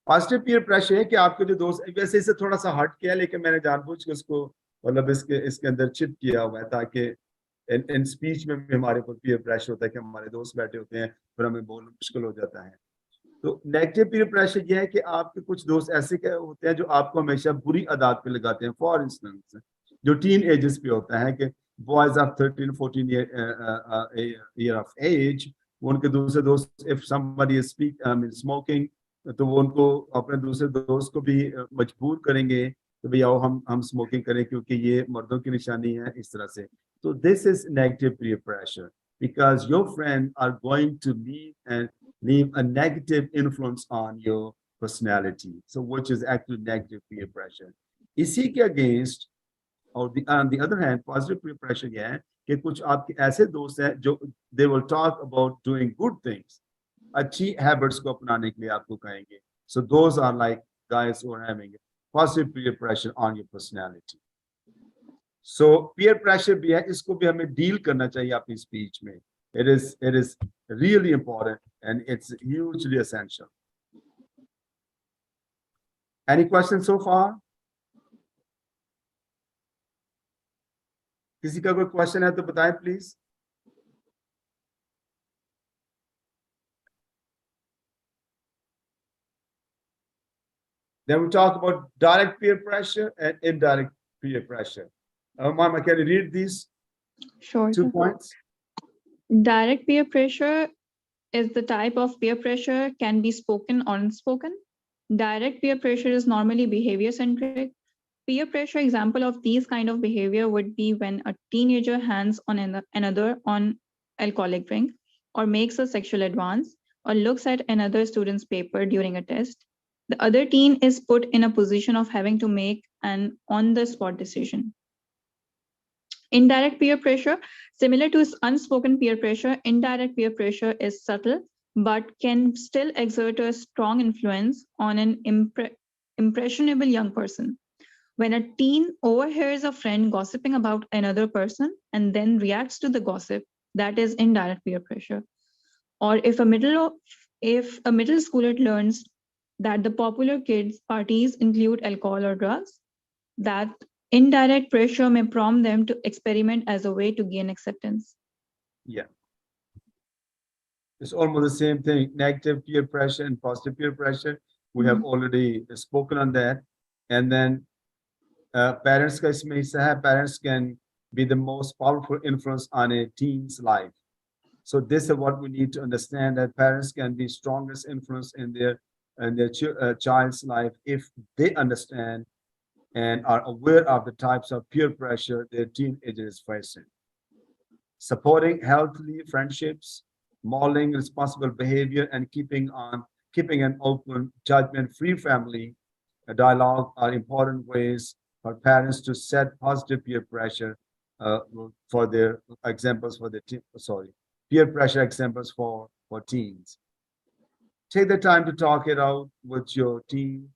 पॉजिटिव पीयर प्रेशर है कि आपके जो दोस्त वैसे इसे थोड़ा सा हट किया लेकिन मैंने जानबूझ के उसको मतलब इसके अंदर चिप किया हुआ है ताकि इन स्पीच में भी हमारे ऊपर पीयर प्रेशर होता है कि हमारे दोस्त बैठे होते हैं फिर हमें बोलना मुश्किल हो जाता है. तो नेगेटिव पीयर प्रेशर यह है कि आपके कुछ दोस्त ऐसे होते हैं जो आपको हमेशा बुरी आदत पे लगाते हैं. फॉर इंस्टेंस जो टीन एजेस पे होता है कि boys of 13-14 year of age उनके दूसरे दोस्त इफ समबडी इज स्मोकिंग तो वो उनको अपने दूसरे दोस्त को भी मजबूर करेंगे तो भैया हम स्मोकिंग करें क्योंकि ये मर्दों की निशानी है इस तरह से. तो this is negative peer pressure because your friends are going to leave a negative influence on your personality, so which is actually negative peer pressure. इसी के against और on the other hand positive peer pressure यह है कि कुछ आपके ऐसे दोस्त हैं जो they will talk about doing good things, अच्छी हैबिट्स को अपनाने के लिए आपको कहेंगे. So those are like guys who are having positive peer pressure on your personality. So peer pressure भी है, इसको भी हमें डील करना चाहिए अपनी स्पीच में. It is really important and it's hugely essential. Any questions so far? किसी का कोई क्वेश्चन है तो बताएं please. Then we talk about direct peer pressure and indirect peer pressure. Mama, can you read these Sure. 2 points? Direct peer pressure is the type of peer pressure can be spoken or unspoken. Direct peer pressure is normally behavior centric. Peer pressure example of these kind of behavior would be when a teenager hands on another on alcoholic drink or makes a sexual advance or looks at another student's paper during a test. The other teen is put in a position of having to make an on-the-spot decision. Indirect peer pressure, similar to unspoken peer pressure, indirect peer pressure is subtle but can still exert a strong influence on an impressionable young person. When a teen overhears a friend gossiping about another person and then reacts to the gossip, that is indirect peer pressure. Or if a middle schooler learns that the popular kids parties include alcohol or drugs, that indirect pressure may prompt them to experiment as a way to gain acceptance. Yeah. It's almost the same thing, negative peer pressure and positive peer pressure. We have already spoken on that. And then parents ka isme hissa hai, parents can be the most powerful influence on a teen's life. So this is what we need to understand, that parents can be strongest influence in their child's life if they understand and are aware of the types of peer pressure their teenager is facing. Supporting healthy friendships, modeling responsible behavior, and keeping an open, judgment-free family dialogue are important ways for parents to set positive peer pressure for their examples for the peer pressure examples for teens. Take the time to talk it out with your teen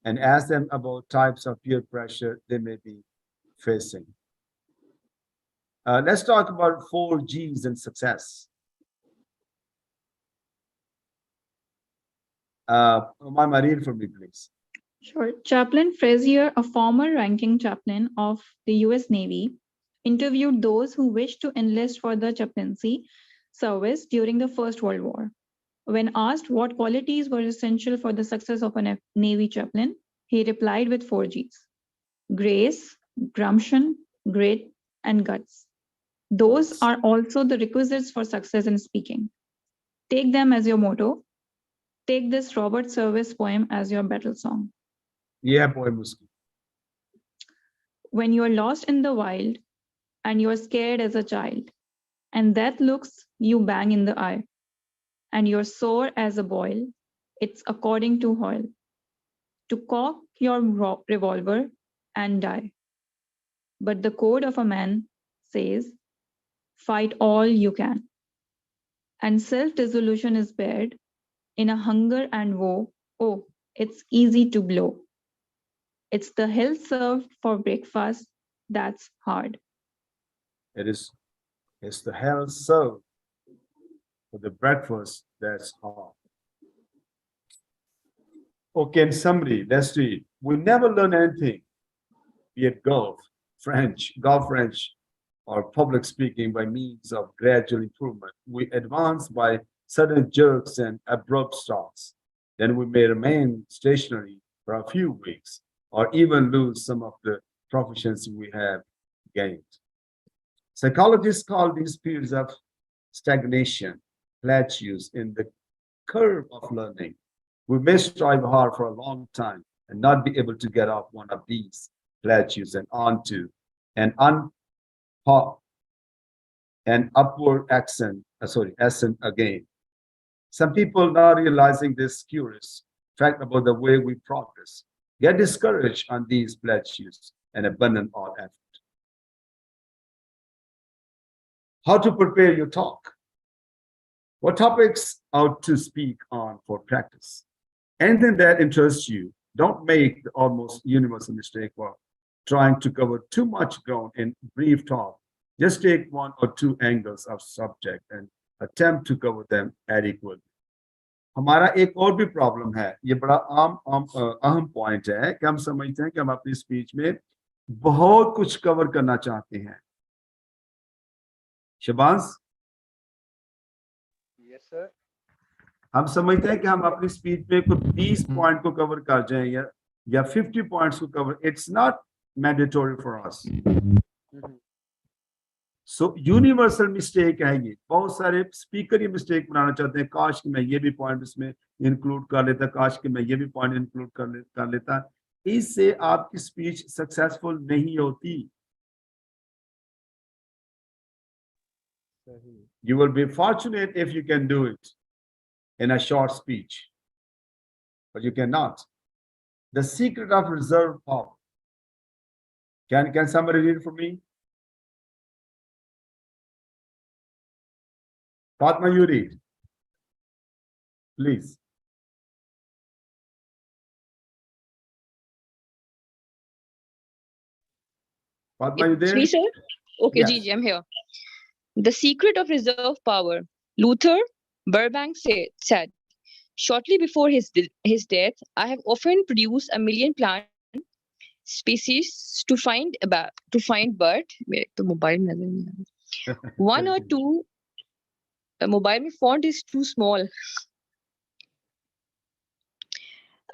and ask them about types of peer pressure they may be facing. Let's talk about 4 G's in success. Umayma, read for me, please. Sure. Chaplain Frazier, a former ranking chaplain of the US Navy, interviewed those who wished to enlist for the chaplaincy service during the First World War. When asked what qualities were essential for the success of a Navy chaplain, he replied with 4 G's: grace, gumption, grit, and guts. Those are also the requisites for success in speaking. Take them as your motto. Take this Robert Service poem as your battle song. Yeah, poem uski. When you're lost in the wild and you're scared as a child, and death looks you bang in the eye, and you're sore as a boil, it's according to Hoyle to cock your revolver and die. But the code of a man says, fight all you can. And self-dissolution is bared in a hunger and woe. Oh, it's easy to blow. It's the hell served for breakfast that's hard. It's the hell served for the breakfast that's hard. Okay, in summary, let's read. We never learn anything, be it golf, French, or public speaking by means of gradual improvement. We advance by sudden jerks and abrupt stops. Then we may remain stationary for a few weeks or even lose some of the proficiency we have gained. Psychologists call these periods of stagnation, plateaus in the curve of learning. We may strive hard for a long time and not be able to get off one of these plateaus and onto an upward ascent again. Some people, not realizing this curious fact about the way we progress, get discouraged on these plateaus and abandon all effort. How to prepare your talk? What topics out to speak on for practice? Anything that interests you. Don't make the almost universal mistake of trying to cover too much ground in brief talk. Just take 1 or 2 angles of subject and attempt to cover them adequately. हमारा एक और भी problem है, ये बड़ा अहम point है कि हम समझते हैं कि हम अपनी स्पीच में बहुत कुछ कवर करना चाहते हैं. Shahbaz, Yes, sir. हम समझते हैं कि हम अपनी स्पीच में कुछ 30 पॉइंट को कवर कर जाएं या 50 पॉइंट्स को cover. It's not mandatory for us. So universal mistake है ये. बहुत सारे स्पीकर ये मिस्टेक बनाना चाहते हैं, काश कि मैं ये भी पॉइंट इसमें इंक्लूड कर लेता, काश कि मैं ये भी पॉइंट इंक्लूड कर लेता. इससे आपकी स्पीच सक्सेसफुल नहीं होती. You will be fortunate if you can do it in a short speech, but you cannot. The secret of reserve power. Can somebody read it for me? Fatma, you read, please. Fatma, you there? Me, sir? Okay, Yes. Gigi, I'm here. The secret of reserve power. Luther Burbank said, shortly before his death, I have often produced 1 million plant species to find bird. One or two. Mobile font is too small.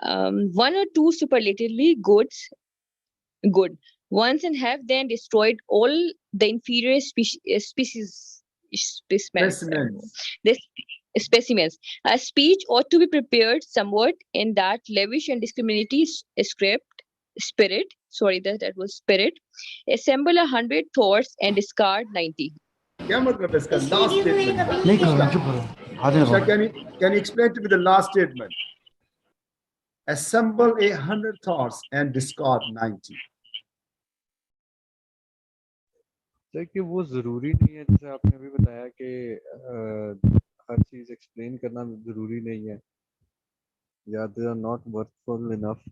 1 or 2 superlatively good ones and have then destroyed all the inferior specimens. Specimens. A speech ought to be prepared somewhat in that lavish and discriminating spirit, Sorry, that was spirit. Assemble 100 thoughts and discard 90. क्या मतलब है इसका last statement का? नहीं करो, चुप करो, हाथ Usha, लगाओ। can you explain to me the last statement? Assemble 100 thoughts and discard 90. Sir कि वो जरूरी नहीं है, जैसे आपने अभी बताया कि हर चीज एक्सप्लेन करना जरूरी नहीं है, या they are not worthful enough.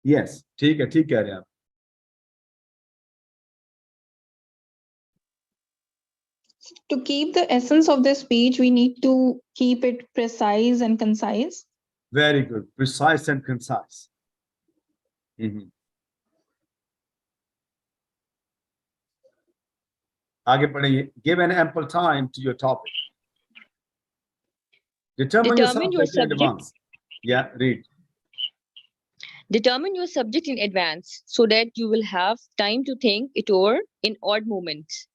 Yes, ठीक कह रहे हैं आप। To keep the essence of the speech, we need to keep it precise and concise. Very good, precise and concise. Mhm. आगे बढ़िए. Give an ample time to your topic. Determine your Determine your subject in subject. advance. Yeah, read. Determine your subject in advance so that you will have time to think it over in odd moments.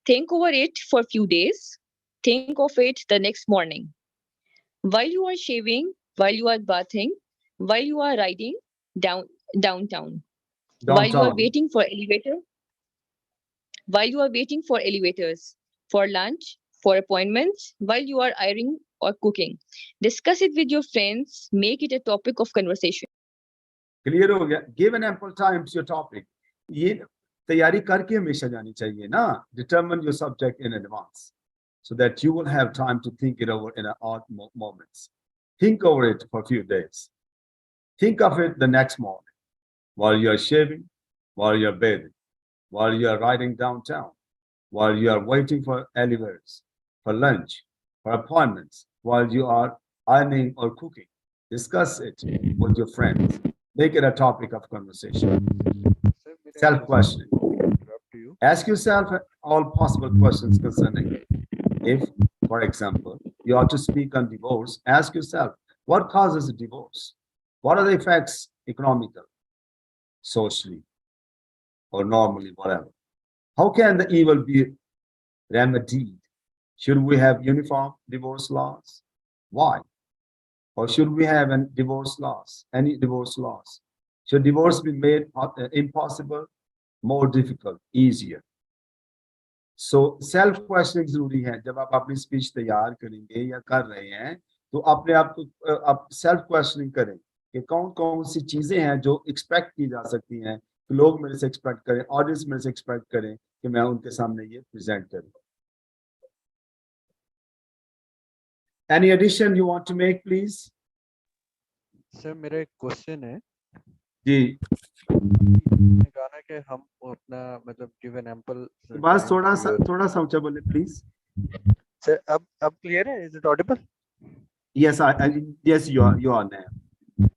Think over it for a few days. Think of it the next morning. While you are shaving, while you are bathing, while you are riding downtown, while you are Downtown. waiting for elevators, for lunch, for appointments, while you are ironing or cooking. Discuss it with your friends. Make it a topic of conversation. Clear हो गया. Give an ample time to your topic. ये तैयारी करके हमेशा जानी चाहिए ना. Determine your subject in advance so that you will have time to think it over in odd moments. Think over it for a few days. Think of it the next morning while you are shaving, while you are bathing, while you are riding downtown, while you are waiting for elevators, for lunch, for appointments, while you are ironing or cooking. Discuss it with your friends. Make it a topic of conversation. Self-questioning. Ask yourself all possible questions concerning it. If, for example, you are to speak on divorce, ask yourself, what causes a divorce? What are the effects economically, socially, or normally, whatever? How can the evil be remedied? Should we have uniform divorce laws? Why? Or should we have any divorce laws? Should divorce be made impossible, more difficult, easier? So self questioning जरूरी है. जब आप अपनी speech तैयार करेंगे या कर रहे हैं तो अपने आप को आप सेल्फ क्वेश्चनिंग करें कि कौन कौन सी चीजें हैं जो एक्सपेक्ट की जा सकती हैं कि लोग मेरे से एक्सपेक्ट करें, ऑडियंस मेरे से एक्सपेक्ट करें कि मैं उनके सामने ये प्रेजेंट करूं. Any addition you want to make, please? Sir मेरा एक क्वेश्चन है जी. कहा ना कि हम अपना मतलब गिव एन एम्पल बस थोड़ा सा ऊंचा बोले प्लीज. सर अब क्लियर है? Is it audible? Yes, yes, you are now.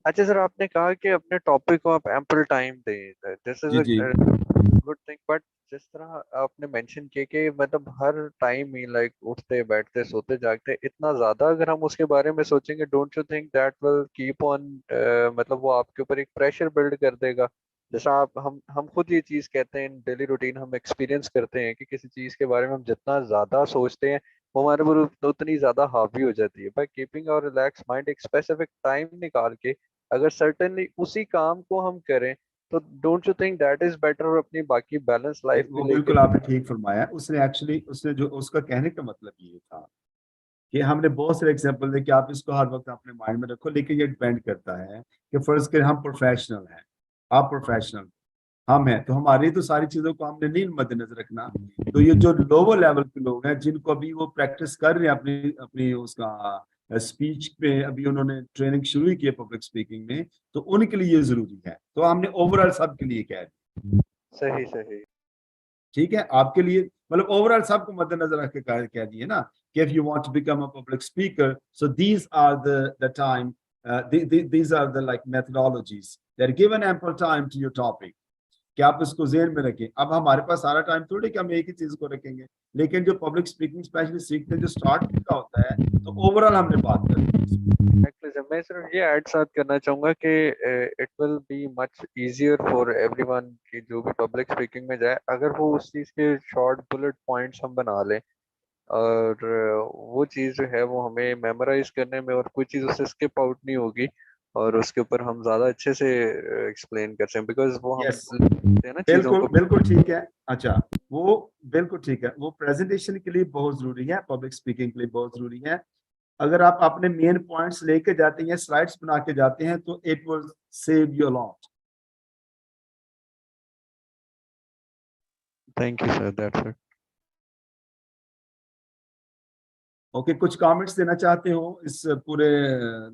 अच्छा सर, आपने कहा कि अपने टॉपिक को आप एम्पल टाइम दें. दिस इज जी. अ गुड थिंग, बट जिस तरह आपने मेंशन किया कि मतलब हर टाइम ही लाइक उठते बैठते सोते जागते इतना ज्यादा अगर हम उसके बारे में सोचेंगे, don't you think that will keep on मतलब वो आपके ऊपर एक प्रेशर बिल्ड कर देगा? जैसा आप हम खुद ये चीज कहते हैं, डेली रूटीन हम एक्सपीरियंस करते हैं कि किसी चीज के बारे में हम जितना ज्यादा सोचते हैं वो हमारे ऊपर उतनी ज्यादा हावी हो जाती है. बाय कीपिंग और रिलैक्स माइंड, एक स्पेसिफिक टाइम निकाल के अगर सर्टेनली उसी काम को हम करें तो don't you think that is better, और अपनी बाकी बैलेंस लाइफ वो भी बिल्कुल लेके. आपने ठीक फरमाया. उसने जो उसका कहने का मतलब ये था कि हमने बहुत सारे एग्जांपल दे कि आप इसको हर वक्त अपने माइंड में रखो, लेकिन ये डिपेंड करता है कि फर्ज करें हम प्रोफेशनल हैं, आप प्रोफेशनल, हम हैं, तो हमारी तो सारी चीजों को हमने नहीं मद्देनजर रखना. तो ये जो लोअर लेवल के लोग हैं जिनको अभी वो प्रैक्टिस कर रहे हैं अपनी अपनी उसका स्पीच पे, अभी उन्होंने ट्रेनिंग शुरू की है पब्लिक स्पीकिंग में, तो उनके लिए ये जरूरी है. तो हमने ओवरऑल सबके लिए कह दिया. सही. ठीक है, आपके लिए मतलब ओवरऑल सबको मद्देनजर रख के कह दिए ना कि if you want to become a public speaker, so these are the time, these are the like methodologies that give an ample time to your topic, कि आप इसको ज़हन में रखें. अब हमारे पास सारा टाइम थोड़ी कि हम एक ही चीज को रखेंगे, लेकिन जो पब्लिक स्पीकिंग स्पेशली सीखते हैं जो स्टार्ट का होता है, तो ओवरऑल हमने बात कर ली. मैं सिर्फ ये ऐड साथ करना चाहूंगा कि it will be much easier for everyone कि जो भी पब्लिक स्पीकिंग में जाए अगर वो उस चीज के शॉर्ट बुलेट पॉइंट्स हम बना लें, और वो चीज़ जो है वो हमें मेमोराइज करने में और कोई चीज़ उससे स्किप आउट नहीं होगी, और उसके ऊपर हम ज्यादा अच्छे से एक्सप्लेन कर सकें, बिकॉज वो हम Yes. लेते हैं ना चीजों बिल्कुल को। बिल्कुल ठीक है। अच्छा, वो बिल्कुल ठीक है, वो प्रेजेंटेशन के लिए बहुत जरूरी है, पब्लिक स्पीकिंग के लिए बहुत जरूरी है। अगर आप अपने मेन पॉइंट्स लेके जाते हैं, स्लाइड्स बना के जाते हैं, तो it will save you a lot. Thank you sir, that's it. Okay, कुछ कमेंट्स देना चाहते हो इस पूरे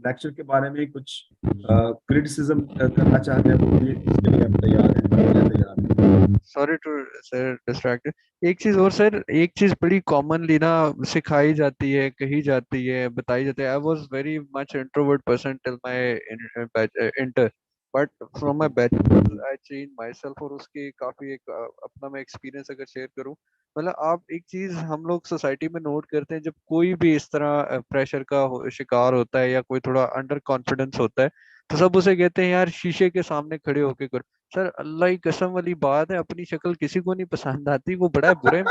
लेक्चर के बारे में, कुछ क्रिटिसिज्म करना चाहते हैं, वो भी इसके लिए हम तैयार हैं, मैं तैयार हूं। Sorry to sir distracted. एक चीज और सर, एक चीज बड़ी कॉमनली ना सिखाई जाती है, कही जाती है, बताई जाती है। I was very much introvert person till my inter, but from my bachelor I change my self. और उसकी काफी एक अपना मैं एक्सपीरियंस अगर शेयर करूं, मतलब आप एक चीज हम लोग सोसाइटी में नोट करते हैं, जब कोई भी इस तरह प्रेशर का शिकार होता है या कोई थोड़ा अंडर कॉन्फिडेंस होता है, तो सब उसे कहते हैं यार शीशे के सामने खड़े होके करो। सर अल्लाह की कसम वाली बात है, अपनी शक्ल किसी को नहीं पसंद आती, वो बड़ा बुरा ये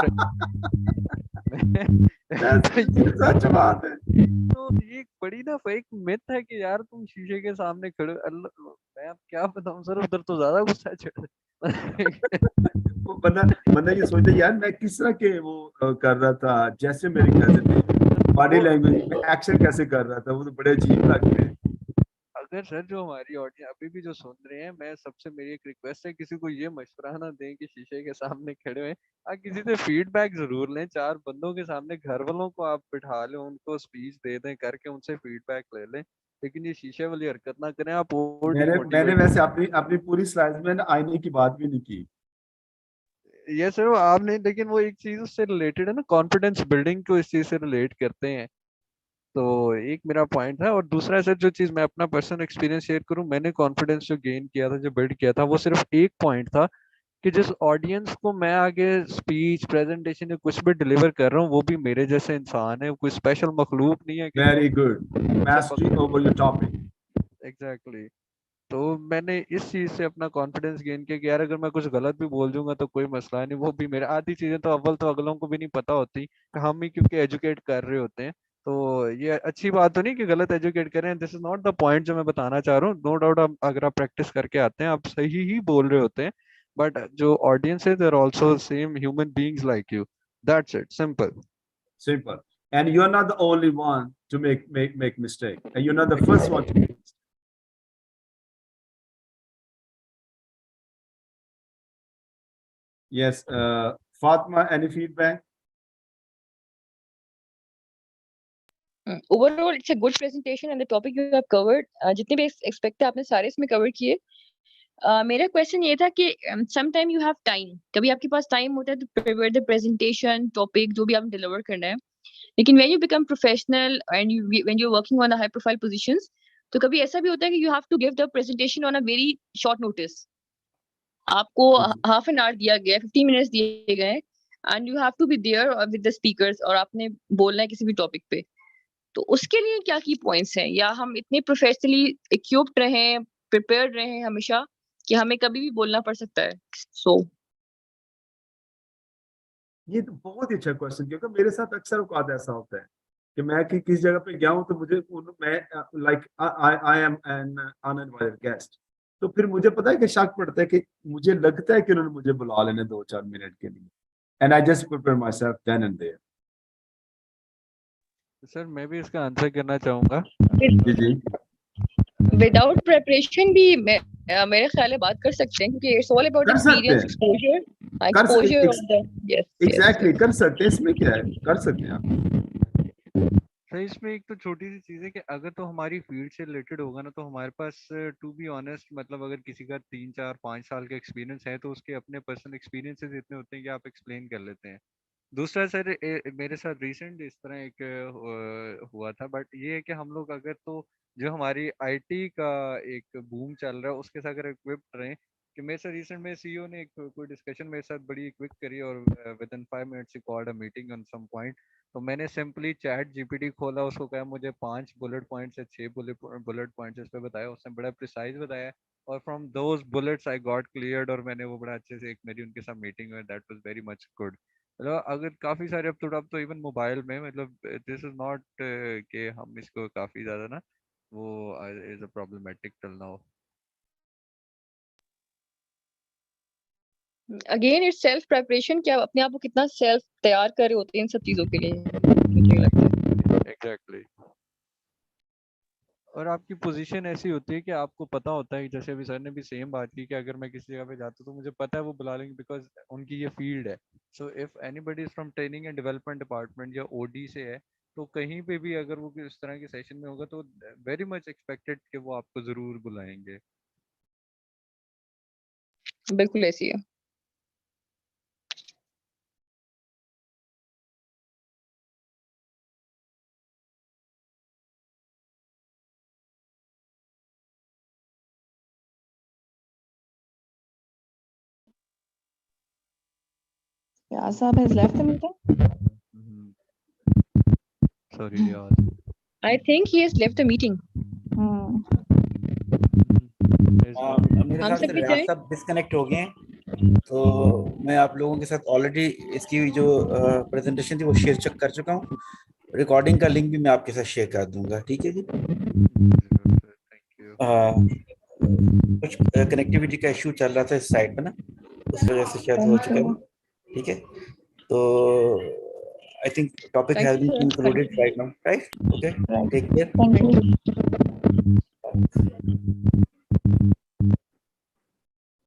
सच बात है। तो ये एक बड़ी ना फेक मिथ है कि यार तुम शीशे के सामने खड़े अल्लाह, मैं अब क्या बताऊं सर, उधर तो ज्यादा गुस्सा चढ़ वो बंदा बंदा ये सोचता है, यार मैं किस तरह के वो कर रहा था, जैसे मेरी कजिन ने बॉडी लैंग्वेज में एक्शन कैसे कर रहा था, वो तो बड़े अजीब लग रहे हैं। अगर सर जो हमारी ऑडियंस अभी भी जो सुन रहे हैं, मैं सबसे मेरी एक रिक्वेस्ट है, किसी को ये मशवरा ना दें कि शीशे के सामने खड़े हुए। आप किसी से फीडबैक जरूर लें, चार बंदों के सामने घर वालों को आप बिठा लें, उनको स्पीच दे दें करके, उनसे फीडबैक ले लें, लेकिन ये शीशे वाली हरकत ना करें, आप और मैंने डिमोटिवेट। वैसे अपनी अपनी पूरी स्लाइड्स में ना आईने की बात भी नहीं की। ये सर आपने, लेकिन वो एक चीज उससे रिलेटेड है ना, कॉन्फिडेंस बिल्डिंग को इस चीज से रिलेट करते हैं। तो एक मेरा पॉइंट था। और दूसरा सर, जो चीज मैं अपना पर्सनल एक्सपीरियंस शेयर करूं, मैंने कॉन्फिडेंस जो गेन किया था, जो बिल्ड किया था, वो सिर्फ एक पॉइंट था कि जिस ऑडियंस को मैं आगे स्पीच प्रेजेंटेशन या कुछ भी डिलीवर कर रहा हूँ, वो भी मेरे जैसे इंसान है, कोई स्पेशल मखलूक नहीं है कि जो वेरी गुड, मुझसे mastery over your topic. Exactly. तो मैंने इस चीज से अपना कॉन्फिडेंस गेन किया कि यार अगर मैं कुछ गलत भी बोल दूंगा तो कोई मसला नहीं, वो भी मेरे आधी चीजें तो अव्वल तो अगलों को भी नहीं पता होती, हम ही क्योंकि एजुकेट कर रहे होते हैं। तो ये अच्छी बात तो नहीं कि गलत एजुकेट करें, this is not the point जो मैं बताना चाह रहा हूँ। नो डाउट अगर आप प्रैक्टिस करके आते हैं, आप सही ही बोल रहे होते हैं, बट जो ऑडियंस है देर also same human beings like you. That's it, simple. Simple. And you're not the only one to make mistake, and you're not the first one to make mistake. Yes, Fatma, any feedback? Overall, it's a good presentation and the topic you have covered. जितने भी expect थे आपने सारे इसमें cover किए. मेरा question ये था कि समटाइम यू हैव टाइम, कभी आपके पास टाइम होता है तो प्रिपेयर द प्रेजेंटेशन टॉपिक जो भी आपने डिलीवर करना है, लेकिन when you become professional and you when you are working on a high profile positions, तो कभी ऐसा भी होता है कि you have to give the presentation on a very short notice. आपको हाफ एन आवर दिया गया, 15 मिनट्स दिए गए, and you have to be there with the speakers, और आपने बोलना है किसी भी टॉपिक पे. तो उसके लिए क्या की पॉइंट्स हैं, या हम इतने प्रोफेशनली इक्विप्ड रहें, प्रिपेयर्ड रहें हमेशा कि हमें कभी भी बोलना पड़ सकता है? सो ये तो बहुत ही अच्छा क्वेश्चन, क्योंकि मेरे साथ अक्सर औकात ऐसा होता है कि मैं किसी जगह पे गया हूँ, तो मुझे मैं like I am an uninvited guest, तो फिर मुझे पता है कि शक पड़ता है कि मुझे लगता है कि उन्होंने मुझे बुला लेने 2-4 मिनट के लिए, and I just prepare myself then and there. Sir मैं भी इसका आंसर करना चाहूंगा। जी जी, विदाउट प्रिपरेशन भी मेरे ख्याल है बात कर सकते हैं, क्योंकि इट्स ऑल अबाउट कर सकते एक्सपीरियंस, हैं, एक्सपोजर, कर exposure of the. Yes yes exactly yes. कर सकते हैं, इसमें क्या है, कर सकते हैं आप। सर इसमें एक तो छोटी सी चीज है कि अगर तो हमारी फील्ड से रिलेटेड होगा ना, तो हमारे पास टू बी ऑनेस्ट, मतलब अगर किसी का 3 4 5 साल का एक्सपीरियंस है, तो उसके अपने पर्सनल एक्सपीरियंसेस इतने होते हैं कि आप एक्सप्लेन कर लेते हैं। दूसरा सर, मेरे साथ रिसेंट इस तरह एक हुआ था, बट ये है कि हम लोग अगर तो जो हमारी आईटी का एक बूम चल रहा है उसके साथ अगर इक्विप्ड रहें, कि मेरे साथ रिसेंट में सीईओ ने एक कोई डिस्कशन मेरे साथ बड़ी क्विक करी, और विद इन 5 मिनट्स ही called a meeting on some point. तो मैंने सिंपली चैट जीपीटी खोला, उसको कहा मुझे 5 बुलेट पॉइंट्स या 6 बुलेट पॉइंट्स इस पे बताया, उसने बड़ा प्रिसाइज बताया, और from those bullets I got cleared, और मैंने वो बड़ा अच्छे से एक मेरी उनके साथ मीटिंग हुई, that was very much good. मतलब अगर काफी सारे अब तो इवन मोबाइल में, मतलब दिस इज नॉट कि हम इसको काफी ज्यादा ना वो is a problematic till now. Again it's self preparation, कि आप अपने आप को कितना सेल्फ तैयार कर रहे होते हैं इन सब चीजों के लिए, मुझे ये लगता है। Exactly. और आपकी पोजीशन ऐसी होती है कि आपको पता होता है, जैसे अभी सर ने भी सेम बात की कि अगर मैं किसी जगह पे जाता हूँ तो मुझे पता है वो बुला लेंगे बिकॉज उनकी ये फील्ड है। So if anybody is from training and development department या ओडी से है, तो कहीं पे भी अगर वो इस तरह के सेशन में होगा तो वेरी मच एक्सपेक्टेड कि वो आपको जरूर बुलाएंगे। बिल्कुल ऐसी है। Yeah, Saab has left the meeting. Sorry, Riaz. I think he has left the meeting. मेरे हम ख्याल सब से भी रियाज जाएं? साहब डिस्कनेक्ट हो गए हैं, तो मैं आप लोगों के साथ ऑलरेडी इसकी जो प्रेजेंटेशन थी वो शेयर कर चुका हूँ। रिकॉर्डिंग का लिंक भी मैं आपके साथ शेयर कर दूंगा, ठीक है जी। कुछ कनेक्टिविटी का इशू चल रहा था इस साइड पे ना, उस वजह से शायद हो चुका है, ठीक है। तो I think topic has been concluded right now, right? Okay, take care. Thank you.